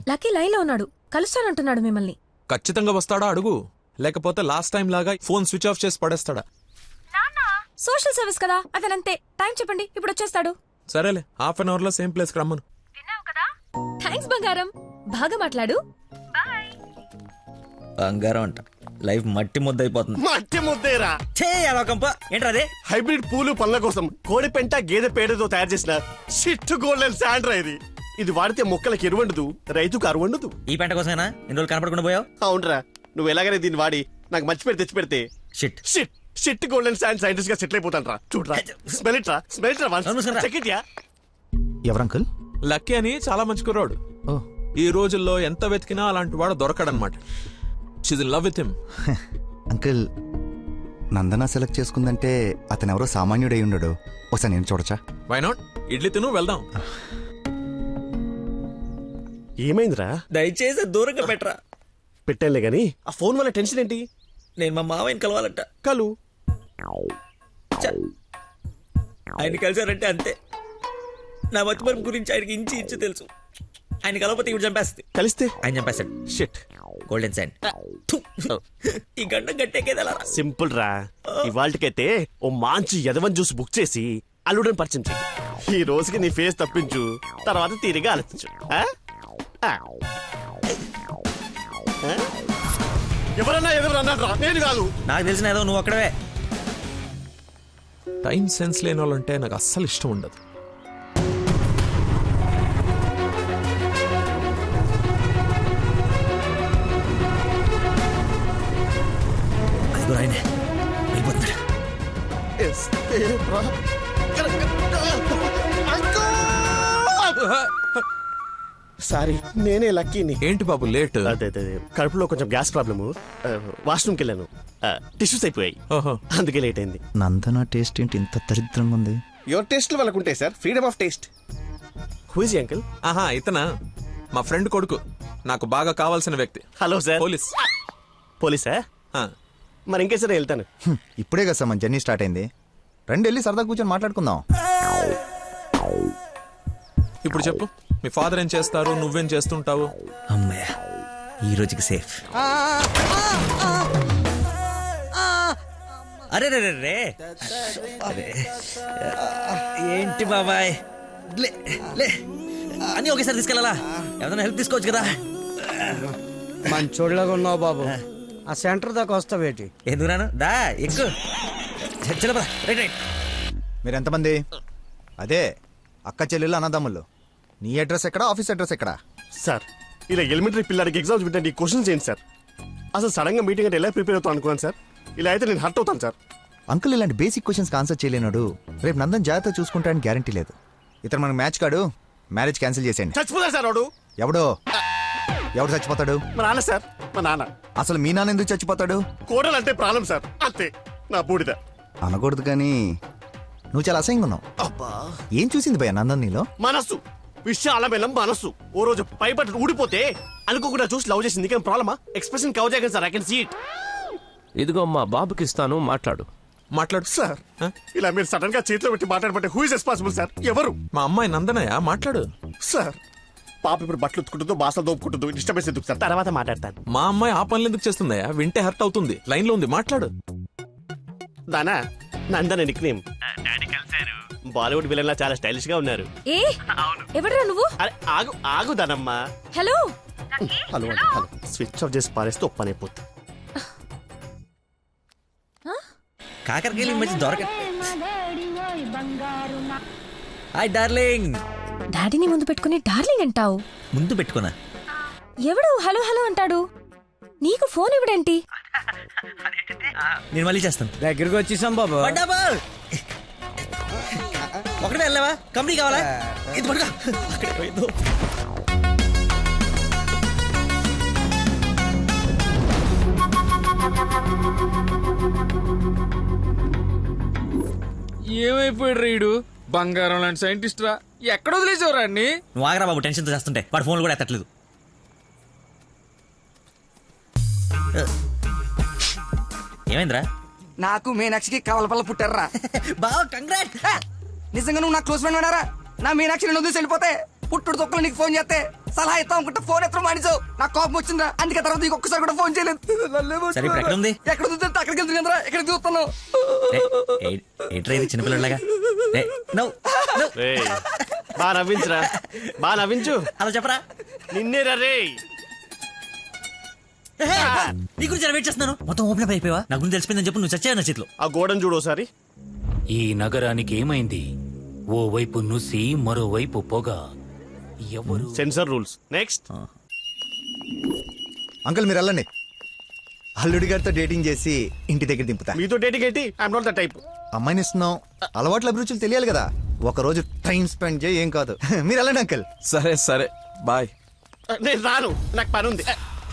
లక్కీ లైన్ లో ఉన్నాడు, కలుస్తానంటున్నాడు మిమ్మల్ని. ఖచ్చితంగా వస్తాడా అడుగు, లేకపోతే లాస్ట్ టైం లాగా ఫోన్ స్విచ్ ఆఫ్ చేసి పడేస్తాడా? సోషల్ సర్వీస్ కదా, అతనంతే. టైం చెప్పండి, ఇప్పుడు వచ్చేస్తాడు. సరేలే, హాఫ్ అన్ అవర్ లో సేమ్ ప్లేస్ కి రమ్మను. థ్యాంక్స్ బంగారం, బాగా మాట్లాడు. బంగారం అంట, లైఫ్ మట్టి ముద్ద అయిపోతుంది. మట్టి ముద్దేరా ఏంట్రా? హైబ్రిడ్ పూలు పళ్ళ కోసం కోడి పెంట గేదె పేడతో తయారు చేసిన షిట్ గోల్డెన్ శాండ్రా ఇది. ఇది వాడితే మొక్కలకి ఎరువండదు, రైతుకు అరువండదు. ఈ పెంట కోసమేనా ఇన్ని రోజులు కనపడకుండా పోయావు? అవునరా, నువ్వు ఎలాగైనా దీన్ని వాడి నాకు మంచి పేరు తెచ్చి పెడితే shit shit shit golden sand scientist గా సెటిల్ అయిపోతాను రా. చూడరా, స్మెల్ ఇట్ రా, స్మెల్ ఇట్ రా, చెక్ ఇట్ యా. ఎవరు అంకుల్? లక్కీ అని చాలా మంచి కుర్రాడు. ఈ రోజుల్లో ఎంత వెతికినా అలాంటి వాడు దొరకడనమాట. She's in love with him. Uncle, Nandana select చేసుకుందంటే అతను ఎవరో సామాన్యుడై ఉండడు. ఒకసారి నేను చూడచ్చా? Why not? ఇడ్లీ తిను, వెళ్దాం. ఏమైందిరా? దయచేసి దూరంగా పెట్టరా. పెట్టానులే గాని ఆ ఫోన్ వల్ల టెన్షన్ ఏంటి? నేను మా మావయ్యని కలవాలంట. కలు. ఆయన కలిసారంటే అంతే. నా మతిమరుపు గురించి ఆయనకి ఇంచు తెలుసు. ఆయన కలవకపోతే ఇవి చంపేస్తుంది. కలిస్తే ఆయన చంపేస్తాడు. షిట్. Golden sign. ఈ గంట గట్టెక్కేదలా. సింపుల్ రా. ఇవాళకైతే ఓ మంచి యదవన్ జ్యూస్ బుక్ చేసి అల్లుడని పరిచయం చెయ్యి. ఈ రోజుకి నీ ఫేస్ తప్పించు, తర్వాత తీరిగా ఆలోచించు. ఎవరన్నా ఎదురన్నారా? నేను కాదు. నాకు తెలిసిన ఏదో నువ్వు అక్కడవే. టైం సెన్స్ లేని వాళ్ళంటే నాకు అస్సలు ఇష్టం ఉండదు. ఆయనే వెళ్ళిపోతున్నాడు. సారీ, నేనే లక్కీని. ఏంటి బాబు లేట్? అదే కడుపులో కొంచెం గ్యాస్ ప్రాబ్లము. వాష్రూమ్కి వెళ్ళాను, టిష్యూస్ అయిపోయాయి, అందుకే లేట్ అయింది. నందన టేస్ట్ ఏంటి ఇంత దరిద్రంగా ఉంది? యువర్ టేస్ట్ వాళ్ళకు ఉంటాయి sir, freedom of taste. Who is uncle? ఆహా, ఇతనా మా ఫ్రెండ్ కొడుకు, నాకు బాగా కావాల్సిన వ్యక్తి. Hello sir. పోలీస్. పోలీసా? మరి ఇంకే సరే వెళ్తాను. ఇప్పుడే కదా సార్ మన జర్నీ స్టార్ట్ అయింది. రండి వెళ్ళి సరదా కూర్చొని మాట్లాడుకుందాం. ఇప్పుడు చెప్పు, మీ ఫాదర్ ఏం చేస్తారు, నువ్వేం చేస్తుంటావు? అమ్మయ్య, ఈ రోజుకి సేఫ్. అరే రే రే రే, ఏంటి బాబాయ్, లే లే అని ఒకేసారి తీసుకెళ్ళాలా? ఏదైనా హెల్ప్ తీసుకోవచ్చు కదా. మంచోళ్ళగా ఉన్నావు బాబు. ఆ సెంటర్ దాకా వస్తావేటి? ఎందుకు రాను? దా ఎక్కు. Right right. మీరు ఎంతమంది? అదే అక్క చెల్లెళ్ళు అన్నదమ్ముళ్ళు. నీ అడ్రస్ ఎక్కడ, ఆఫీస్ అడ్రస్ ఎక్కడ? సార్, ఇలా ఎలిమెంటరీ పిల్లలకి ఎగ్జామ్స్ పెట్టండి, క్వశ్చన్స్ ఏంటి సార్? అసలు సడన్ గా మీటింగ్ అంటే ఎలా ప్రిపేర్ అవుతాను అనుకున్నాను సార్. ఇలా అయితే నేను హర్ట్ అవుతాను సార్. అంకుల్ ఇలాంటి బేసిక్ క్వశ్చన్స్ ఆన్సర్ చేయలేనాడు. రేపు నందన్ జాగ్రత్త చూసుకుంటాడని గ్యారంటీ లేదు. ఇతను మనకు మ్యాచ్ కాడు. మ్యారేజ్ క్యాన్సిల్ చేసేయండి. చచ్చిపోతాడు సార్ వాడు. ఎవడు చచ్చిపోతాడు? మా నాన్న సార్, మా నాన్న. అసలు మీ నాన్న ఎందుకు చచ్చిపోతాడు? కోడలు అంటే ప్రాణం సార్, అంతే. నా బూడిద అనకూడదు కానీ నువ్వు చాలా అసహ్యంగా ఉన్నావు. ఏం చూసింది భయ్య నందన్ నీలో? మనస్సు, విషయాల బెల్లం మనస్సు. ఓ రోజు పైపట్టు ఊడిపోతే అనుకోకుండా చూసి లవ్ చేసింది. కానీ ప్రాబ్లమా? ఎక్స్ప్రెషన్ కవర్ చేయగలను sir. I can see it. ఇదిగో మా బాబుకి ఇస్తాను, మాట్లాడు. సార్, ఇలా మీరు సడన్ గా చేతిలో పెట్టి మాట్లాడబట్టే హూ ఇస్ రెస్పాన్సిబుల్ సార్? ఎవరు? మా అమ్మాయి నందనయ్య, మాట్లాడు. సార్, పాప ఇప్పుడు బట్టలు ఉత్తుకుంటుందో, బాసలు దోపుకుంటుందో, డిస్టర్బెన్స్ ఎందుకు సార్? తర్వాత మాట్లాడతాను. మా అమ్మాయి ఆ పనులు ఎందుకు చేస్తుందయ్యా? వింటే హర్ట్ అవుతుంది. లైన్ లో ఉంది, మాట్లాడు. దానా నందన నిక్ నేమ్. బాలీవుడ్ విలన్ లా చాలా స్టైలిష్ గా ఉన్నారు. ఏ ఎవడరా నువ్వు? అరే ఆగు ఆగు దానమ్మా. Hello hello hello. Switch off చేసి పారేస్తే ఒప్పనైపోతుంది. కాకరకాయలు ఈ మధ్య దొరక. Hi darling. డాడీని ముందు పెట్టుకుని డార్లింగ్ అంటావు? ముందు పెట్టుకున్నా. ఎవడు హలో హలో అంటాడు? నీకు ఫోన్ ఇవ్వడేంటి? నేను మళ్ళీ చేస్తాను. దగ్గరికి వచ్చేసాం బాబు. ఒకటే వెళ్ళావా? కంపెనీ కావాలా? ఇది పడుకో. అక్కడే పోయిందో. ఏమైపోయాడు రీడు? బంగారం లాంటి సైంటిస్ట్ రా. ఎక్కడ వదిలేసేవరా అన్ని? నువ్వు ఆగరా బాబు, టెన్షన్తో చేస్తుంటే. వాడు ఫోన్లు కూడా ఎత్తట్లేదు. ఏమైందిరా? నాకు మీనాక్షికి కవలపల్ల పుట్టారా. బావ కంగ్రాట్. నిజంగా నువ్వు నా క్లోజ్ ఫ్రెండ్ ఉన్నారా? నా మీనాక్షి నేను వదిలేసి వెళ్ళిపోతే పుట్టుడు తొక్కలు నీకు ఫోన్ చేస్తే సలహా ఇస్తాం అనుకుంటే ఫోన్ ఎత్తడం మానేసావు. నాకు కోపం వచ్చిందా, అందుకే తర్వాత నీకు ఒక్కసారి కూడా ఫోన్ చేయలేదు. సరే ఇప్పుడు ఎక్కడ ఉంది? ఎక్కడ ఉంది? అక్కడికి వెళ్తుంది కదరా, ఎక్కడ చూస్తున్నావు? ఏంట్రా ఇది చిన్నపిల్లలాగా? బాగా నవ్వించురా, బాగా నవ్వించు. అలా చెప్పరా. నిన్నే రే. నీ గురించి వెయిట్ చేస్తున్నాను. మొత్తం ఓపెన్ అప్ అయిపోయావా? నా గురించి తెలిసిపోయిందని చెప్పు. నువ్వు చచ్చావు నా చేతిలో. ఆ గోడను చూడు ఒకసారి. ఈ నగరానికి ఏమైంది? ఓవైపు నుసి, మరోవైపు పొగ. ఎవరు? Sensor rules. నెక్స్ట్. అంకుల్ మీరు వెళ్ళండి. అల్లుడి గారితో డేటింగ్ చేసి ఇంటి దగ్గర దింపుతా. మీతో డేటింగ్ ఏంటి? I'm not the type. అమ్మాయిని ఇస్తున్నాం, అలవాట్ల అభిరుచులు తెలియాలి కదా. ఒక రోజు టైం స్పెండ్ చేయి, ఏం కాదు. మీరు వెళ్ళండి అంకుల్. సరే సరే, బాయ్. నేను రాను, నాకు పని ఉంది.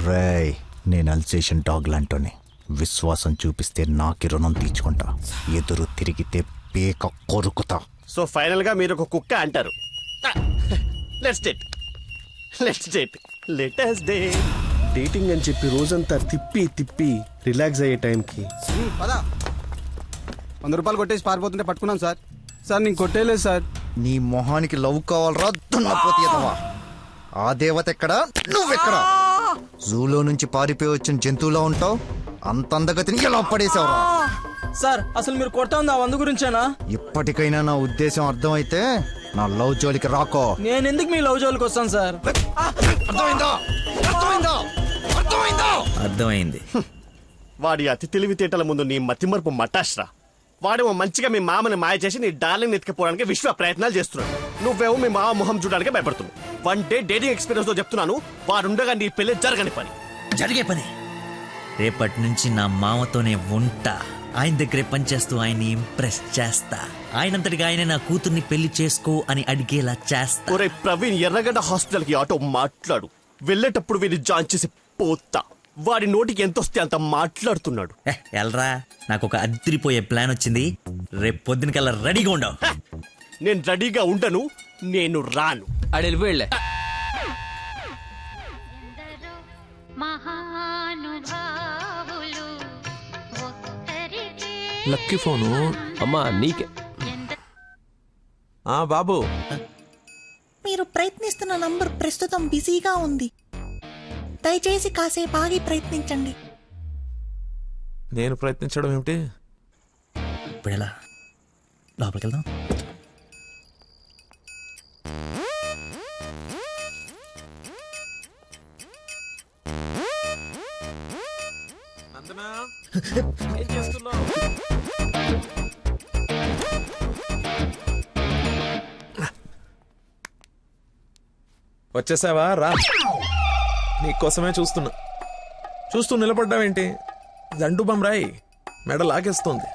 రేయ్, నేను అల్సేషన్ డాగ్ లాంటోని. విశ్వాసం చూపిస్తే నాకి రుణం తీర్చుకుంటా, ఎదురు తిరిగితే పేక కొరుకుతా. సో ఫైనల్ గా మీరు ఒక కుక్క అంటారు. Let's date, let's date, let us date. Dating అని చెప్పి రోజంతా తిప్పి తిప్పి రిలాక్స్ అయ్యే టైంకి పదా 100 రూపాయలు కొట్టేసి పారిపోతుంటే పట్టుకున్నాం సార్. సార్ నేను కొట్టేయలేదు సార్. నీ మొహానికి లవ్ కావాలరా దున్నపోతీయదవా? ఆ దేవత ఎక్కడా, నువ్వెక్కడా? జూలో నుంచి పారిపోయి వచ్చిన జంతువులా ఉంటావు, అంత అందగతిని ఎలా పడేసావురా? సార్ అసలు మీరు కొడతా ఉంది ఆ 100 గురించేనా? ఇప్పటికైనా నా ఉద్దేశం అర్థమైతే నా లవ్ జోలికి రాకో. నేను ఎందుకు మీ లవ్ జోలికి వస్తాను సార్? అర్థమైందా? అర్థమైందా? అర్థమైందా? అర్థమైంది. వాడి అతి తెలివితేటల ముందు నీ మతిమరుపు మటాష్రా. వాడేమో మంచిగా మీ మామని మాయ చేసి నీ డార్లింగ్ ఎత్తుకుపోవడానికి విశ్వ ప్రయత్నాలు చేస్తున్నాడు. నువ్వేమో మీ మామ మొహం చూడడానికి భయపడుతున్నావు. 1 డే డేటింగ్ ఎక్స్పీరియన్స్ తో చెప్తున్నాను, వాడుండగా నీ పెళ్లి జరగని పని. జరిగే పని. రేపటి నుంచి నా మామతోనే ఉంటా. ఆయన దగ్గరే పనిచేస్తూ ఆయన్ని ఇంప్రెస్ చేస్తా. ఆయనంతటిగా ఆయన నా కూతుర్ని పెళ్లి చేసుకో అని అడిగేలా చేస్తా. ఒరే ప్రవీణ్, ఎర్రగడ్డ హాస్పిటల్ కి ఆటో మాట్లాడు. వెళ్ళేటప్పుడు వీడిని జాయిన్ చేసి పోతా. వాడి నోటికి ఎంత వస్తే అంత మాట్లాడుతున్నాడు. ఎల్రా, నాకు ఒక అదిరిపోయే ప్లాన్ వచ్చింది. రేపు పొద్దునకల్లా రెడీగా ఉండవు. నేను రెడీగా ఉండను, నేను రాను. ఆడు వెళ్ళిపోయాడులే. Lucky phone. అమ్మా నీకే. బాబు, మీరు ప్రయత్నిస్తున్న నంబర్ ప్రస్తుతం బిజీగా ఉంది, దయచేసి కాసేపు ఆగి ప్రయత్నించండి. నేను ప్రయత్నించడం ఏమిటి? ఇప్పుడు ఎలా లోపలికి వెళ్దాం? ఏం చేస్తున్నావు? వచ్చేసావా? రా, నీకోసమే చూస్తూ నిలబడ్డావేంటి? దండు బమ్రాయి మెడ లాగేస్తోంది.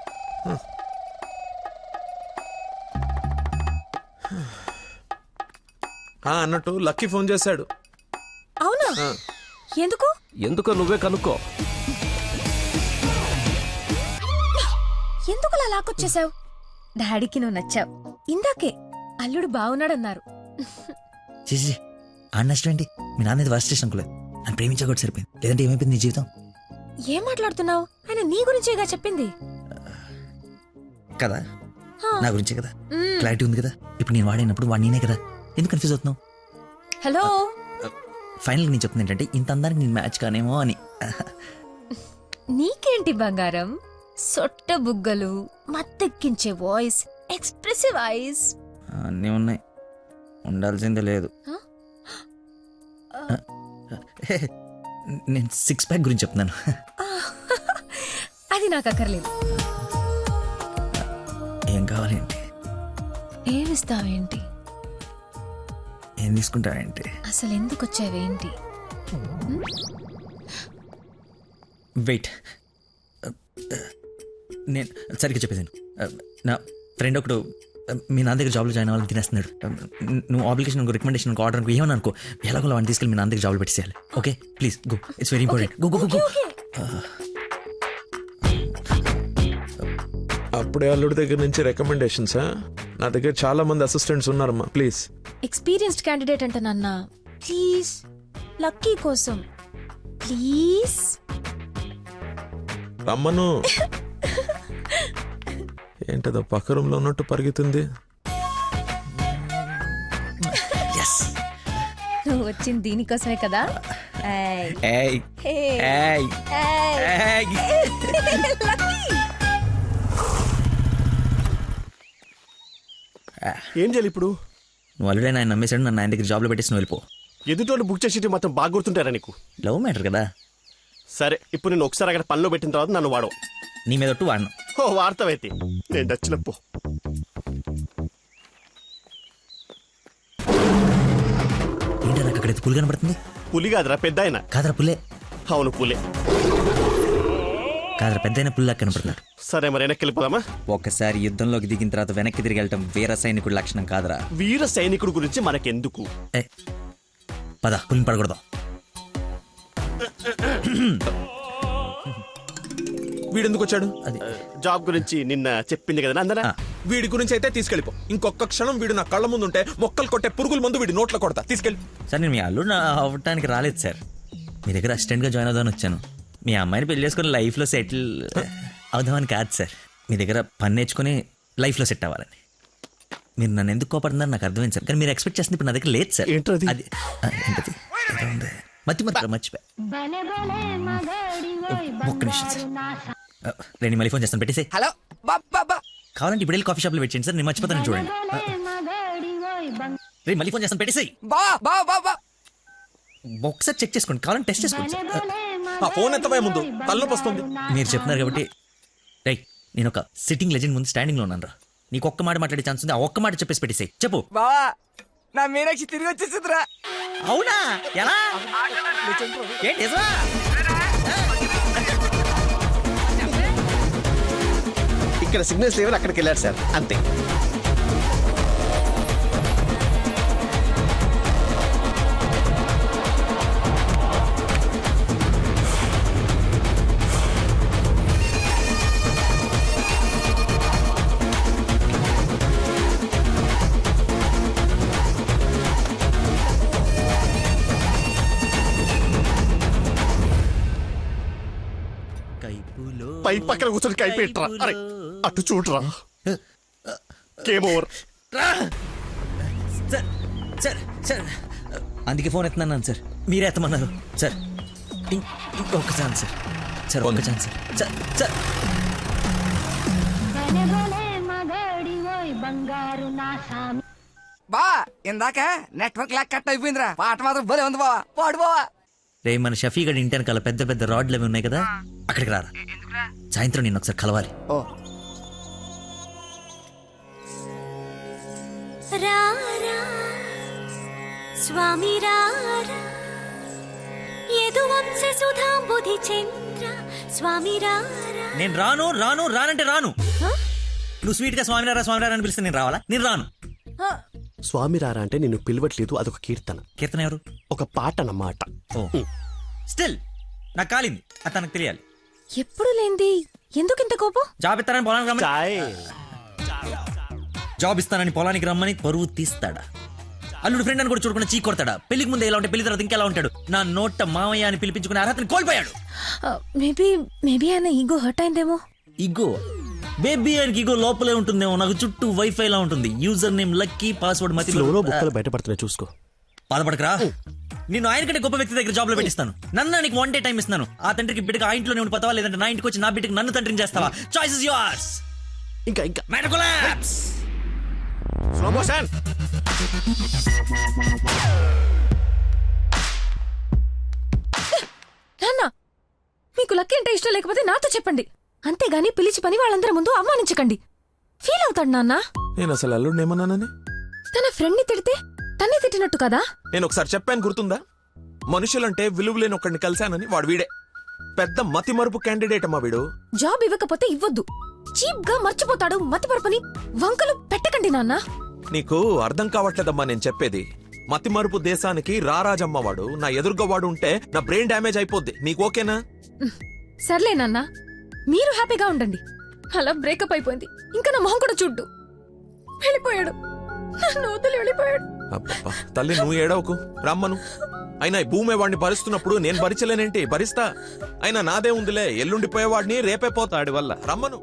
అన్నట్టు లక్కీ ఫోన్ చేశాడు. అవునా? ఎందుకు? ఎందుకో నువ్వే కనుక్కో. ఎందుకు అలా లాక్కొచ్చేసావు? డాడీకి నువ్వు నచ్చావు. ఇందాకే అల్లుడు బాగున్నాడన్నారు. చేసి ఆ నష్టం ఏంటి? మీ నాన్న వర్స్ట్ స్టేషన్ అనుకోలేదు. నన్ను ప్రేమించా కూడా సరిపోయింది. లేదంటే ఏమైపోయింది నీ జీవితం? ఏం మాట్లాడుతున్నావు? ఆయన నీ గురించేగా చెప్పింది కదా, నా గురించే కదా. క్లారిటీ ఉంది కదా. ఇప్పుడు నేను వాడినప్పుడు వాడు నేనే కదా. ఎందుకు కన్ఫ్యూజ్ అవుతున్నావు? హలో, ఫైనల్ నేను చెప్తుంది ఏంటంటే, ఇంత అందానికి నేను మ్యాచ్ కానేమో అని. నీకేంటి బంగారం? సొట్ట బుగ్గలు, మత్తెక్కించే వాయిస్, ఎక్స్ప్రెసివ్ ఐస్ అన్నీ ఉన్నాయి, ఉండాల్సిందే లేదు. నేను 6 ప్యాక్ గురించి చెప్తున్నాను. అది నాకు అక్కర్లేదు. ఏం కావాలేంటి? ఏమిస్తావేంటి? ఏం తీసుకుంటావేంటి? అసలు ఎందుకు వచ్చావేంటి? వెయిట్, నేను సరిగ్గా చెప్పేసాను. నా ఫ్రెండ్ ఒకడు మీ నాన్న దగ్గర జాబ్లో జాయిన్ అవ్వాలని తినేస్తున్నాడు. నువ్వు అప్లికేషన్ రికమెండేషన్ ఆర్డర్ అనుకో, ఏమని అనుకో, ఎలాగో వాడిని తీసుకెళ్ళి మీ నాన్న దగ్గర జాబ్లో పెట్టేసేయాలి. Okay please go, it's very important. Go go go. అప్పుడే అల్లుడి దగ్గర నుంచి రికమెండేషన్సా? నా దగ్గర చాలా మంది అసిస్టెంట్స్ ఉన్నారమ్మా, ప్లీజ్. ఎక్స్పీరియన్స్డ్ క్యాండిడేట్ అంట నాన్న, ప్లీజ్ లక్కీ కోసం ప్లీజ్ రమ్మను. ఏంటదో పక్క రూమ్ లో ఉన్నట్టు పరిగెత్తుంది. నువ్వు వచ్చింది దీనికోసమే కదా. ఏం చేయాలి ఇప్పుడు? నువ్వు ఆల్రెడీ ఆయన నమ్మేశాడు, నన్ను ఆయన దగ్గర జాబ్లో పెట్టేసి నువ్వు వెళ్ళిపో. ఎదుటోళ్ళు బుక్ చేసి మాత్రం బాగా గుర్తుంటారా నీకు? లవ్ మ్యాటర్ కదా. సరే, ఇప్పుడు నేను ఒకసారి అక్కడ పనిలో పెట్టిన తర్వాత నన్ను వాడవు. నీ మీద ఒట్టు వాడను. ఓ వార్తవైతే నేను నచ్చినప్పు. ఏంటో నాకు అక్కడైతే పులి కనబడుతుంది. పులి కాదురా, పెద్ద ఆయన. కాదరా పుల్లే. అవును పులే. కాదరా పెద్ద అయిన పుల్లా కనపడుతున్నాడు. సరే మరి వెనక్కి వెళ్ళిపోదామా? ఒక్కసారి యుద్ధంలోకి దిగిన తర్వాత వెనక్కి తిరిగి వెళ్ళటం వీర సైనికుడి లక్షణం కాదరా. వీర సైనికుడు గురించి మనకెందుకు? పద పులిని పడకూడదు. వీడెందుకు వచ్చాడు? జాబ్ గురించి నిన్న చెప్పింది కదా అందరా. వీడి గురించి అయితే తీసుకెళ్ళిపో. ఇంకొక క్షణం వీడు నా కళ్ళ ముందు ఉంటే మొక్కలు కొట్టే పురుగుల మందు వీడి నోట్లో కొడతా. తీసుకెళ్ళి. సార్ నేను మీ అల్లుడు అవ్వటానికి రాలేదు సార్, మీ దగ్గర అసిస్టెంట్గా జాయిన్ అవుదామని వచ్చాను. మీ అమ్మాయిని పెళ్లి చేసుకుని లైఫ్లో సెటిల్ అవుదామని కాదు సార్, మీ దగ్గర పని నేర్చుకుని లైఫ్లో సెట్ అవ్వాలని. మీరు నన్ను ఎందుకు కోపడుతున్నారు నాకు అర్థమైంది సార్, కానీ మీరు ఎక్స్పెక్ట్ చేస్తుంది ఇప్పుడు నా దగ్గర లేదు సార్. అది ఏంటది మర్చిపోయా. ఒక్క నిమిషం సార్, నేను మళ్ళీ ఫోన్ చేస్తాను, పెట్టేసి. హలో కావాలంటే ఇప్పుడు వెళ్ళి కాఫీ షాప్లో వెయిట్ చేయండి సార్, నేను మర్చిపోతాను చూడండి. రే మళ్ళీ ఫోన్ చేస్తాను, పెట్టేసి. ఒకసారి చెక్ చేసుకోండి, కావాలంటే టెస్ట్ చేసుకోండి సార్. ఫోన్ ఎంత ముందు తలనొప్పి వస్తుంది. మీరు చెప్తున్నారు కాబట్టి రై, నేను ఒక సిట్టింగ్ లెజెండ్ ముందు స్టాండింగ్ లో ఉన్నాను రా. నీకు ఒక్క మాట మాట్లాడే ఛాన్స్ ఉంది, ఆ ఒక్క మాట చెప్పేసి పెట్టేసాయి. చెప్పు. బావా నా మీనాక్షి తిరిగి వచ్చేసిందిరా. అవునా? ఎలా? ఏంటి ఇక్కడ సిగ్నల్స్ లేవని అక్కడికి వెళ్ళారు సార్, అంతే. పై పక్కన కూర్చొని కైపెట్రా. అరే అటు చూడరా. Game over. సార్ అందుకే ఫోన్ ఎత్తున్నాను సార్, మీరే ఎత్తమన్నారు సార్. ఇంకొక ఛాన్స్ సార్, సార్ ఒక్క ఛాన్స్ సార్. సార్ బా ఇందాక నెట్వర్క్ లాక్ కట్ అయిపోయిందిరా. పాట మాత్రం భలే ఉంది బావా, పాడు బావా. రే మన షఫీ గడి ఇంటి వెనకాల పెద్ద పెద్ద రాడ్లు అవి ఉన్నాయి కదా, అక్కడికి రారా. సాయంత్రం నేను ఒకసారి కలవాలి. స్వామి నేను రాను రాను రానంటే రాను. నువ్వు స్వీట్ గా స్వామిరారా స్వామిరారా అని పిలిస్తే నేను రావాలా? నేను రాను. స్వామి రారా అంటే నేను పిలవట్లేదు, అదొక కీర్తన. కీర్తన ఎవరు? ఒక పాట అన్నమాట. స్టిల్ నాకు కాలింది, అది తనకు తెలియాలి. ఎప్పుడు లేంది ఎందుకు ఇంత కోపం? జాబ్ ఇస్తానని పొలానికి రమ్మని, జాబ్ ఇస్తానని పొలానికి రమ్మని పరువు తీస్తాడా? అల్లుడు ఫ్రెండ్ అని కూడా చూడకుండా చీ కొడతాడా? పెళ్లికి ముందు ఎలా ఉంటే పెళ్లి తర్వాత ఇంకెలా ఉంటాడు? నా నోట మామయ్య అని పిలిపించుకునే అర్హతని కోల్పోయాడు. మేబీ ఆయన ఈగో హర్ట్ అయిందేమో. ఈగో బేబీ ఆయనకి ఈగో లోపలే ఉంటుందేమో. నాకు చుట్టూ వైఫై లా ఉంటుంది. యూజర్ నేమ్ లక్కీ, పాస్వర్డ్ మతి. బుక్కలు బయటపడుతున్నాయి చూసుకో. బాధపడకరా, నేను ఆయన కంటే గొప్ప వ్యక్తి దగ్గర జాబ్ లో పెట్టిస్తాను. నన్ను నీకు 1 day టైం ఇస్తున్నాను. ఆ తండ్రికి బిడ్డకి ఆ ఇంట్లోనే ఉండి పోతావా, లేదంటే నా ఇంటికి వచ్చి నా బిడ్డకి నన్ను తండ్రిని చేస్తావా? Choice is yours. ఇంకా మ్యాటర్ కొలాప్స్. Slow motion. నాన్న మీకు లక్కీ అంటే ఇష్టం లేకపోతే నాతో చెప్పండి, అంతేగాని పిలిచి పని వాళ్ళందరి ముందు అవమానించకండి. ఫీల్ అవుతాడు నాన్న. నేను అసలు అల్లుడిని ఏమన్నానని? తన ఫ్రెండ్ ని తిడితే తన్నే తిట్టినట్టు కదా. నేను ఒకసారి చెప్పాను, గుర్తుందా? మనుషులంటే విలువలేని ఒకడిని కలిశానని. వాడు వీడే పెద్ద మతి మరుపు క్యాండిడేట్ అమ్మా వీడు. జాబ్ ఇవ్వకపోతే ఇవ్వద్దు, చీప్ గా మర్చిపోతాడు. మతి మరుపుని వంకలు పెట్టకండి నాన్న. నీకు అర్థం కావట్లేదమ్మా నేను చెప్పేది. మతి మరుపు దేశానికి రారాజమ్మ వాడు. నా ఎదురుగా వాడు ఉంటే నా బ్రెయిన్ డ్యామేజ్ అయిపోద్ది. నీకు ఓకేనా? సర్లే నాన్న, మీరు హ్యాపీగా ఉండండి. అలా బ్రేకప్ అయిపోయింది, ఇంకా నా మొహం కూడా చూడ్డు. వెళ్ళిపోయాడు, నన్ను వదిలి వెళ్ళిపోయాడు. అబ్బబ్బా తల్లి నువ్వు ఏడవకు, రమ్మను. అయినా ఈ భూమి వాడిని భరిస్తున్నప్పుడు నేను భరించలేనేంటి? భరిస్తా. అయినా నాదే ఉందిలే, ఎల్లుండిపోయేవాడిని రేపే పోతాడి వల్ల. రమ్మను.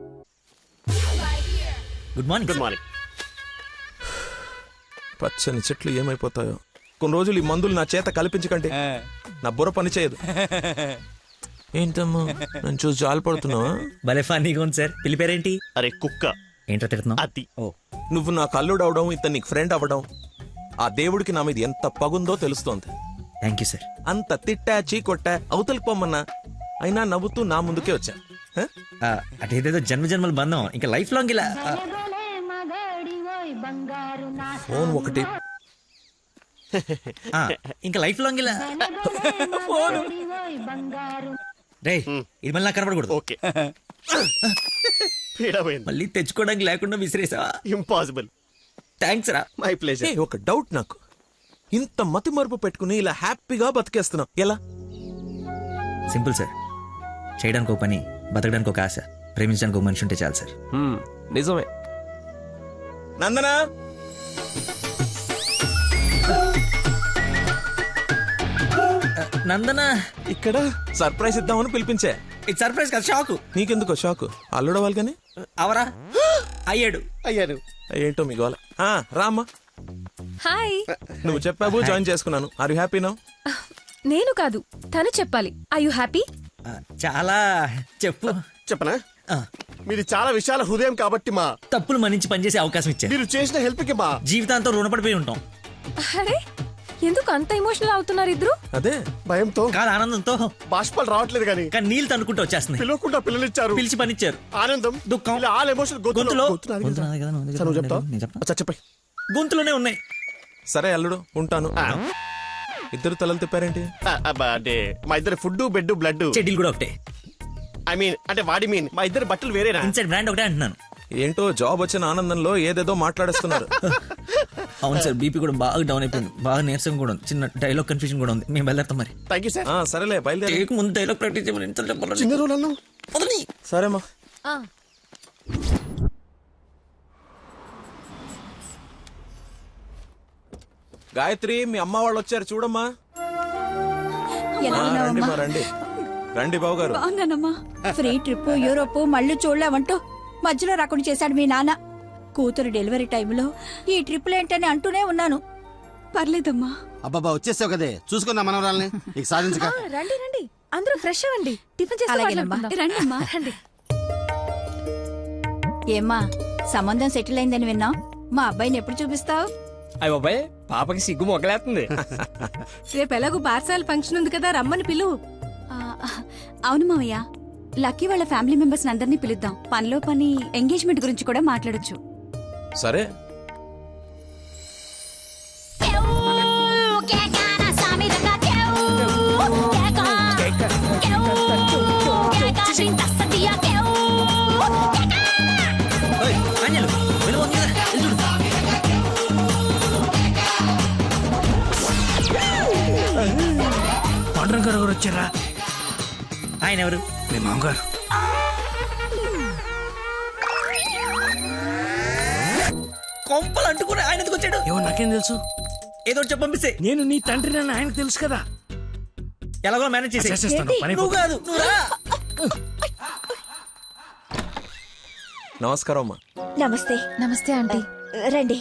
Good morning. Good morning. పచ్చని చెట్లు ఏమైపోతాయో. కొన్ని రోజులు ఈ మందులు నా చేత కల్పించకండి, నా బుర్ర పని చేయదు. ఏంటమ్మా నన్ను చూసి జాలిపడుతున్నావా? భలే ఫన్నీగా ఉంది సార్. పిల్లి పేరేంటి? అరే కుక్క. ఏంటో తిడుతున్నావు? అది నువ్వు నాకు అల్లుడు అవడం, ఇతను నీకు ఫ్రెండ్ అవ్వడం, ఆ దేవుడికి నా మీద ఎంత పగుందో తెలుస్తోంది. Thank you sir. అంత తిట్టా చీకొట్టా అవతలికి పొమ్మన్నా అయినా నవ్వుతూ నా ముందుకే వచ్చా. అదేదో జన్మ జన్మల బంధం, ఇంకా లైఫ్ లాంగ్ ఇలా. ఫోన్ ఒకటి ఇంకా లైఫ్ లాంగ్ ఇలా. రే ఇది మళ్ళీ నాకు కనపడకూడదు. ఓకే. మళ్ళీ తెచ్చుకోవడానికి లేకుండా విసిరేసావా? ఇంపాసిబుల్. థ్యాంక్స్ రా. My pleasure. ఒక డౌట్ నాకు. ఇంత మతి మరుపు పెట్టుకుని ఇలా హ్యాపీగా బతికేస్తున్నావు ఎలా? Simple sir. చేయడానికి ఒక పని, బతకడానికి ఒక ఆశ, ప్రేమించడానికి ఒక మనిషి ఉంటే చాలు సార్. నిజమే. నందనా, నందనా ఇక్కడ సర్ప్రైజ్ ఇద్దామని పిలిపించే. ఇది సర్ప్రైజ్ కదా, షాక్. నీకెందుకో షాక్? అల్లుడవాలి కానీ అవరా అయ్యాడు. ఏంటో మీ గోల. రామ్మా. హాయ్. నువ్వు చెప్పావు, జాయిన్ చేసుకున్నాను. Are you happy now? నేను కాదు, తను చెప్పాలి. I you happy? చాలా. చెప్పు. చెప్పనా? మీరు చాలా విశాల హృదయం కాబట్టి మా తప్పులు మన్నించి పనిచేసే అవకాశం ఇచ్చారు. మీరు చేసిన హెల్ప్ కి మా జీవితాంతం రుణపడిపోయి ఉంటాం. అరే, ఎందుకు అంత ఎమోషనల్ అవుతున్నారు ఇద్దరు? అదే భయంతో కాదు, ఆనందంతో. బాష్పాలు రావట్లేదు కానీ నీళ్ళు తనుకుంటూ వచ్చేస్తున్నాయి. పిలవకుండా పిల్లలిచ్చారు, పిలిచి పనిచ్చారు. ఆనందం, దుఃఖం, ఆల్ ఎమోషన్ గొంతులో చెప్పాయి, గొంతులోనే ఉన్నాయి. సరే అల్లుడు, ఉంటాను. ఇద్దరు తలలు తిప్పారేంటి? అంటే మా ఇద్దరు ఫుడ్ బెడ్ బ్లడ్ చెడ్డీలు కూడా ఒకటే. ఐ మీన్ అంటే వాడి మీన్ మా ఇద్దరు బట్టలు వేరేనా? ఇన్సైడ్ బ్రాండ్ ఒకటే అంటున్నాను. ఏంటో జాబ్ వచ్చిన ఆనందంలో ఏదేదో మాట్లాడేస్తున్నారు. అవును సార్, బీపీ కూడా బాగా డౌన్ అయిపోయింది. బాగా నీరసం కూడా ఉంది. చిన్న డైలాగ్ కన్ఫ్యూజన్ కూడా ఉంది. మేము బయలుదేరుతాం మరి. Thank you sir. సరేలే, బయలుదేరి. ముందు డైలాగ్ ప్రాక్టీస్ చేయమని చిన్న రోజులలో. సరేమ్మా. గాయత్రి, మీ అమ్మ వాళ్ళు వచ్చారు చూడమ్మా. రండి మా, రండి రండి బాబు గారు. బాగున్నానమ్మా. ఫ్రీ ట్రిప్ యూరోప్ మళ్ళీ చూడలేమంటూ మధ్యలో రాకుండా చేశాడు మీ నాన్న. కూతురు డెలివరీ టైంలో ఈ ట్రిప్లు ఏంటని అంటూనే ఉన్నాను. పర్లేదమ్మా. అబ్బాబా, వచ్చేసావు కదే, చూసుకుందాం మనవరాల్ని. ఇక సాధించక. రండి రండి, అందరూ ఫ్రెష్ అవ్వండి. టిఫిన్ చేసి రండమ్మా, రండి. ఏమ్మా, సంబంధం సెటిల్ అయిందని విన్నాం. మా అబ్బాయిని ఎప్పుడు చూపిస్తావు? అయ్య బాబాయ్, పాపకి సిగ్గు మొగలేస్తుంది. రేపు ఎలాగో పార్సాల ఫంక్షన్ ఉంది కదా, రమ్మని పిలువు. అవును మావయ్య, లక్కీ వాళ్ళ ఫ్యామిలీ మెంబర్స్ అందరినీ పిలుద్దాం. పనిలో పని ఎంగేజ్మెంట్ గురించి కూడా మాట్లాడొచ్చు. సరే. పాండ్రం గారు వచ్చారా? ఆయన ఎవరు? మీ మామగారు. కొంపలు అంటుకుని ఆయన ఎందుకు వచ్చాడు? ఏమో నాకేం తెలుసు. ఏదో చెప్పి పంపిస్తే. నేను నీ తండ్రి నన్ను ఆయనకు తెలుసు కదా. ఎలాగో మేనేజ్ చేసేస్తాను. నువ్వు కాదు, నువ్వు రా. నమస్కారం అమ్మా. నమస్తే. నమస్తే ఆంటీ. రండి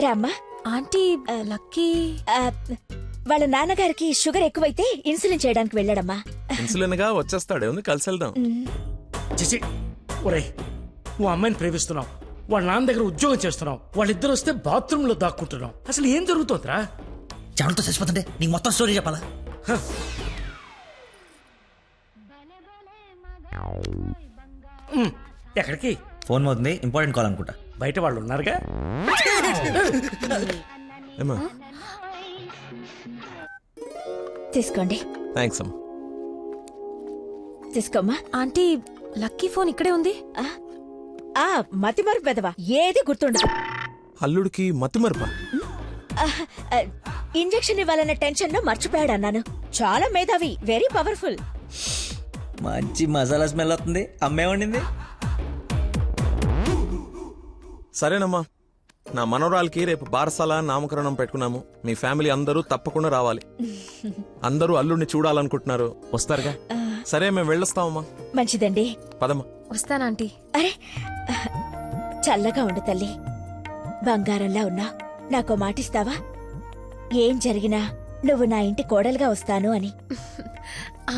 రామ్మా. ఆంటీ, లక్కీ వాళ్ళ నాన్నగారికి షుగర్ ఎక్కువైతే ఇన్సులిన్ చేయడానికి వెళ్ళాడమ్మా. ఇన్సులిన్ గా వచ్చేస్తాడే, ఉంది కలిసి వెళ్దాం. చిచి, ఒరే, నువ్వు అమ్మాయిని ప్రేమిస్తున్నావు, వాళ్ళ నాన్న దగ్గర ఉద్యోగం చేస్తున్నావు, వాళ్ళిద్దరు వస్తే బాత్రూమ్ లో దాక్కుంటున్నావు. అసలు ఏం జరుగుతుందిరా? చెమటతో చచ్చిపోతుంటే నీకు మొత్తం స్టోరీ చెప్పాలా? ఎక్కడికి? ఫోన్ అవుతుంది, ఇంపార్టెంట్ కాల్ అనుకుంటా. బయట వాళ్ళు ఉన్నారుగా. తీసుకోండి. థ్యాంక్స్ అమ్మా. తీసుకోమ్మా. ఆంటీ, లక్కీ ఫోన్ ఇక్కడే ఉంది. మతి మరుపు పెదవా, ఏది గుర్తుండదు. అల్లుడికి మతి మరుపా? ఇంజెక్షన్ ఇవ్వాలన్న టెన్షన్ లో మర్చిపోయాడు అన్నాను. చాలా మేధావి, వెరీ పవర్ఫుల్. మంచి మసాలా స్మెల్ వస్తుంది. అమ్మే వండింది. సరేనమ్మా, నా మనవరాలకి రేపు బారసాల నామకరణం పెట్టుకున్నాము. మీ ఫ్యామిలీ అందరూ తప్పకుండా రావాలి. అందరూ అల్లుడిని చూడాలనుకుంటున్నారు, వస్తారుగా? సరే, మేము వెళ్ళొస్తామమ్మా. మంచిదండి, పదమ్మా. వస్తానంటీ. అరే, చల్లగా ఉండు తల్లి, బంగారంలా ఉన్నా. నాకో మాటిస్తావా? ఏం జరిగినా నువ్వు నా ఇంటి కోడలుగా వస్తాను అని.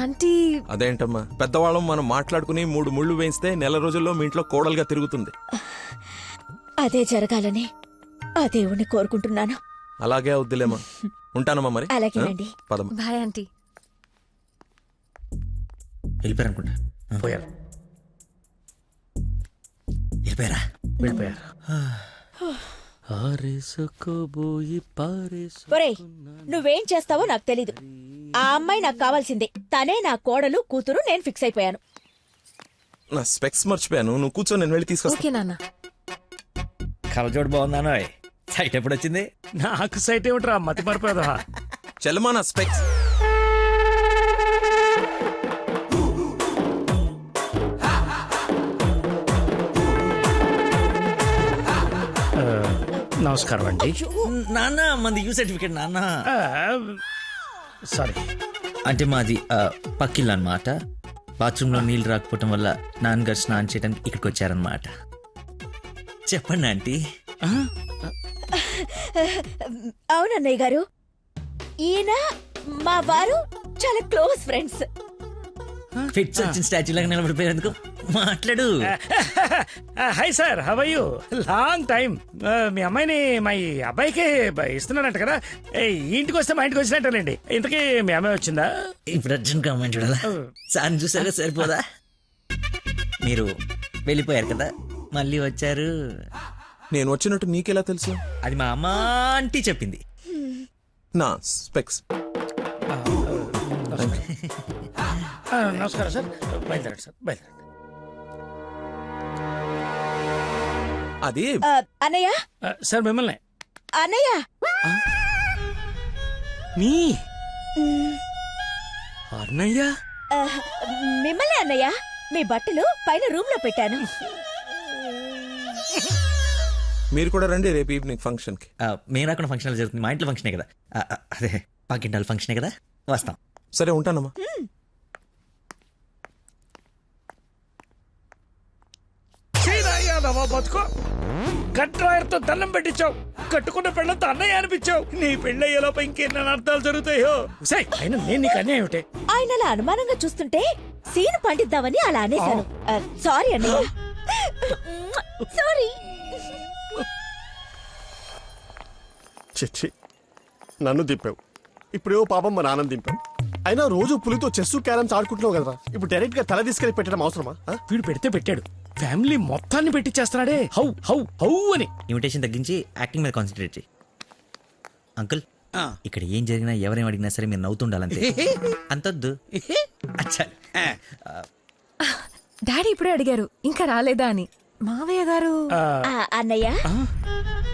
ఆంటీ, అదేంటమ్మా, పెద్దవాళ్ళం మనం మాట్లాడుకుని 3 ముళ్ళు వేయిస్తే నెల రోజుల్లో మీ ఇంట్లో కోడలుగా తిరుగుతుంది. అదే జరగాలని ఆ దేవుణ్ణి కోరుకుంటున్నాను. అలాగే అవుద్దిలేమా. ఉంటానమ్మా మరి. అలాగేనండి. పదమ్మా. Bye aunty. వెళ్ళిపోయారు అనుకుంటా. పోయారు. వెళ్ళిపోయారా? వెళ్ళిపోయారు. ఒరేయ్, నువ్వేం చేస్తావో నాకు తెలీదు. ఆ అమ్మాయి నాకు కావాల్సిందే. తనే నా కోడలు, కూతురు. నేను ఫిక్స్ అయిపోయాను. నా స్పెక్స్ మర్చిపోయాను. నువ్వు కూర్చో, నేను వెళ్ళి తీసుకొస్తా. ఓకే నాన్న. కలజోడు బాగుందానో. సైట్ ఎప్పుడు వచ్చింది? నాకు సైట్ ఏమిట్రా మతి మరిపోదా. చలమానా స్పెక్స్. నమస్కారం అండి. నాన్న మంది యూ సర్టిఫికేట్ నాన్న. సారీ అంటే మాది పక్కిల్లు అనమాట. బాత్రూంలో నీళ్ళు రాకపోవటం వల్ల నాన్నగారు స్నానం చేయడానికి ఇక్కడికి వచ్చారనమాట. చెప్పండి ఆంటీ. అవునన్నయ్య గారు, ఈయన మా వారు చాలా క్లోజ్ ఫ్రెండ్స్. ఫిట్స్ వచ్చిన స్టాచ్యూ లాగా నిలబడిపోయేందుకు మాట్లాడు. Hi sir, how are you? Long time. మీ అమ్మాయిని మా ఈ అబ్బాయికి ఇస్తున్నానంట కదా, ఈ ఇంటికి వస్తే మా ఇంటికి వచ్చినట్టేనండి. ఇంతకీ మీ అమ్మాయి వచ్చిందా? ఇప్పుడు అర్జున్ కామెంట్ చూడాలా? సార్ చూసారా సరిపోదా? మీరు వెళ్ళిపోయారు కదా, మళ్ళీ వచ్చారు. నేను వచ్చినట్టు నీకెలా తెలుసు? అది మా అమ్మ ఆంటీ చెప్పింది. నా స్పెక్స్. నమస్కారం సార్, బయలుదేరండి సార్, బయలుదేరండి. అది అన్నయ్య. సార్ మిమ్మల్ని. అన్నయ్య మీ అన్నయ్య. మిమ్మల్ని అన్నయ్య. మీ బట్టలు పైన రూమ్ లో పెట్టాను. మీరు కూడా రండి రేపు ఈవినింగ్ ఫంక్షన్ కి. మేము రాకుండా ఫంక్షన్ జరుగుతుంది, మా ఇంట్లో ఫంక్షనే కదా. అదే పక్కింటాల ఫంక్షనే కదా, వస్తాం. సరే ఉంటానమ్మా. బతుకో కట్రాయర్తో దండం పెట్టించావు, కట్టుకున్న పెళ్ళంతో అన్నయ్య అనిపించావు. నీ పెళ్ళయ్యేలోపు ఇంకెన్న అర్థాలు జరుగుతాయో. అయినా నేను నీకు అన్నయ్య ఏమిటే? ఆయన అలా అనుమానంగా చూస్తుంటే సీను పండిద్దామని అలా అనేశాను. సారీ అన్నయ్య, సారీ. చిచ్చి, నన్ను దింపావు. ఇప్పుడేవో పాపం మా నాన్న దింపావు. అయినా రోజు పులితో చెస్ క్యారమ్స్ ఆడుకుంటున్నావు కదా, ఇప్పుడు డైరెక్ట్ గా తల తీసుకెళ్లి పెట్టడం అవసరమా? వీడు పెడితే పెట్టాడు, ఫ్యామిలీ మొత్తాన్ని పెట్టిచ్చేస్తున్నాడే. హౌ హౌ హౌ అని. ఇన్విటేషన్ తగ్గించి యాక్టింగ్ మీద కాన్సన్ట్రేట్ చేయి. అంకుల్, ఇక్కడ ఏం జరిగినా ఎవరేం అడిగినా సరే మీరు నవ్వుతుండాలంతే. అంతొద్దు. అచ్చా. డాడీ ఇప్పుడే అడిగారు ఇంకా రాలేదా అని. మావయ్య గారు. అన్నయ్య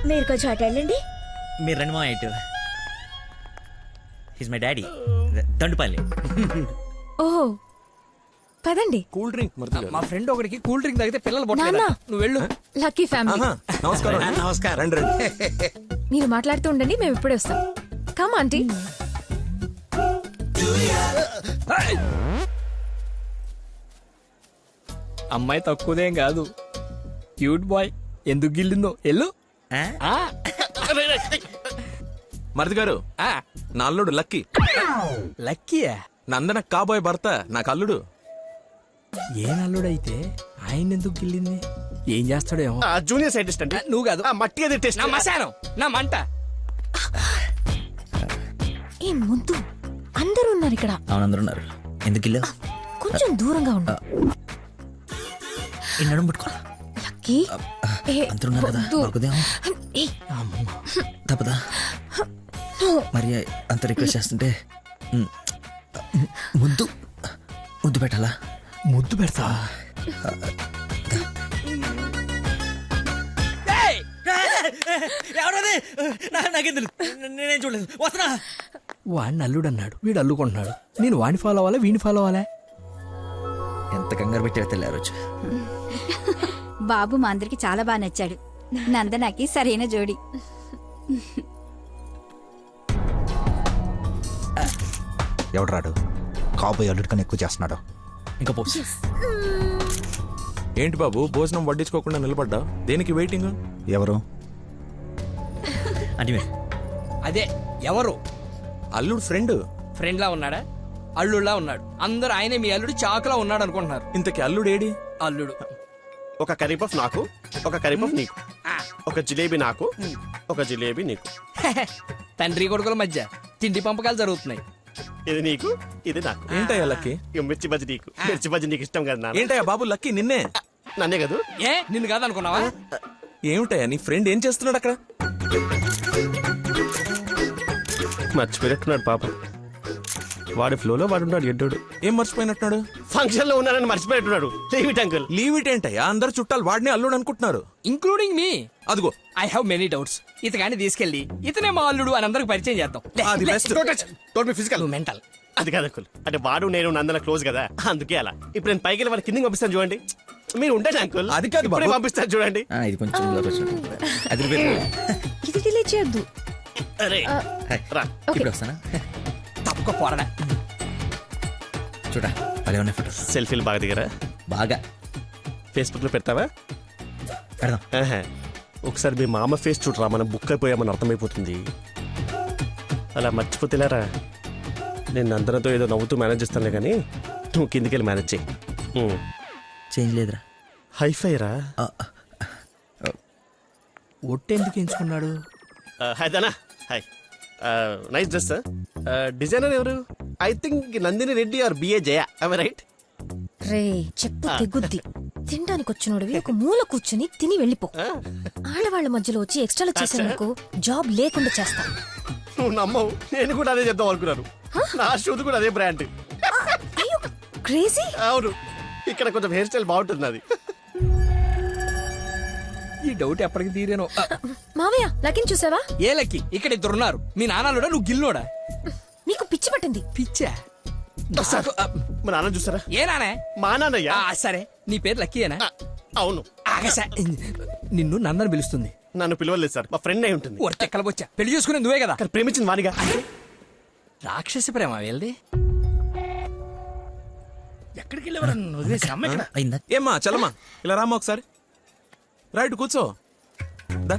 మీరు కొంచెం అటు వెళ్ళండి. మీరు రండి మా ఇటు. His my daddy, Dandupalli. ఓహో పదండి. Cool drink. మా ఫ్రెండ్ ఒకడికి కూల్ డ్రింక్ తాగితే పిల్లలు నాన్న. పొట్టలేదా? నువ్వు వెళ్ళు. Lucky family. నమస్కారం. నమస్కారం. రండి రండి. మీరు మాట్లాడుతూ ఉండండి, మేము ఇప్పుడే వస్తాం. Come aunty. అమ్మాయి తక్కువదేం కాదు, క్యూట్ బాయ్. ఎందుకు గిల్లిందో ఎల్లు. మరిది గారు, నా అల్లుడు లక్కీ. లక్కీయా? నందన కాబోయే భర్త నాకు అల్లుడు. ఏ నల్లుడైతే ఆయన ఎందుకు గిల్లింది? ఏం చేస్తాడేమో. జూనియర్ సైంటిస్ట్ అంటే నువ్వు కాదు, మట్టి అది టెస్ట్. నా మశానం, నా మంట. ఏ ముద్దు, అందరూ ఉన్నారు ఇక్కడ. అవును, అందరూ ఉన్నారు. ఎందుకు గిల్లా? కొంచెం దూరంగా ఉండు. ఈ నడుము పట్టుకోరా. లక్కీ. అందరూ ఉన్నారు కదా, బాగుదేమో. తప్పదా? మరి అంత రిక్వెస్ట్ చేస్తుంటే ముద్దు ముద్దు పెట్టాలా? ముద్దు పెడతా. ఎవరది? నాకేం తెలుసు, నేనేం చూడలేదు. వస్తున్నా. వాడిని అల్లుడు అన్నాడు, వీడు అల్లుకుంటున్నాడు. నేను వాడిని ఫాలో అవ్వాలా, వీడిని ఫాలో అవ్వాలా? ఎంత కంగారు పెట్టావో తెల్లారు. బాబు మా అందరికి చాలా బాగా నచ్చాడు. నందనకి సరైన జోడి. ఎవడు కాబోయే అల్లుడి కన్నా ఎక్కువ చేస్తున్నాడు. ఇంకా పోసి. ఏంటి బాబు, భోజనం వడ్డించుకోకుండా నిలబడ్డా? దేనికి వెయిటింగ్? ఎవరు? అంటే అదే ఎవరు? అల్లుడు ఫ్రెండ్. ఫ్రెండ్ లా ఉన్నాడా? అల్లుడులా ఉన్నాడు. అందరూ ఆయనే మీ అల్లుడు చాకులా ఉన్నాడు అనుకుంటున్నారు. ఇంతకీ అల్లుడు ఏడి? అల్లుడు ఒక కరీపఫ్ నాకు, ఒక కరీపఫ్ నీకు, ఒక జిలేబీ నాకు, ఒక జిలేబీ నీకు. తండ్రి కొడుకుల మధ్య తిండి పంపకాలు జరుగుతున్నాయి. ఇది నీకు, ఇది నాకు. ఏంటయ్యా లక్కీ? మిర్చి బజ్జి నీకు, మిర్చి బజ్జి నీకు ఇష్టం కదా. ఏంటయ్యా బాబు లక్కీ నిన్నే? నన్నే కదా. ఏ నిన్ను కాదనుకున్నావా? ఏమిటయ్యా నీ ఫ్రెండ్ ఏం చేస్తున్నాడు అక్కడ? మర్చిపోయినట్టున్నాడు పాప. వాడి ఫ్లోలో వాడున్నాడు ఎడ్డోడు. ఏం మర్చిపోయినట్టున్నాడు? ఫంక్షన్ లో ఉన్నానని మర్చిపోయిట్టున్నాడు. Leave it uncle. Leave it ఏంటయ్యా, అందరు చుట్టాలు వాడిని అల్లుడు అనుకుంటున్నారు. ఇంక్లూడింగ్ మీ. అదిగో ఐ హావ్ మెనీ డౌట్స్. ఇతగాని తీసుకెళ్లి ఇతనే మా అల్లుడు అని అందరికి పరిచయం చేద్దాం. అది best. Don't be physical. Mental. అది కాదు అంకుల్, అంటే వాడు నేను నందన క్లోజ్ కదా, అందుకే అలా. ఇప్పుడు నేను పైకి వెళ్ళి వాళ్ళ కిందకి పంపిస్తాను చూడండి. మీరు ఉండండి అంకుల్. అది కాదు ఇప్పుడే పంపిస్తాను చూడండి. ఇది కొంచెం ఇది డిలీట్ చేయొద్దు. అరే రా. ఇప్పుడు వస్తానా? తప్పక పోరడా. చూడా భలే ఉన్నాయి ఫోటో. సెల్ఫీలు బాగా దిగరా? బాగా. ఫేస్బుక్ లో పెడతావా? పెడదాం. ఒకసారి మీ మామ ఫేస్ చూడరా, మనం బుక్ అయిపోయామని అర్థమైపోతుంది. అలా మర్చిపోతేలేరా. నేను అందరితో ఏదో నవ్వుతూ మేనేజ్ చేస్తానులే కానీ నువ్వు కిందికి వెళ్ళి మేనేజ్ చేయి. చేంజ్ లేదురా. హైఫై రా. ఒట్టెందుకు ఎంచుకున్నాడు? హాయ్ దానా. Hi. Nice dress sir. Designer ఎవరు? I think Nandini Reddy or BA Jaya. I right? రే చెప్పు తెగుద్ది. తినడానికి వచ్చినోడివి ఒక మూల కూర్చుని తిని వెళ్ళిపో. ఆడవాళ్ళ మధ్యలో వచ్చి ఎక్స్ట్రాలు చేసేందుకు జాబ్ లేకుండా చేస్తా. నువ్వు నమ్మవు, నేను కూడా అదే చెప్దాం అనుకున్నాను. నా షూది కూడా అదే బ్రాండ్. క్రేజీ. అవును, ఇక్కడ కొంచెం హెయిర్ స్టైల్ బాగుంటుంది అది. ఈ డౌట్ ఎప్పటికి తీరేనో. మావయ్య లక్కీని చూసావా? ఏ లక్కీ? ఇక్కడ ఇద్దరున్నారు. మీ నాన్నలోడా నువ్వు గిల్లోడా? నీకు పిచ్చి పట్టింది. పిచ్చా? మా నాన్న చూసారా? ఏ నానే? మా నాన్నయ్య. సరే, నీ పేరు లక్కీయేనా? అవును. ఆగసా, నిన్ను నందని పిలుస్తుంది. నన్ను పిలవలేదు సార్, మా ఫ్రెండ్ అయి ఉంటుంది. ఒట్టెక్కలబొచ్చా, పెళ్లి చేసుకునే నువ్వే కదా. ప్రేమించింది వానిగా. రాక్షసి ప్రేమ వెళ్ళి ఎక్కడికి వెళ్ళేవారు? వదిలేసి అమ్మ ఇక్కడ. ఏమ్మా చలమా ఇలా రామ్మా ఒకసారి. రైట్ కూర్చో. దా.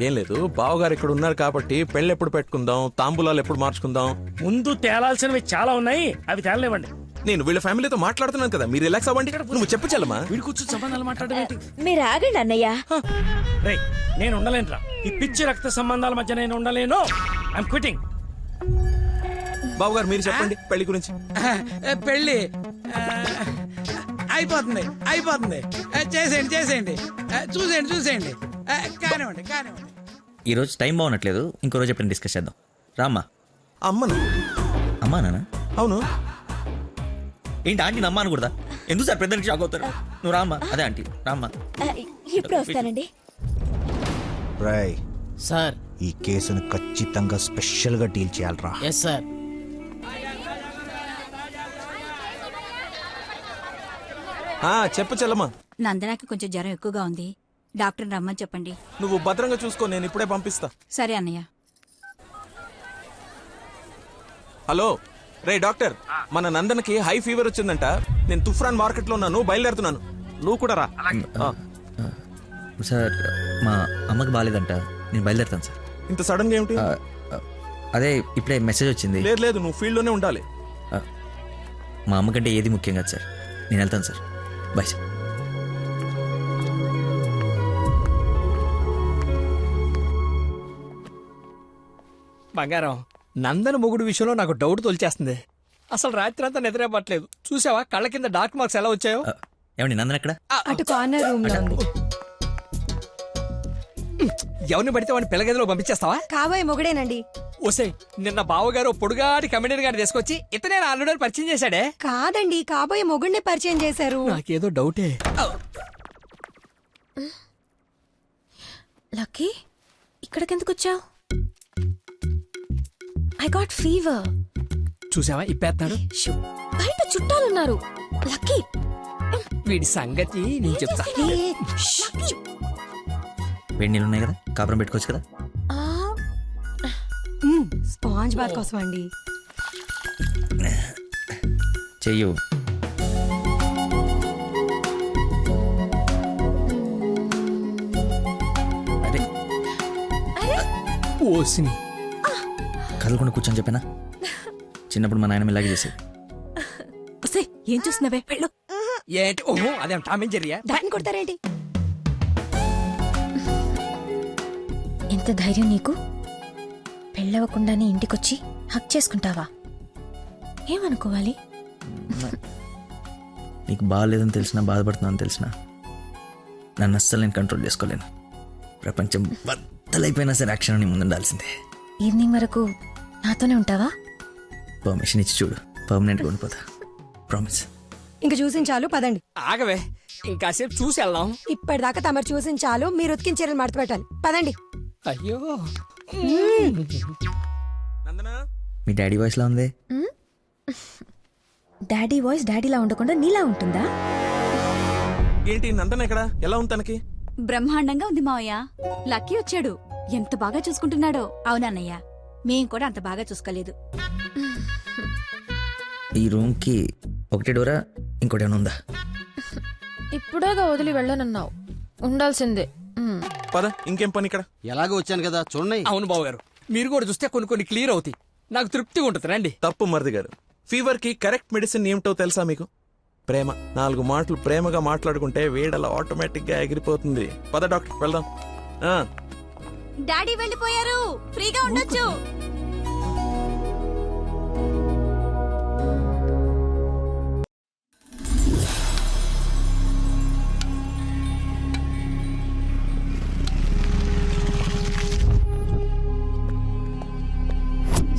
ఏం లేదు, బావగారు ఇక్కడ ఉన్నారు కాబట్టి పెళ్ళి ఎప్పుడు పెట్టుకుందాం, తాంబూలాలు ఎప్పుడు మార్చుకుందాం. ముందు తేలాల్సినవి చాలా ఉన్నాయి, అవి తేలనివ్వండి. నేను వీళ్ళ ఫ్యామిలీతో మాట్లాడుతున్నాను కదా, మీరు రిలాక్స్ అవ్వండి. నువ్వు చెప్పు చలమా. వీడి కూర్చొని సంబంధాలు మాట్లాడడం ఏంటి? మీరు ఆగండి అన్నయ్య. రే నేను ఉండలేనురా, ఈ పిచ్చి రక్త సంబంధాల మధ్య నేను ఉండలేను. I'm quitting. బావగారు మీరు చెప్పండి పెళ్లి గురించి. పెళ్ళి అయిపోతుంది అయిపోతుంది. చేసేయండి చేసేయండి, చూసేయండి చూసేయండి, కానివ్వండి కానివ్వండి. ఈ రోజు టైం బాగున్నట్లేదు, ఇంకో రోజు ఎప్పుడైనా డిస్కస్ చేద్దాం. రామ్మా. అమ్మను. అమ్మా నాన్న? అవును. ఏంటి ఆంటీ నమ్మా అనకూడదా? ఎందుకు సార్ పెద్దకి షాక్ అవుతారు? నువ్వు రామ్మా. అదే ఆంటీ రామ్మా. ఇప్పుడు వస్తానండి. రాయ్ సార్, ఈ కేసును ఖచ్చితంగా స్పెషల్ గా డీల్ చేయాలరా. Yes sir. చెప్పు చలమా. నందనాకి కొంచెం జ్వరం ఎక్కువగా ఉంది, డాక్టర్ రమ్మని చెప్పండి. నువ్వు భద్రంగా చూసుకో, నేను ఇప్పుడే పంపిస్తా. సరే అన్నయ్య. హలో రే డాక్టర్, మన నందనకి హై ఫీవర్ వచ్చిందంట. నేను తుఫ్రాన్ మార్కెట్ లో ఉన్నాను, బయలుదేరుతున్నాను. నువ్వు కూడా రా. సార్ మా అమ్మకి బాగాలేదంట, నేను బయలుదేరుతాను సార్. ఇంత సడన్ గా ఏమిటి? అదే ఇప్పుడే మెసేజ్ వచ్చింది. లేదు లేదు, నువ్వు ఫీల్డ్ లోనే ఉండాలి. మా అమ్మకంటే ఏది ముఖ్యం కాదు సార్, నేను వెళ్తాను సార్. Bye sir. బంగారం, నందన మొగుడు విషయంలో నాకు డౌట్ తోల్చేస్తుంది. అసలు రాత్రి అంతా నిద్ర పట్టలేదు. చూసావా కళ్ళ కింద డార్క్ మార్క్స్ ఎలా వచ్చాయో? ఏమండి నందన ఎక్కడ? అటు కార్నర్ రూమ్ లో ఉంది. ఎవరిని పడితే వాడిని పిల్లగదిలో పంపించేస్తావా? కాబోయే మొగుడేనండి. ఓసే, నిన్న బావగారు పొడుగాటి కమిడీని గారిని తీసుకొచ్చి ఇతనే నా అల్లుడని పరిచయం చేశాడే. కాదండి, కాబోయే మొగుడిని పరిచయం చేశారు. నాకేదో డౌటే. లక్కీ ఇక్కడికెందుకు వచ్చావు? I got fever. చూసావా ఇప్పేస్తాడు. బయట చుట్టాలున్నారు. లక్కీ వీడి సంగతి నేను చెప్తా. వేడి నీళ్ళు ఉన్నాయి కదా, కాపురం పెట్టుకోవచ్చు కదా. స్పాంజ్ బాత్ కోసం అండి. చెయ్యు. అదే ఓసిని కదలకుండా కూర్చొని చెప్పానా? చిన్నప్పుడు మా నాయనమ్మ ఇలాగే చేసేది. ఏం చూస్తున్నావే? వెళ్ళు. ఏంటి? ఓహో అదేం టామేం జరిగా? దాన్ని కొడతారేంటి? ఎంత ధైర్యం నీకు? పెళ్ళవకుండానే ఇంటికొచ్చి హక్ చేసుకుంటావా? ఏమనుకోవాలి? నీకు బాగాలేదని తెలిసినా, బాధపడుతున్నాను తెలిసినా, నన్ను అస్సలు నేను కంట్రోల్ చేసుకోలేను. ప్రపంచం బద్దలైపోయినా సరే యాక్షన్ నీ ముందుండాల్సిందే. ఈవినింగ్ వరకు నాతోనే ఉంటావా? పర్మిషన్ ఇచ్చి చూడు, పర్మనెంట్గా ఉండిపోతా. ప్రామిస్. ఇంక చూసించాలు పదండి. ఆగవే ఇంకాసేపు చూసి వెళ్దాం. ఇప్పటిదాకా తమరు చూసించాలు, మీరు ఉతికిన చీరలు మడత పెట్టాలి. పదండి. అయ్యో మీ డాడీ వాయిస్ లా ఉంది. డాడీ వాయిస్ డాడీలా ఉండకుండా నీలా ఉంటుందా? ఏంటి నందన ఎక్కడ? ఎలా ఉంది తనకి? బ్రహ్మాండంగా ఉంది మావయ్య. లక్కీ వచ్చాడు. ఎంత బాగా చూసుకుంటున్నాడో. అవునన్నయ్య, మేం కూడా అంత బాగా చూసుకోలేదు. ఈ రూమ్ కి ఒకటి డోరా, ఇంకోటి ఏమైనా ఉందా? ఇప్పుడేగా వదిలి వెళ్ళనన్నావు, ఉండాల్సిందే. పద, ఇంకేం పని ఇక్కడ? ఎలాగో వచ్చాను కదా చూడండి. అవును బాబు గారు, మీరు కూడా చూస్తే కొన్ని క్లియర్ అవుతాయి. నాకు తృప్తిగా ఉంటుంది. రండి. తప్పు మరిది గారు. ఫీవర్ కి కరెక్ట్ మెడిసిన్ ఏమిటో తెలుసా మీకు? ప్రేమ. 4 మాటలు ప్రేమగా మాట్లాడుకుంటే వేడలా ఆటోమేటిక్ గా ఎగిరిపోతుంది. పద డాక్టర్ వెళ్దాం. డాడీ వెళ్ళిపోయారు, ఫ్రీగా ఉండొచ్చు.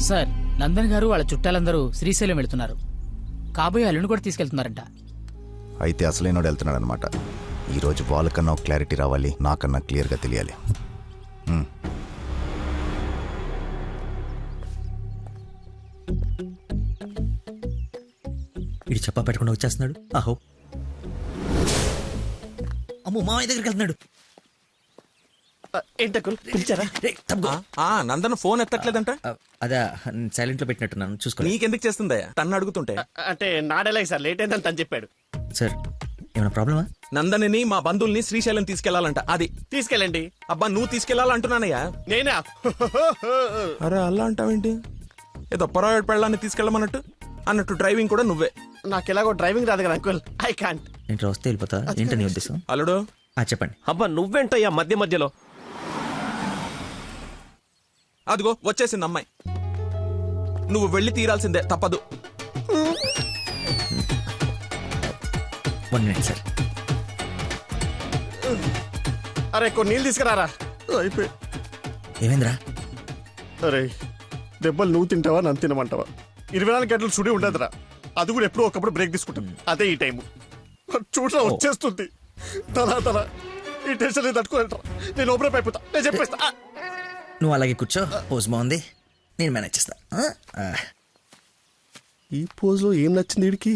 సార్, నందన్ గారు వాళ్ళ చుట్టాలందరూ శ్రీశైలం వెళ్తున్నారు. కాబోయే అల్లుని కూడా తీసుకెళ్తున్నారంట. అయితే అసలైనోడు వెళ్తున్నాడు అనమాట. ఈరోజు వాళ్ళకన్నా ఒక క్లారిటీ రావాలి, నాకన్నా క్లియర్గా తెలియాలి. ఇది చెప్పా పెట్టకుండా వచ్చేస్తున్నాడు. ఆహో, అమ్మో, మామయ్య దగ్గరికి వెళ్తున్నాడు. పిలిచారా? నందన ఫోన్ ఎత్తట్లేదంట. అదా సైలెంట్ లో పెట్టినట్టున్నాను, చూసుకో. నీకెందుకు చేస్తుందా తన్ను అడుగుతుంటే? అంటే నాడేలాగ సార్, లేట్ అయిందని తను చెప్పాడు. సార్, ఏమైనా ప్రాబ్లమా? నందనిని మా బంధువుల్ని శ్రీశైలం తీసుకెళ్లాలంట. అది తీసుకెళ్ళండి. అబ్బా, నువ్వు తీసుకెళ్లాలంటున్నానయ్యా. నేనా? అరే అలా అంటావేంటి? ఏదో పొరపాటు పెళ్ళాన్ని తీసుకెళ్ళమన్నట్టు అన్నట్టు డ్రైవింగ్ కూడా నువ్వే. నాకు ఎలాగో డ్రైవింగ్ రాదు కదా అంకుల్, ఐ కాంట్. నేను వస్తే వెళ్ళిపోతా. ఏంటని ఉద్దేశం? అల్లుడు చెప్పండి. అబ్బా నువ్వేంటయ్యా మధ్యలో? అదిగో వచ్చేసింది అమ్మాయి. నువ్వు వెళ్ళి తీరాల్సిందే, తప్పదు. 1 minute సార్. అరే కొన్ని నీళ్ళు తీసుకురారా. అయిపోయి. ఏమైందిరా? అరే దెబ్బలు నువ్వు తింటావా నన్ను తినమంటావా? 24 గంటలు సుడి ఉండదురా. అది కూడా ఎప్పుడో ఒకప్పుడు బ్రేక్ తీసుకుంటాం. అదే ఈ టైము. చూడరా వచ్చేస్తుంది. తల ఈ టెన్షన్ తట్టుకోలేటరా. నేను ఓపెన్ అయిపోతా, నేను చెప్పేస్తా. నువ్వు అలాగే కూర్చో. పోజ్ బాగుంది, నేను మేనేజ్ చేస్తా. ఈ పోజ్ లో ఏం నచ్చింది వీడికి?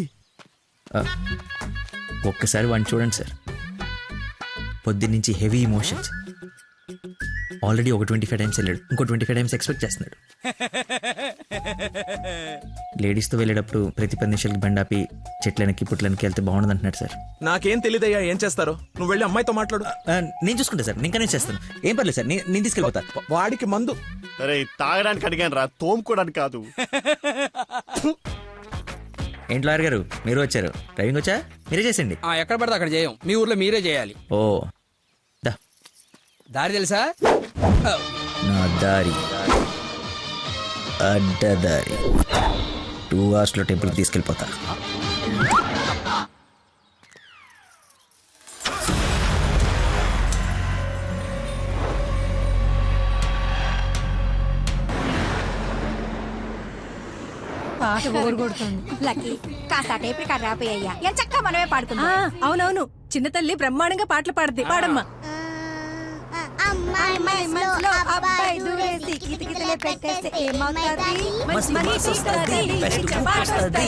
ఒక్కసారి వాడిని చూడండి సార్. పొద్దున్నుంచి హెవీ ఇమోషన్స్. ఆల్రెడీ ఒక 25 టైమ్స్ వెళ్ళాడు, ఇంకో 25 టైమ్స్ ఎక్స్పెక్ట్ చేస్తున్నాడు. లేడీస్తో వెళ్ళేటప్పుడు ప్రతి 10 నిమిషాలకి బండాపి చెట్లనికి పుట్లనికి వెళ్తే బాగుండదు అంటున్నాడు సార్. నాకేం తెలియదయ్యా ఏం చేస్తారో. నువ్వు వెళ్ళి అమ్మాయితో మాట్లాడు. నేను చూసుకుంటా సార్, నేను కనెక్ట్ చేస్తాను. ఏం పర్లేదు సార్, నేను తీసుకెళ్ళిపోతా. వాడికి మందు. అరే తాగడానికి అడిగాను రా, తోముకోవడానికి కాదు. ఏంటి లాయర్ గారు, మీరు వచ్చారు? డ్రైవింగ్ వచ్చా? మీరే చేసండి. ఎక్కడ పడితే అక్కడ చేయం, మీ ఊర్లో మీరే చేయాలి. ఓ, దారి తెలుసా? నా దారి అడ్డదారి. 2 hours లో టెంపుల్కి తీసుకెళ్ళిపోతా. పాట కొడుతుంది. లక్కీ కాస్త టేపు ఇక్కడ రాపోయ్యా. ఎంత చక్కగా మనమే పాడుకుందాం. అవునవును, చిన్న తల్లి బ్రహ్మాండంగా పాటలు పాడుద్ది. పాడమ్మా. అమ్మాయి మనసులో అబ్బాయి దూరేసి కితకితలే పెట్టేస్తే ఏమవుతుంది? మంచి మనసు వస్తది, బెస్ట్ పాట వస్తది.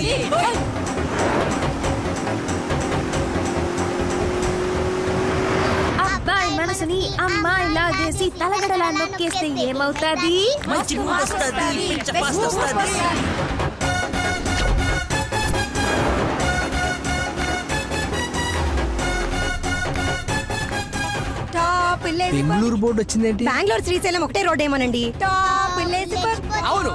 అబ్బాయి మనసుని అమ్మాయి లాగేసి తలగడలా నొక్కేస్తే ఏమవుతుంది? మంచి మూడ్ వస్తది, పిచ్చ పాస్ట్ వస్తది. బెంగళూరు బోర్డు వచ్చిందేంటి? బెంగళూరు శ్రీశైలం ఒకటే రోడ్ ఏమోనండి. అవును.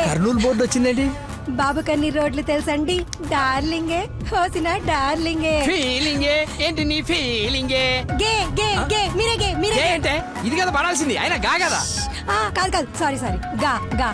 కర్నూలు బోర్డు వచ్చిందేంటి? బాబు కన్ని రోడ్లు తెలుసండి. డార్లింగే హోసిన డార్లింగే. ఫీలింగే ఏంటి నీ ఫీలింగే? గే గే గే మీరే గే మీరే అంటే ఇది కదా పడాల్సింది, ఆయన గా కదా. కాదు కాదు, సారీ సారీ, గా గా.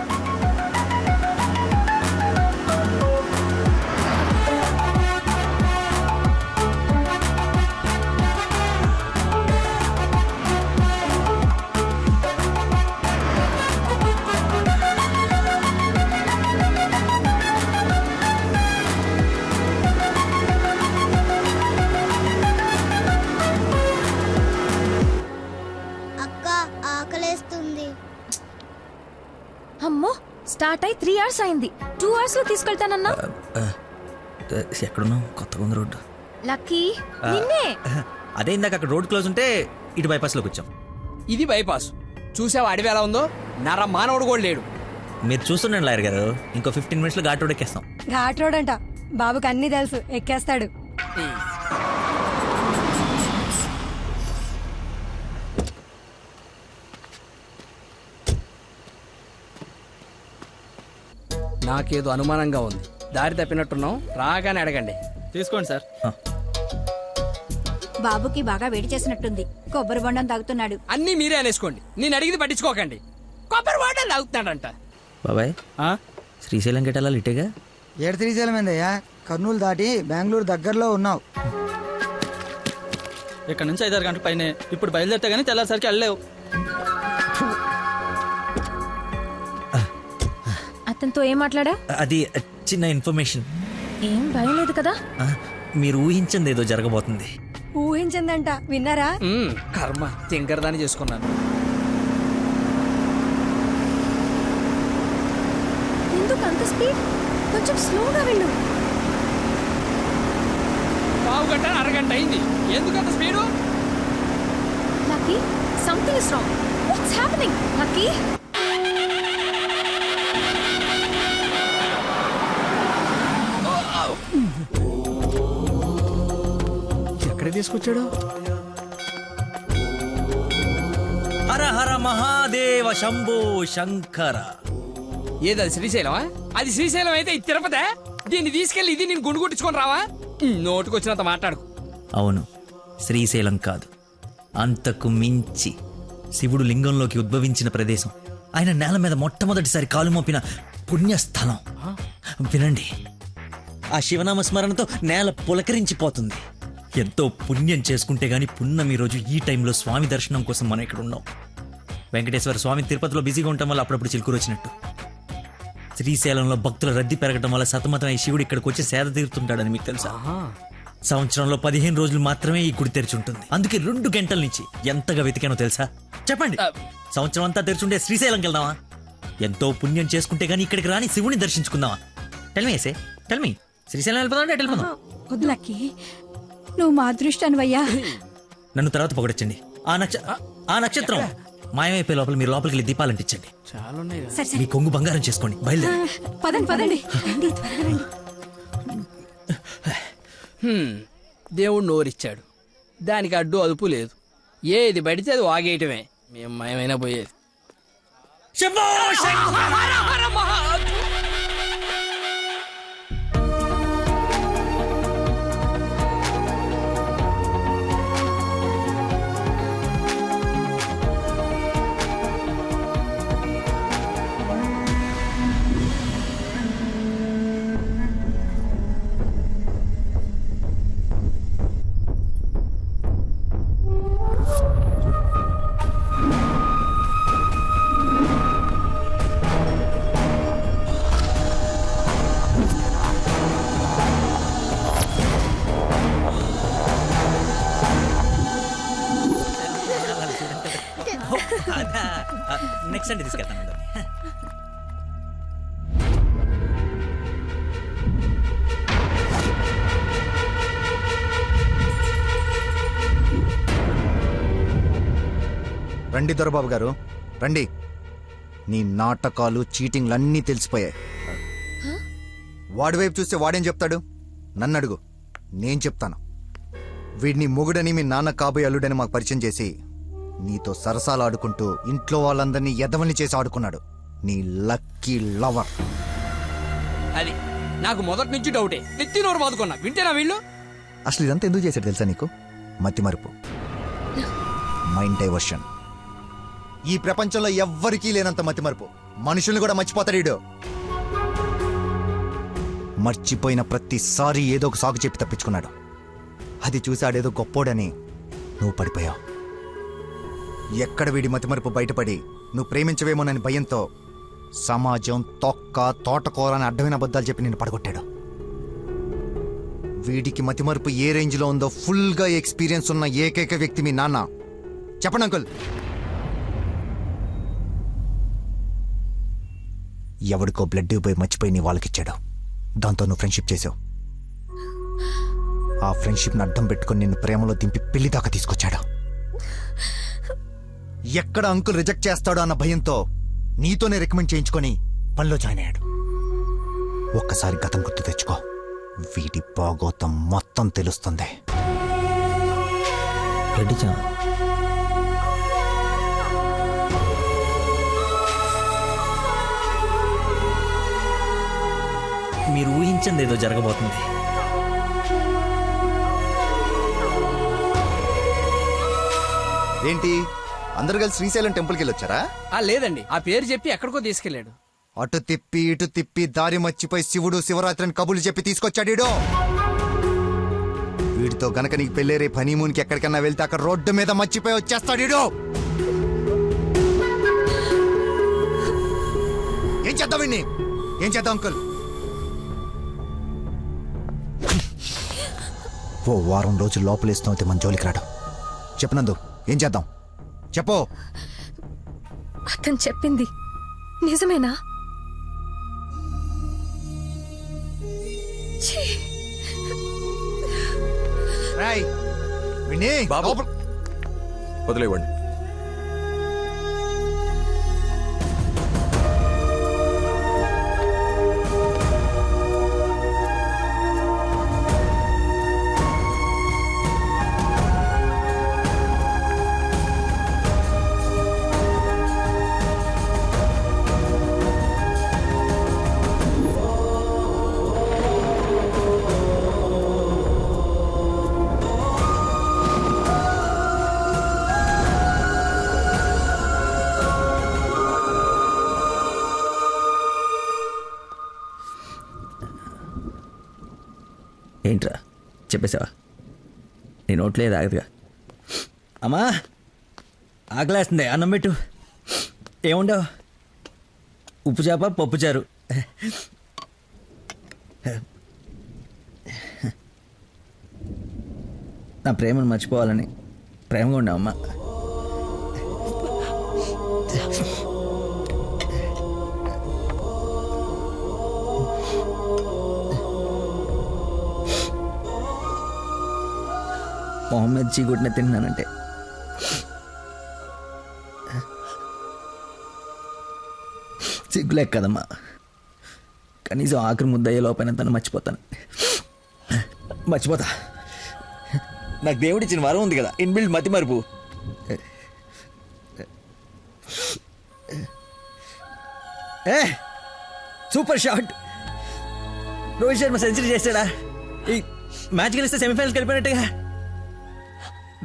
ఆకలేస్తుంది. అమ్మో స్టార్ట్ అయి 3 hours అయింది. 2 hours లో తీసుకెళ్తానన్నా. ఎక్కడున్నావు? కొత్తగా ఉంది రోడ్డు. లక్కీ నిన్నే. అదే ఇందాక అక్కడ రోడ్ క్లోజ్ ఉంటే ఇటు బైపాస్ లోకి వచ్చాం. ఇది బైపాస్. చూసావా అడవి ఎలా ఉందో? నర మానవుడు కూడా లేడు. మీరు చూస్తుండండి లాయర్ గారు, ఇంకో 15 minutes లో ఘాట్ రోడ్ ఎక్కేస్తాం. ఘాట్ రోడ్ అంట, బాబుకి అన్ని తెలుసు, ఎక్కేస్తాడు. నాకేదో అనుమానంగా ఉంది. దారి తప్పినట్టున్నాం, రాగానే అడగండి. తీసుకోండి సార్. బాబుకి బాగా వేడి చేసినట్టుంది, కొబ్బరి బొండం తాగుతున్నాడు. అన్నీ మీరే అనేసుకోండి, నేను అడిగింది పట్టించుకోకండి. కొబ్బరి బొండం తాగుతున్నాడంట. బాబాయ్ శ్రీశైలం గెటాలా ఇటేగా? ఏడు శ్రీశైలం ఏందయ్యా? కర్నూలు దాటి బెంగళూరు దగ్గరలో ఉన్నావు. ఇక్కడ నుంచి 5-6 గంటల పైనే. ఇప్పుడు బయలుదేరితే గానీ తెల్లారిసరికి వెళ్ళలేవు. అతనితో ఏం మాట్లాడా? అది చిన్న ఇన్ఫర్మేషన్. ఏం భయం లేదు కదా? మీరు ఊహించింది ఏదో జరగబోతుంది. ఊహించిందంట, విన్నారా? కర్మ, తింకరదాన్ని చేసుకున్నాను. ఎందుకు అంత స్పీడ్? కొంచెం స్లోగా వెళ్ళు. పావు గంట అరగంట అయింది, ఎందుకు అంత speed? Lucky something is wrong. What's happening lucky? ఎక్కడ తీసుకొచ్చాడు? హర హర మహాదేవ శంభో శంకర. ఏది శ్రీశైలమా? అది శ్రీశైలం అయితే ఇది తిరుపతే. దీన్ని తీసుకెళ్లి ఇది నేను గుండు కొట్టించుకొని రావా? నోటుకొచ్చినంత మాట్లాడు. అవును, శ్రీశైలం కాదు, అంతకు మించి శివుడు లింగంలోకి ఉద్భవించిన ప్రదేశం, ఆయన నేల మీద మొట్టమొదటిసారి కాలు మోపిన పుణ్యస్థలం. వినండి, ఆ శివనామ స్మరణతో నేల పులకరించిపోతుంది. ఎంతో పుణ్యం చేసుకుంటే గాని పున్నమి రోజు ఈ టైంలో స్వామి దర్శనం కోసం మనం ఇక్కడ ఉన్నాం. వెంకటేశ్వర స్వామి తిరుపతిలో బిజీగా ఉండటం వల్ల అప్పుడప్పుడు చిలుకూరు వచ్చినట్టు. శ్రీశైలంలో భక్తుల రద్దీ పెరగడం వల్ల సతమతం ఈ శివుడు ఇక్కడికి వచ్చి సేద తీరుతుంటాడని మీకు తెలుసా? సంవత్సరంలో 15 రోజులు మాత్రమే ఈ గుడి తెరిచి ఉంటుంది. అందుకే 2 గంటల నుంచి ఎంతగా వెతికానో తెలుసా? చెప్పండి, సంవత్సరం అంతా తెరిచుండే శ్రీశైలంకి వెళ్దామా? ఎంతో పుణ్యం చేసుకుంటే గానీ ఇక్కడికి రాని శివుని దర్శించుకుందామా? టెల్ మీ శ్రీశైలం వెళ్ళిపోదాం. వద్దు లక్కీ, నువ్వు మా అదృష్టానివయ్యా. నన్ను తర్వాత పొగడొచ్చండి. ఆ నక్షత్రం మాయమైపోయే లోపల మీరు లోపలికి వెళ్ళి దీపాలు అంటించండి. మీ కొంగు బంగారం చేసుకోండి. బయలుదేరి పదండి. దేవుడు నోరిచ్చాడు, దానికి అడ్డు అదుపు లేదు. ఏది పడితే అది వాగేయటమే. మేము మయమైనా పోయేది. నెక్స్ట్ అంటే తీసుకెళ్తాను. రండి దొరబాబు గారు, రండి. నీ నాటకాలు చీటింగ్లు అన్నీ తెలిసిపోయాయి. వాడి వైపు చూస్తే వాడేం చెప్తాడు? నన్ను అడుగు, నేను చెప్తాను. వీడిని మొగుడని మీ నాన్న కాబోయే అల్లుడని మాకు పరిచయం చేసి నీతో సరసాలు ఆడుకుంటూ ఇంట్లో వాళ్ళందరినీ ఎదవల్ని చేసి ఆడుకున్నాడు నీ లక్కీ లవర్. అది నాకు మొదటి నుంచి డౌటే. నెత్తి నోరు బాదుకున్నా, వింటేనా వీళ్ళు? అసలు ఇదంతా ఎందుకు చేశాడు తెలుసా నీకు? మతిమరుపు, మైండ్ డైవర్షన్. ఈ ప్రపంచంలో ఎవ్వరికీ లేనంత మతిమరుపు. మనుషుల్ని కూడా మర్చిపోతాడు వీడు. మర్చిపోయిన ప్రతిసారి ఏదో ఒక సాగు చెప్పి తప్పించుకున్నాడు. అది చూసి ఆడేదో గొప్పోడని నువ్వు పడిపోయావు. ఎక్కడ వీడి మతిమరుపు బయటపడి నువ్వు ప్రేమించవేమోనని భయంతో సమాజం తోటకూర అని అడ్డమైన అబద్ధాలు చెప్పి నిన్ను పడగొట్టాడు. వీడికి మతిమరుపు ఏ రేంజ్లో ఉందో ఫుల్గా ఎక్స్పీరియన్స్ ఉన్న ఏకైక వ్యక్తి మీ నాన్న. చెప్పండి అంకుల్. ఎవడికో బ్లడ్ ఇవ్వబోయి మర్చిపోయి నీ వాళ్ళకిచ్చాడు. దాంతో నువ్వు ఫ్రెండ్షిప్ చేసావు. ఆ ఫ్రెండ్షిప్ని అడ్డం పెట్టుకుని నిన్ను ప్రేమలో దింపి పెళ్లి దాకా తీసుకొచ్చాడు. ఎక్కడ అంకుల్ రిజెక్ట్ చేస్తాడో అన్న భయంతో నీతోనే రికమెండ్ చేయించుకొని పనిలో జాయిన్ అయ్యాడు. ఒక్కసారి గతం గుర్తు తెచ్చుకో, వీటి బాగోతం మొత్తం తెలుస్తుంది. మీరు ఊహించింది ఏదో జరగబోతుంది. ఏంటి అందరు కలిసి శ్రీశైలం టెంపుల్కి వెళ్ళొచ్చారా? లేదండి, ఆ పేరు చెప్పి ఎక్కడికో తీసుకెళ్లాడు. అటు తిప్పి ఇటు తిప్పి దారి మర్చిపోయి శివుడు శివరాత్రిని కబుర్లు చెప్పి తీసుకొచ్చాడు. వీడితో గనక నీకు పెళ్ళేరే హనీమూన్కి ఎక్కడికన్నా వెళ్తే అక్కడ రోడ్డు మీద మర్చిపోయి వచ్చేస్తాడు. ఏం చేద్దాం వీడిని? ఏం చేద్దాం అంకుల్? ఓ వారం రోజులు లోపలేస్తాం మన జోలికి రాడు. చెప్పనందు ఏం చేద్దాం చెప్పు. అతను చెప్పింది నిజమేనా? వదిలేవండి. ఏంట్రా చెప్పేసావా? నీ నోట్లే ఆగదుగా. అమ్మా ఆకలేస్తుంది, అన్నం పెట్టు. ఏముండవు? ఉప్పు చేప పప్పు చారు. నా ప్రేమను మర్చిపోవాలని ప్రేమగా ఉండవు అమ్మా. మొహమ్మద్ చీగుట్టిన తిన్నానంటే సిగ్గులేక కదమ్మా. కనీసం ఆఖరి ముద్దయ్యే లోపైన తను మర్చిపోతాను. మర్చిపోతా. నాకు దేవుడిచ్చిన వరం ఉంది కదా, ఇన్బిల్డ్ మతి మరుపు. Super shot. Rohit Sharma century చేశాడా? ఈ మ్యాచ్ గెలిస్తే సెమీఫైనల్కి వెళ్ళిపోయినట్టుగా.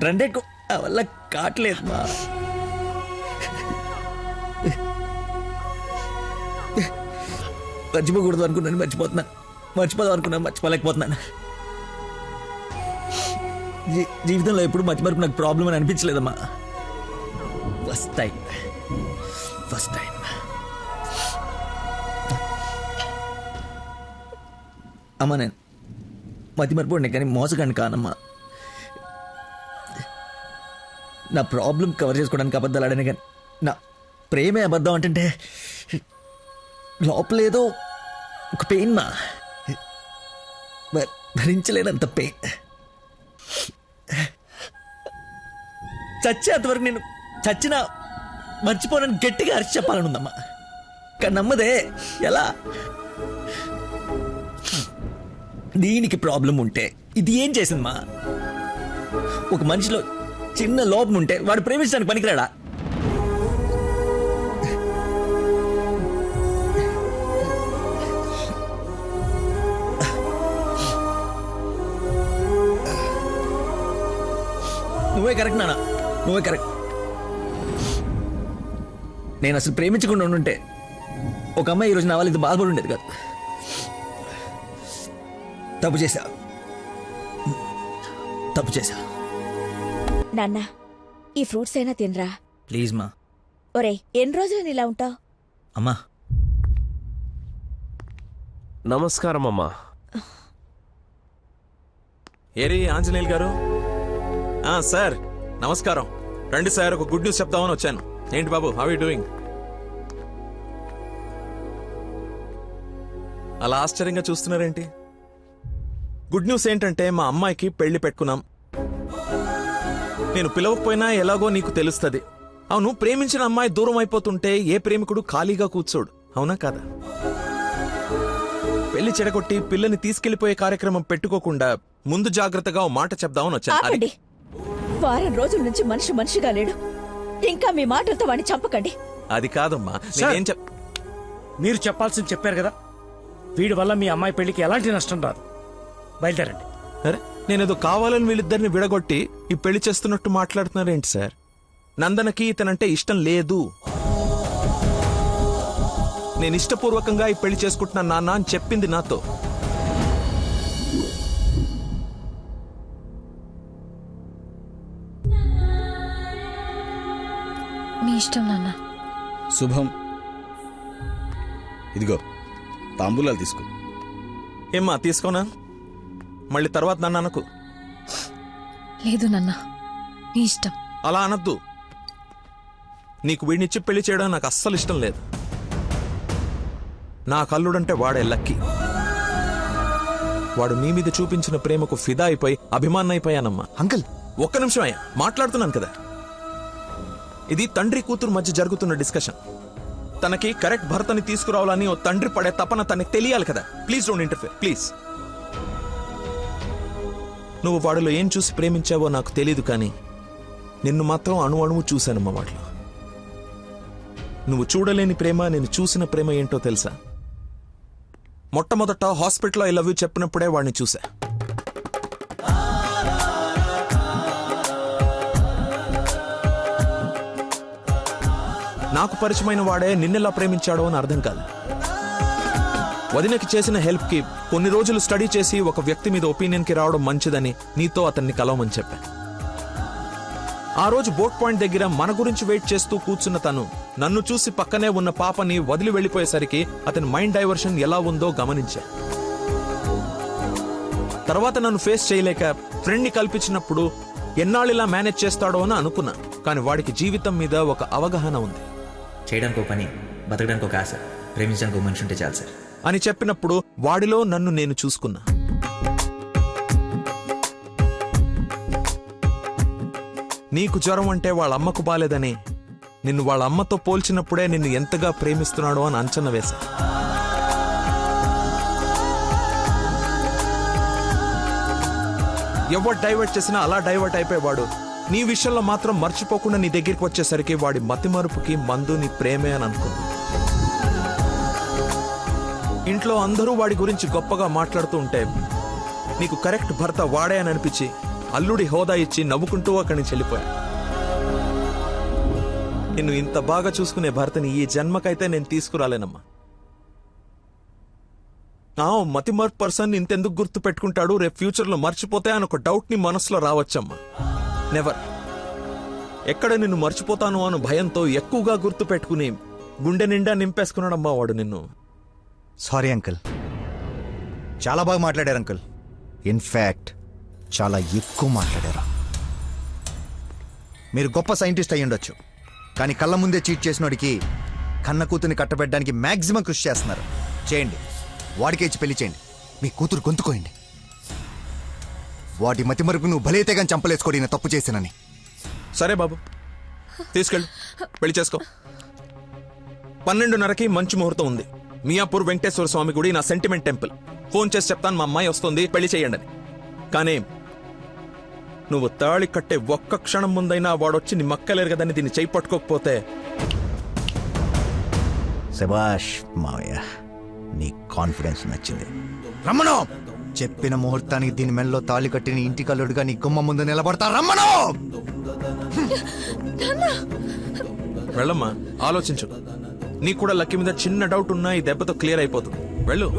రన్ రేట్ వల్ల కావట్లేదు మా. మర్చిపోకూడదు అనుకున్నాను, మర్చిపోతున్నాను. మర్చిపోదాం అనుకున్నాను, మర్చిపోలేకపోతున్నాను. జీవితంలో ఎప్పుడు మర్చిపోయి నాకు ప్రాబ్లం అని అనిపించలేదమ్మా. ఫస్ట్ టైం అమ్మా. నేను మతి మర్చిపోండి కానీ మోసగాండి కానమ్మా. నా ప్రాబ్లం కవర్ చేసుకోవడానికి అబద్ధాలు ఆడాను కానీ నా ప్రేమే అబద్ధం అంటే లోపలేదో ఒక పెయిన్ మా, భరించలేనంత పెయిన్. చచ్చేంతవరకు నేను చచ్చినా మర్చిపోనని గట్టిగా అరిచి చెప్పాలనుందమ్మా. కానీ నమ్మదే. ఎలా? దీనికి ప్రాబ్లం ఉంటే ఇది ఏం చేసిందమ్మా? ఒక మనిషిలో చిన్న లోపం ఉంటే వాడు ప్రేమించడానికి పనికిరాడా? నువ్వే కరెక్ట్ నాన్న, నువ్వే కరెక్ట్. నేను అసలు ప్రేమించకుండా ఉండుంటే ఒక అమ్మాయి ఈరోజు నా వాళ్ళు ఇది బాధపడి ఉండేది కాదు. తప్పు చేశా. నాన్న, ఈ ఫ్రూట్స్ అయినా తినరా ప్లీజ్ మా. ఒరే, ఎన్ని రోజులు ఇలా ఉంటావు? అమ్మా నమస్కారం అమ్మా. ఏరి ఆంజనేయులు గారు. సార్ నమస్కారం. రండి సార్, ఒక గుడ్ న్యూస్ చెప్తామని వచ్చాను. ఏంటి బాబు, హౌ యూ డూయింగ్? అలా ఆశ్చర్యంగా చూస్తున్నారేంటి? గుడ్ న్యూస్ ఏంటంటే మా అమ్మాయికి పెళ్లి పెట్టుకున్నాం. నేను పిలవకపోయినా ఎలాగో నీకు తెలుస్తుంది. అవును, ప్రేమించిన అమ్మాయి దూరం అయిపోతుంటే ఏ ప్రేమికుడు ఖాళీగా కూర్చోడు, అవునా కాదా? పెళ్లి చెడగొట్టి పిల్లని తీసుకెళ్లిపోయే కార్యక్రమం పెట్టుకోకుండా ముందు జాగ్రత్తగా ఓ మాట చెప్దామని వచ్చాను. ఆపండి. వారం రోజుల నుంచి మనిషి మనిషిగా లేడు. ఇంకా మీ మాటలతో వాడిని చంపకండి. అది కాదమ్మా, నేనేం మీరు చెప్పాల్సింది చెప్పారు కదా. వీడి వల్ల మీ అమ్మాయి పెళ్లికి ఎలాంటి నష్టం రాదు. బయలుదేరండి. అరే, నేనేదో కావాలని వీళ్ళిద్దరిని విడగొట్టి ఈ పెళ్లి చేస్తున్నట్టు మాట్లాడుతున్నారేంటి సార్? నందనకి ఇతనంటే ఇష్టం లేదు. నేను ఇష్టపూర్వకంగా ఈ పెళ్లి చేసుకుంటున్నాను నాన్న అని చెప్పింది నాతో. మీ ఇష్టం నాన్న. శుభం. ఇదిగో తాంబూలాలు తీసుకో. ఏమ్మా తీసుకోనా? మళ్ళీ తర్వాత నన్ను అనకు. లేదు నాన్న, మీ ఇష్టం. అలా అనద్దు. నీకు వీడినిచ్చి పెళ్లి చేయడం నాకు అస్సలు ఇష్టం లేదు. నా కల్లుడంటే వాడే లక్కీ. వాడు నీ మీద చూపించిన ప్రేమకు ఫిదా అయిపోయి అభిమానం అయిపోయానమ్మా. అంకుల్ ఒక్క నిమిషం అయ్యా, మాట్లాడుతున్నాను కదా. ఇది తండ్రి కూతురు మధ్య జరుగుతున్న డిస్కషన్. తనకి కరెక్ట్ భర్తని తీసుకురావాలని ఓ తండ్రి పడే తపన తనకి తెలియాలి కదా. Please don't interfere please. నువ్వు వాడిలో ఏం చూసి ప్రేమించావో నాకు తెలీదు, కానీ నిన్ను మాత్రం అణువు చూశానమ్మా వాడిలో. నువ్వు చూడలేని ప్రేమ, నేను చూసిన ప్రేమ ఏంటో తెలుసా? మొట్టమొదట హాస్పిటల్లో ఐ లవ్ యూ చెప్పినప్పుడే వాడిని చూసా. నాకు పరిచయమైన వాడే నిన్నెలా ప్రేమించాడో అని అర్థం కాదు. వదినకి చేసిన హెల్ప్ కి కొన్ని రోజులు స్టడీ చేసి ఒక వ్యక్తి మీద ఒపీనియన్ కి రావడం మంచిదని నీతో అతన్ని కలవమని చెప్పా. ఆ రోజు బోట్ పాయింట్ దగ్గర మన గురించి వెయిట్ చేస్తూ కూర్చున్న తను నన్ను చూసి పక్కనే ఉన్న పాపని వదిలి వెళ్లిపోయేసరికి అతని మైండ్ డైవర్షన్ ఎలా ఉందో గమనించా. తర్వాత నన్ను ఫేస్ చేయలేక ఫ్రెండ్ ని కల్పించినప్పుడు ఎన్నాళ్ళిలా మేనేజ్ చేస్తాడో అని అనుకున్నా. కానీ వాడికి జీవితం మీద ఒక అవగాహన ఉంది. చేయడానికి ఒక పని, బతకడానికి ఒక ఆశ, ప్రేమించడానికి ఒక మనిషి ఉంటే చాలు సార్ అని చెప్పినప్పుడు వాడిలో నన్ను నేను చూసుకున్నా. నీకు జ్వరం అంటే వాళ్ళ అమ్మకు బాలేదని నిన్ను వాళ్ళ అమ్మతో పోల్చినప్పుడే నిన్ను ఎంతగా ప్రేమిస్తున్నాడో అని అంచనా వేశా. ఎవరు డైవర్ట్ చేసినా అలా డైవర్ట్ అయిపోయేవాడు నీ విషయంలో మాత్రం మర్చిపోకుండా నీ దగ్గరికి వచ్చేసరికి వాడి మతిమరుపుకి మందు నీ ప్రేమే అని అనుకున్నా. ఇంట్లో అందరూ వాడి గురించి గొప్పగా మాట్లాడుతూ ఉంటే నీకు కరెక్ట్ భర్త వాడే అని అనిపించి అల్లుడి హోదా ఇచ్చి నవ్వుకుంటూ అక్కడి నుంచి వెళ్ళిపోయా. నిన్ను ఇంత బాగా చూసుకునే భర్తని ఈ జన్మకైతే నేను తీసుకురాలేనమ్మా. నా మతిమర్పు పర్సన్ ఇంతెందుకు గుర్తు పెట్టుకుంటాడు, రేపు ఫ్యూచర్లో మర్చిపోతే అని ఒక డౌట్ నీ మనసులో రావచ్చమ్మా. నెవర్. ఎక్కడ నిన్ను మర్చిపోతాను అను భయంతో ఎక్కువగా గుర్తు పెట్టుకుని గుండె నిండా నింపేసుకున్నాడమ్మా వాడు నిన్ను. సారీ అంకుల్, చాలా బాగా మాట్లాడారు అంకుల్. ఇన్ఫ్యాక్ట్ చాలా ఎక్కువ మాట్లాడారు. మీరు గొప్ప సైంటిస్ట్ అయి ఉండొచ్చు, కానీ కళ్ళ ముందే చీట్ చేసినోడికి కన్న కూతుర్ని కట్టబెట్టడానికి మ్యాక్సిమం కృషి చేస్తున్నారు. చేయండి, వాడికే ఇచ్చి పెళ్లి చేయండి. మీ కూతురు గొంతుకోయండి. వాటి మతి మరుపు నువ్వు భలేతే కానీ చంపలేసుకోడి నేను తప్పు చేశానని. సరే బాబు, తీసుకెళ్ళు, పెళ్లి చేసుకో. 12:30కి మంచి ముహూర్తం ఉంది. మియాపూర్ వెంకటేశ్వర స్వామి గుడి, నా సెంటిమెంట్ టెంపుల్. ఫోన్ చేసి చెప్తాను మా అమ్మాయి వస్తుంది, పెళ్లి చేయండి అని. కానీ నువ్వు తాళి కట్టే ఒక్క క్షణం ముందైనా వాడొచ్చి నీ మక్కలేరు కదని దీన్ని చేయి పట్టుకోకపోతే. శభాష్ మావయ్య, నీ కాన్ఫిడెన్స్ నచ్చింది. రమ్మను. చెప్పిన ముహూర్తానికి దీని మెల్లో తాళి కట్టి నీ ఇంటి కల్లుడుగా నీ గుమ్మ ముందు నిలబడతా. రమ్మను. వెళ్ళమ్మా, ఆలోచించు. నీకు కూడా లక్కీ మీద చిన్న డౌట్ ఉన్నా ఈ దెబ్బతో క్లియర్ అయిపోతుంది. వెళ్ళు.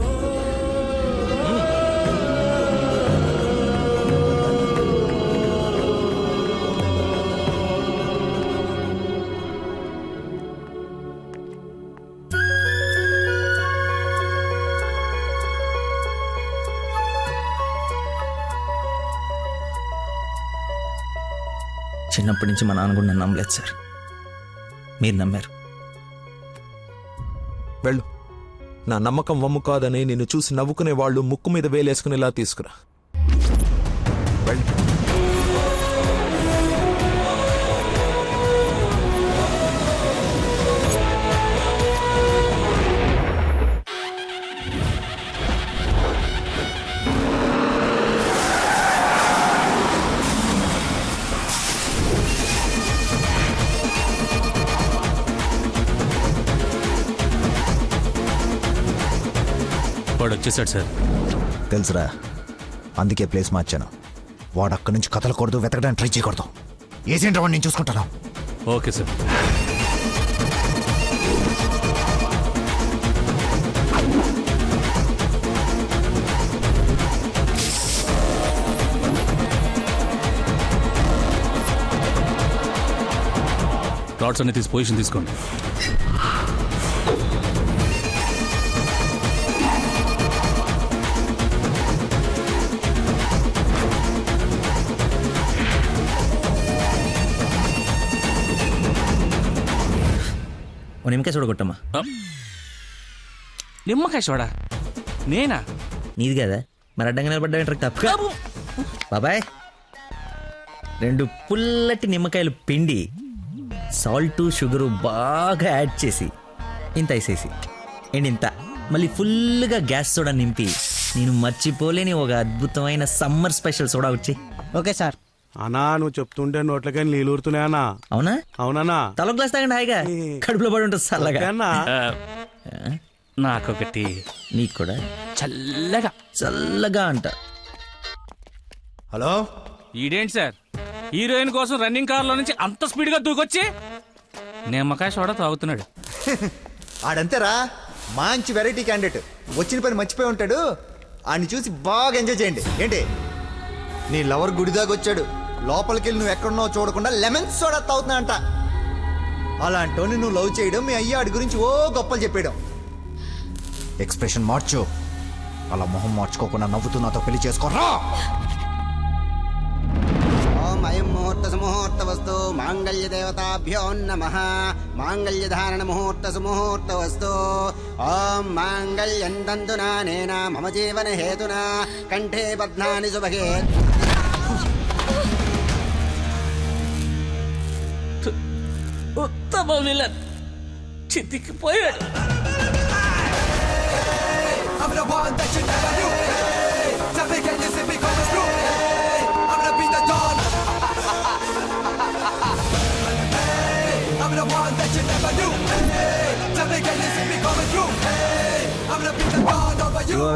చిన్నప్పటి నుంచి మా నాన్న కూడా నన్ను నమ్మలేదు సార్, మీరు నమ్మారు. వెళ్ళు, నా నమ్మకం వమ్ము కాదని నిన్ను చూసి నవ్వుకునే వాళ్ళు ముక్కు మీద వేలేసుకునేలా తీసుకురా. వాడు వచ్చేసాడు సార్. తెలుసురా, అందుకే ప్లేస్ మార్చాను. వాడు అక్కడి నుంచి కదలకూడదు, వెతకడానికి ట్రై చేయకూడదు. ఏజెంట్ వాడిని నేను చూసుకుంటాను. Okay sir. రాడ్స్ అన్ని తీసి పొజిషన్ తీసుకోండి. నిమ్మకాయ సోడా కొట్టమ్మా. నిమ్మకాయ సోడా నేనా? నీది కదా, మరి అడ్డంగా నిలబడ్డా తప్ప. బాబాయ్, 2 పుల్లటి నిమ్మకాయలు పిండి సాల్ట్ షుగరు బాగా యాడ్ చేసి ఇంత వేసేసి ఇంత మళ్ళీ ఫుల్గా గ్యాస్ సోడా నింపి నేను మర్చిపోలేని ఒక అద్భుతమైన సమ్మర్ స్పెషల్ సోడా వచ్చి. Okay sir. అన్నా నువ్వు చెప్తుంటే నోట్లకని నీళ్ళు ఊరుతున్నాయన్నా. అవునా? అవునన్నా. తల గ్లాస్ తాగండి హాయిగా, కడుపులో పడి ఉంటుంది చల్లగా. నాకొకటి. నీకు కూడా చల్లగా చల్లగా అంట. హలో, ఈడేంటి సార్ హీరోయిన్ కోసం రన్నింగ్ కార్ లో నుంచి అంత స్పీడ్ గా దూకొచ్చి నిమ్మకాయ సోడా తాగుతున్నాడు. ఆడంతేరా, మంచి వెరైటీ క్యాండిడేట్. వచ్చిన పని మర్చిపోయి ఉంటాడు. ఆడిని చూసి బాగా ఎంజాయ్ చేయండి. ఏంటి, నీ లవర్ గుడిదాకా వచ్చాడు, లోపలికి వెళ్ళి నువ్వు ఎక్కడున్నావు చూడకుండా లెమన్ సోడా తాగుతున్నా అంట. అలాంటోని నువ్వు లవ్ చేయడం, మీ అయ్య ఆడి గురించి ఓ గొప్పలు చెప్పేయడం. ఎక్స్ప్రెషన్ మార్చు, అలా మొహం మార్చుకోకుండా నవ్వుతూ నాతో పెళ్లి చేసుకోరా. ఓం అయం ముహూర్త సుముహూర్త వస్తు మాంగళ్య దేవతాభ్యో నమః. మాంగళ్య ధారణ ముహూర్త సుముహూర్త వస్తు. ఓం మాంగళ్యం తంతునా నేన మమ జీవన హేతునా కంఠే బధ్నాని శుభగే. ఉత్తమ విలన్ చితికిపోయాడు.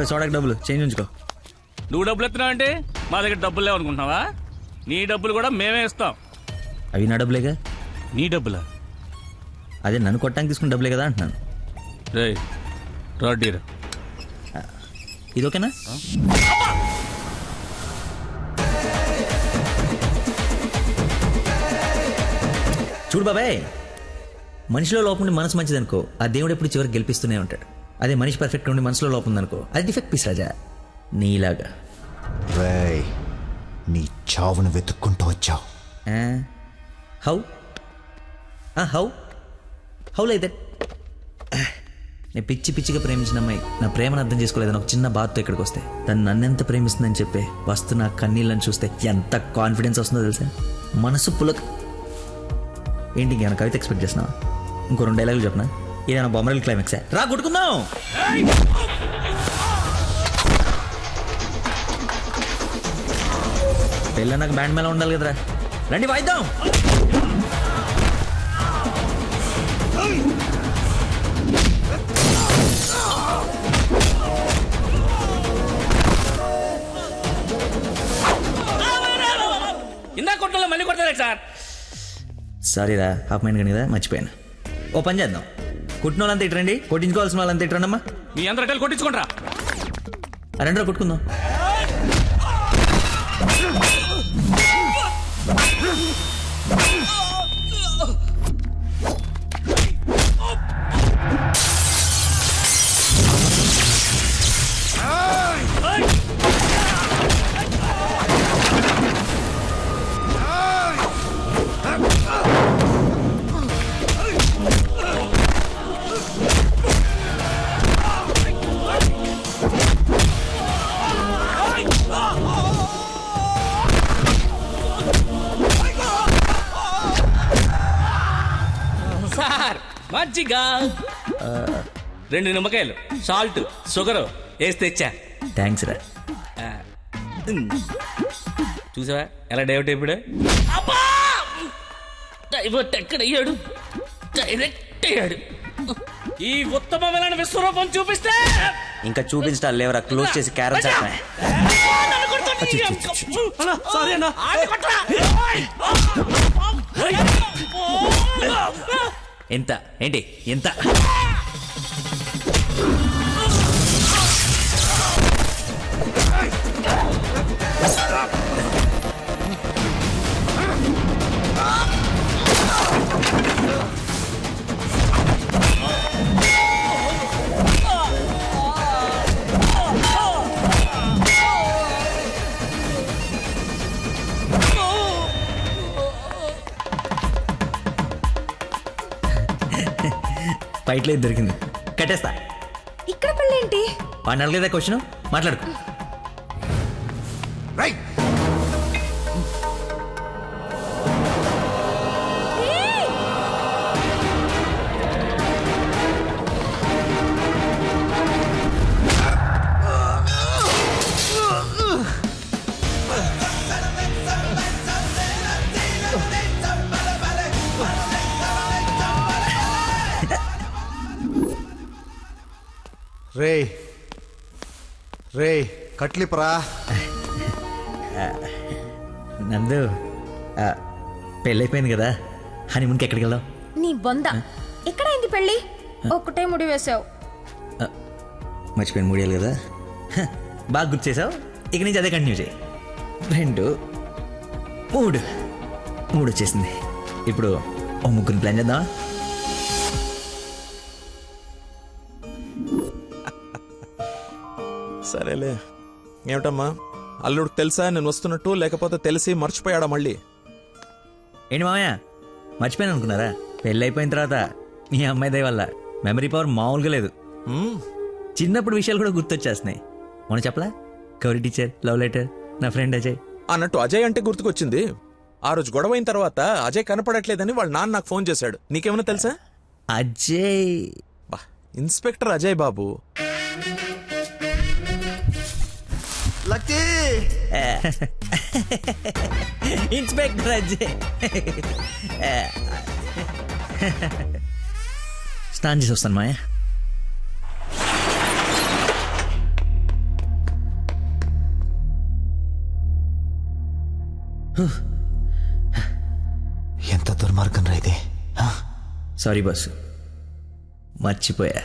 సోడాకి డబ్బులు చేంజ్ ఉంచుకో. నువ్వు డబ్బులు ఎత్తున్నావు అంటే మా దగ్గర డబ్బులు లేవనుకుంటున్నావా? నీ డబ్బులు కూడా మేమే ఇస్తాం. అవి నా డబ్బులేగా. నీ డబ్బులా? అదే నన్ను కొట్టడానికి తీసుకున్న డబ్బులే కదా అంటున్నాను. రే రాడ్డీరా, ఇది ఓకేనా? చూడు బాబాయ్, మనిషిలో లోపం ఉండి మనసు మంచిదనుకో, ఆ దేవుడు ఎప్పుడు చివరికి గెలిపిస్తూనే ఉంటాడు. అదే మనిషి పర్ఫెక్ట్ ఉండి మనసులో లోపం ఉందనుకో, అది డిఫెక్ట్ పీస్ రాజా, నీలాగా. రేయ్, నీ చావును వెతుక్కుంటూ వచ్చావు. How how how like that? నేను పిచ్చి పిచ్చిగా ప్రేమించిన అమ్మాయి నా ప్రేమను అర్థం చేసుకోలేదని ఒక చిన్న బాధతో ఇక్కడికి వస్తే, తను నన్నెంత ప్రేమిస్తుందని చెప్పే వస్తున్న కన్నీళ్ళని చూస్తే ఎంత కాన్ఫిడెన్స్ వస్తుందో తెలుసా? మనసు పులక. ఏంటి ఇంకేమైనా కవిత ఎక్స్పెక్ట్ చేస్తున్నావా? ఇంకో 2 డైలాగులు చెప్పనా? ఏదైనా బొమ్మరల్ క్లైమాక్సా? రా కొట్టుకుందాం. పెళ్ళ నాకు బ్యాండ్ మేళ ఉండాలి కదరా, రండి వాయిద్దాం. ఇందా కొట్టలో మళ్ళీ కొడతారా సార్? సారీరా, హాఫ్ మైండ్ కానీ కదా, మర్చిపోయాను. ఓ పని చేద్దాం, కుట్టిన వాళ్ళంతా ఇట్రండి, కొట్టించుకోవాల్సిన వాళ్ళంతా ఇట్రండమ్మా. మీ అందరూ అటెల్ కొట్టించుకుంటారా? రెండో కొట్టుకుందాం. మజ్జిగ 2 నిమ్మకాయలు సాల్ట్ షుగర్ వేసి తెచ్చా. థ్యాంక్స్ రా. చూసావా ఎలా డైవర్ట్ అయిపోయాడు? డైవర్ట్ ఎక్కడయ్యాడు? డైరెక్ట్ అయ్యాడు. ఈ ఉత్తమమైన విశ్వరూపం చూపిస్తే ఇంకా చూపించడాలు లేవరా, క్లోజ్ చేసి క్యారల్ చేస్తా. ఎంత ఏంటి ఎంత? ఫైట్లో దొరికింది, కట్టేస్తా. ఇక్కడ పెళ్ళేంటి? వాడిని అడగలేదా క్వశ్చన్? మాట్లాడుకో. రే రే కట్లిపరా. నందు, పెళ్ళైపోయింది కదా, హనీమూన్కి ఎక్కడికి వెళ్దాం? నీ బొంద, ఎక్కడైంది పెళ్ళి? ఒక్కటే ముడి వేసావు. మర్చిపోయిన మూడేళ్ళు కదా, బాగా గుర్తు చేసావు. ఇక నుంచి అదే కంటిన్యూ చేయి. 2 3 వచ్చేసింది. ఇప్పుడు ఓ ముగ్గురిని ప్లాన్ చేద్దామా? సరేలే. ఏమిటమ్మా, అల్లుడికి తెలుసా నేను వస్తున్నట్టు, లేకపోతే తెలిసి మర్చిపోయాడా మళ్ళీ? ఏంటి మామయ్య, మర్చిపోయాను అనుకున్నారా? పెళ్ళి అయిపోయిన తర్వాత మీ అమ్మాయి దయ వల్ల మెమరీ పవర్ మామూలుగా లేదు. చిన్నప్పుడు విషయాలు కూడా గుర్తొచ్చేస్తున్నాయి. మొన్న చెప్పలా, గౌరీ టీచర్, లవ్ లెటర్, నా ఫ్రెండ్ అజయ్ అన్నట్టు అజయ్ అంటే గుర్తుకొచ్చింది. ఆ రోజు గొడవ అయిన తర్వాత అజయ్ కనపడట్లేదని వాళ్ళ నాన్న నాకు ఫోన్ చేశాడు. నీకేమైనా తెలుసా? అజయ్ ఇన్స్పెక్టర్ అజయ్ బాబు. Lucky inspector Ajay. స్నానం చేసి వస్తాను మాయా. ఎంత దుర్మార్గం రా ఇది. సారీ బాసు, మర్చిపోయా.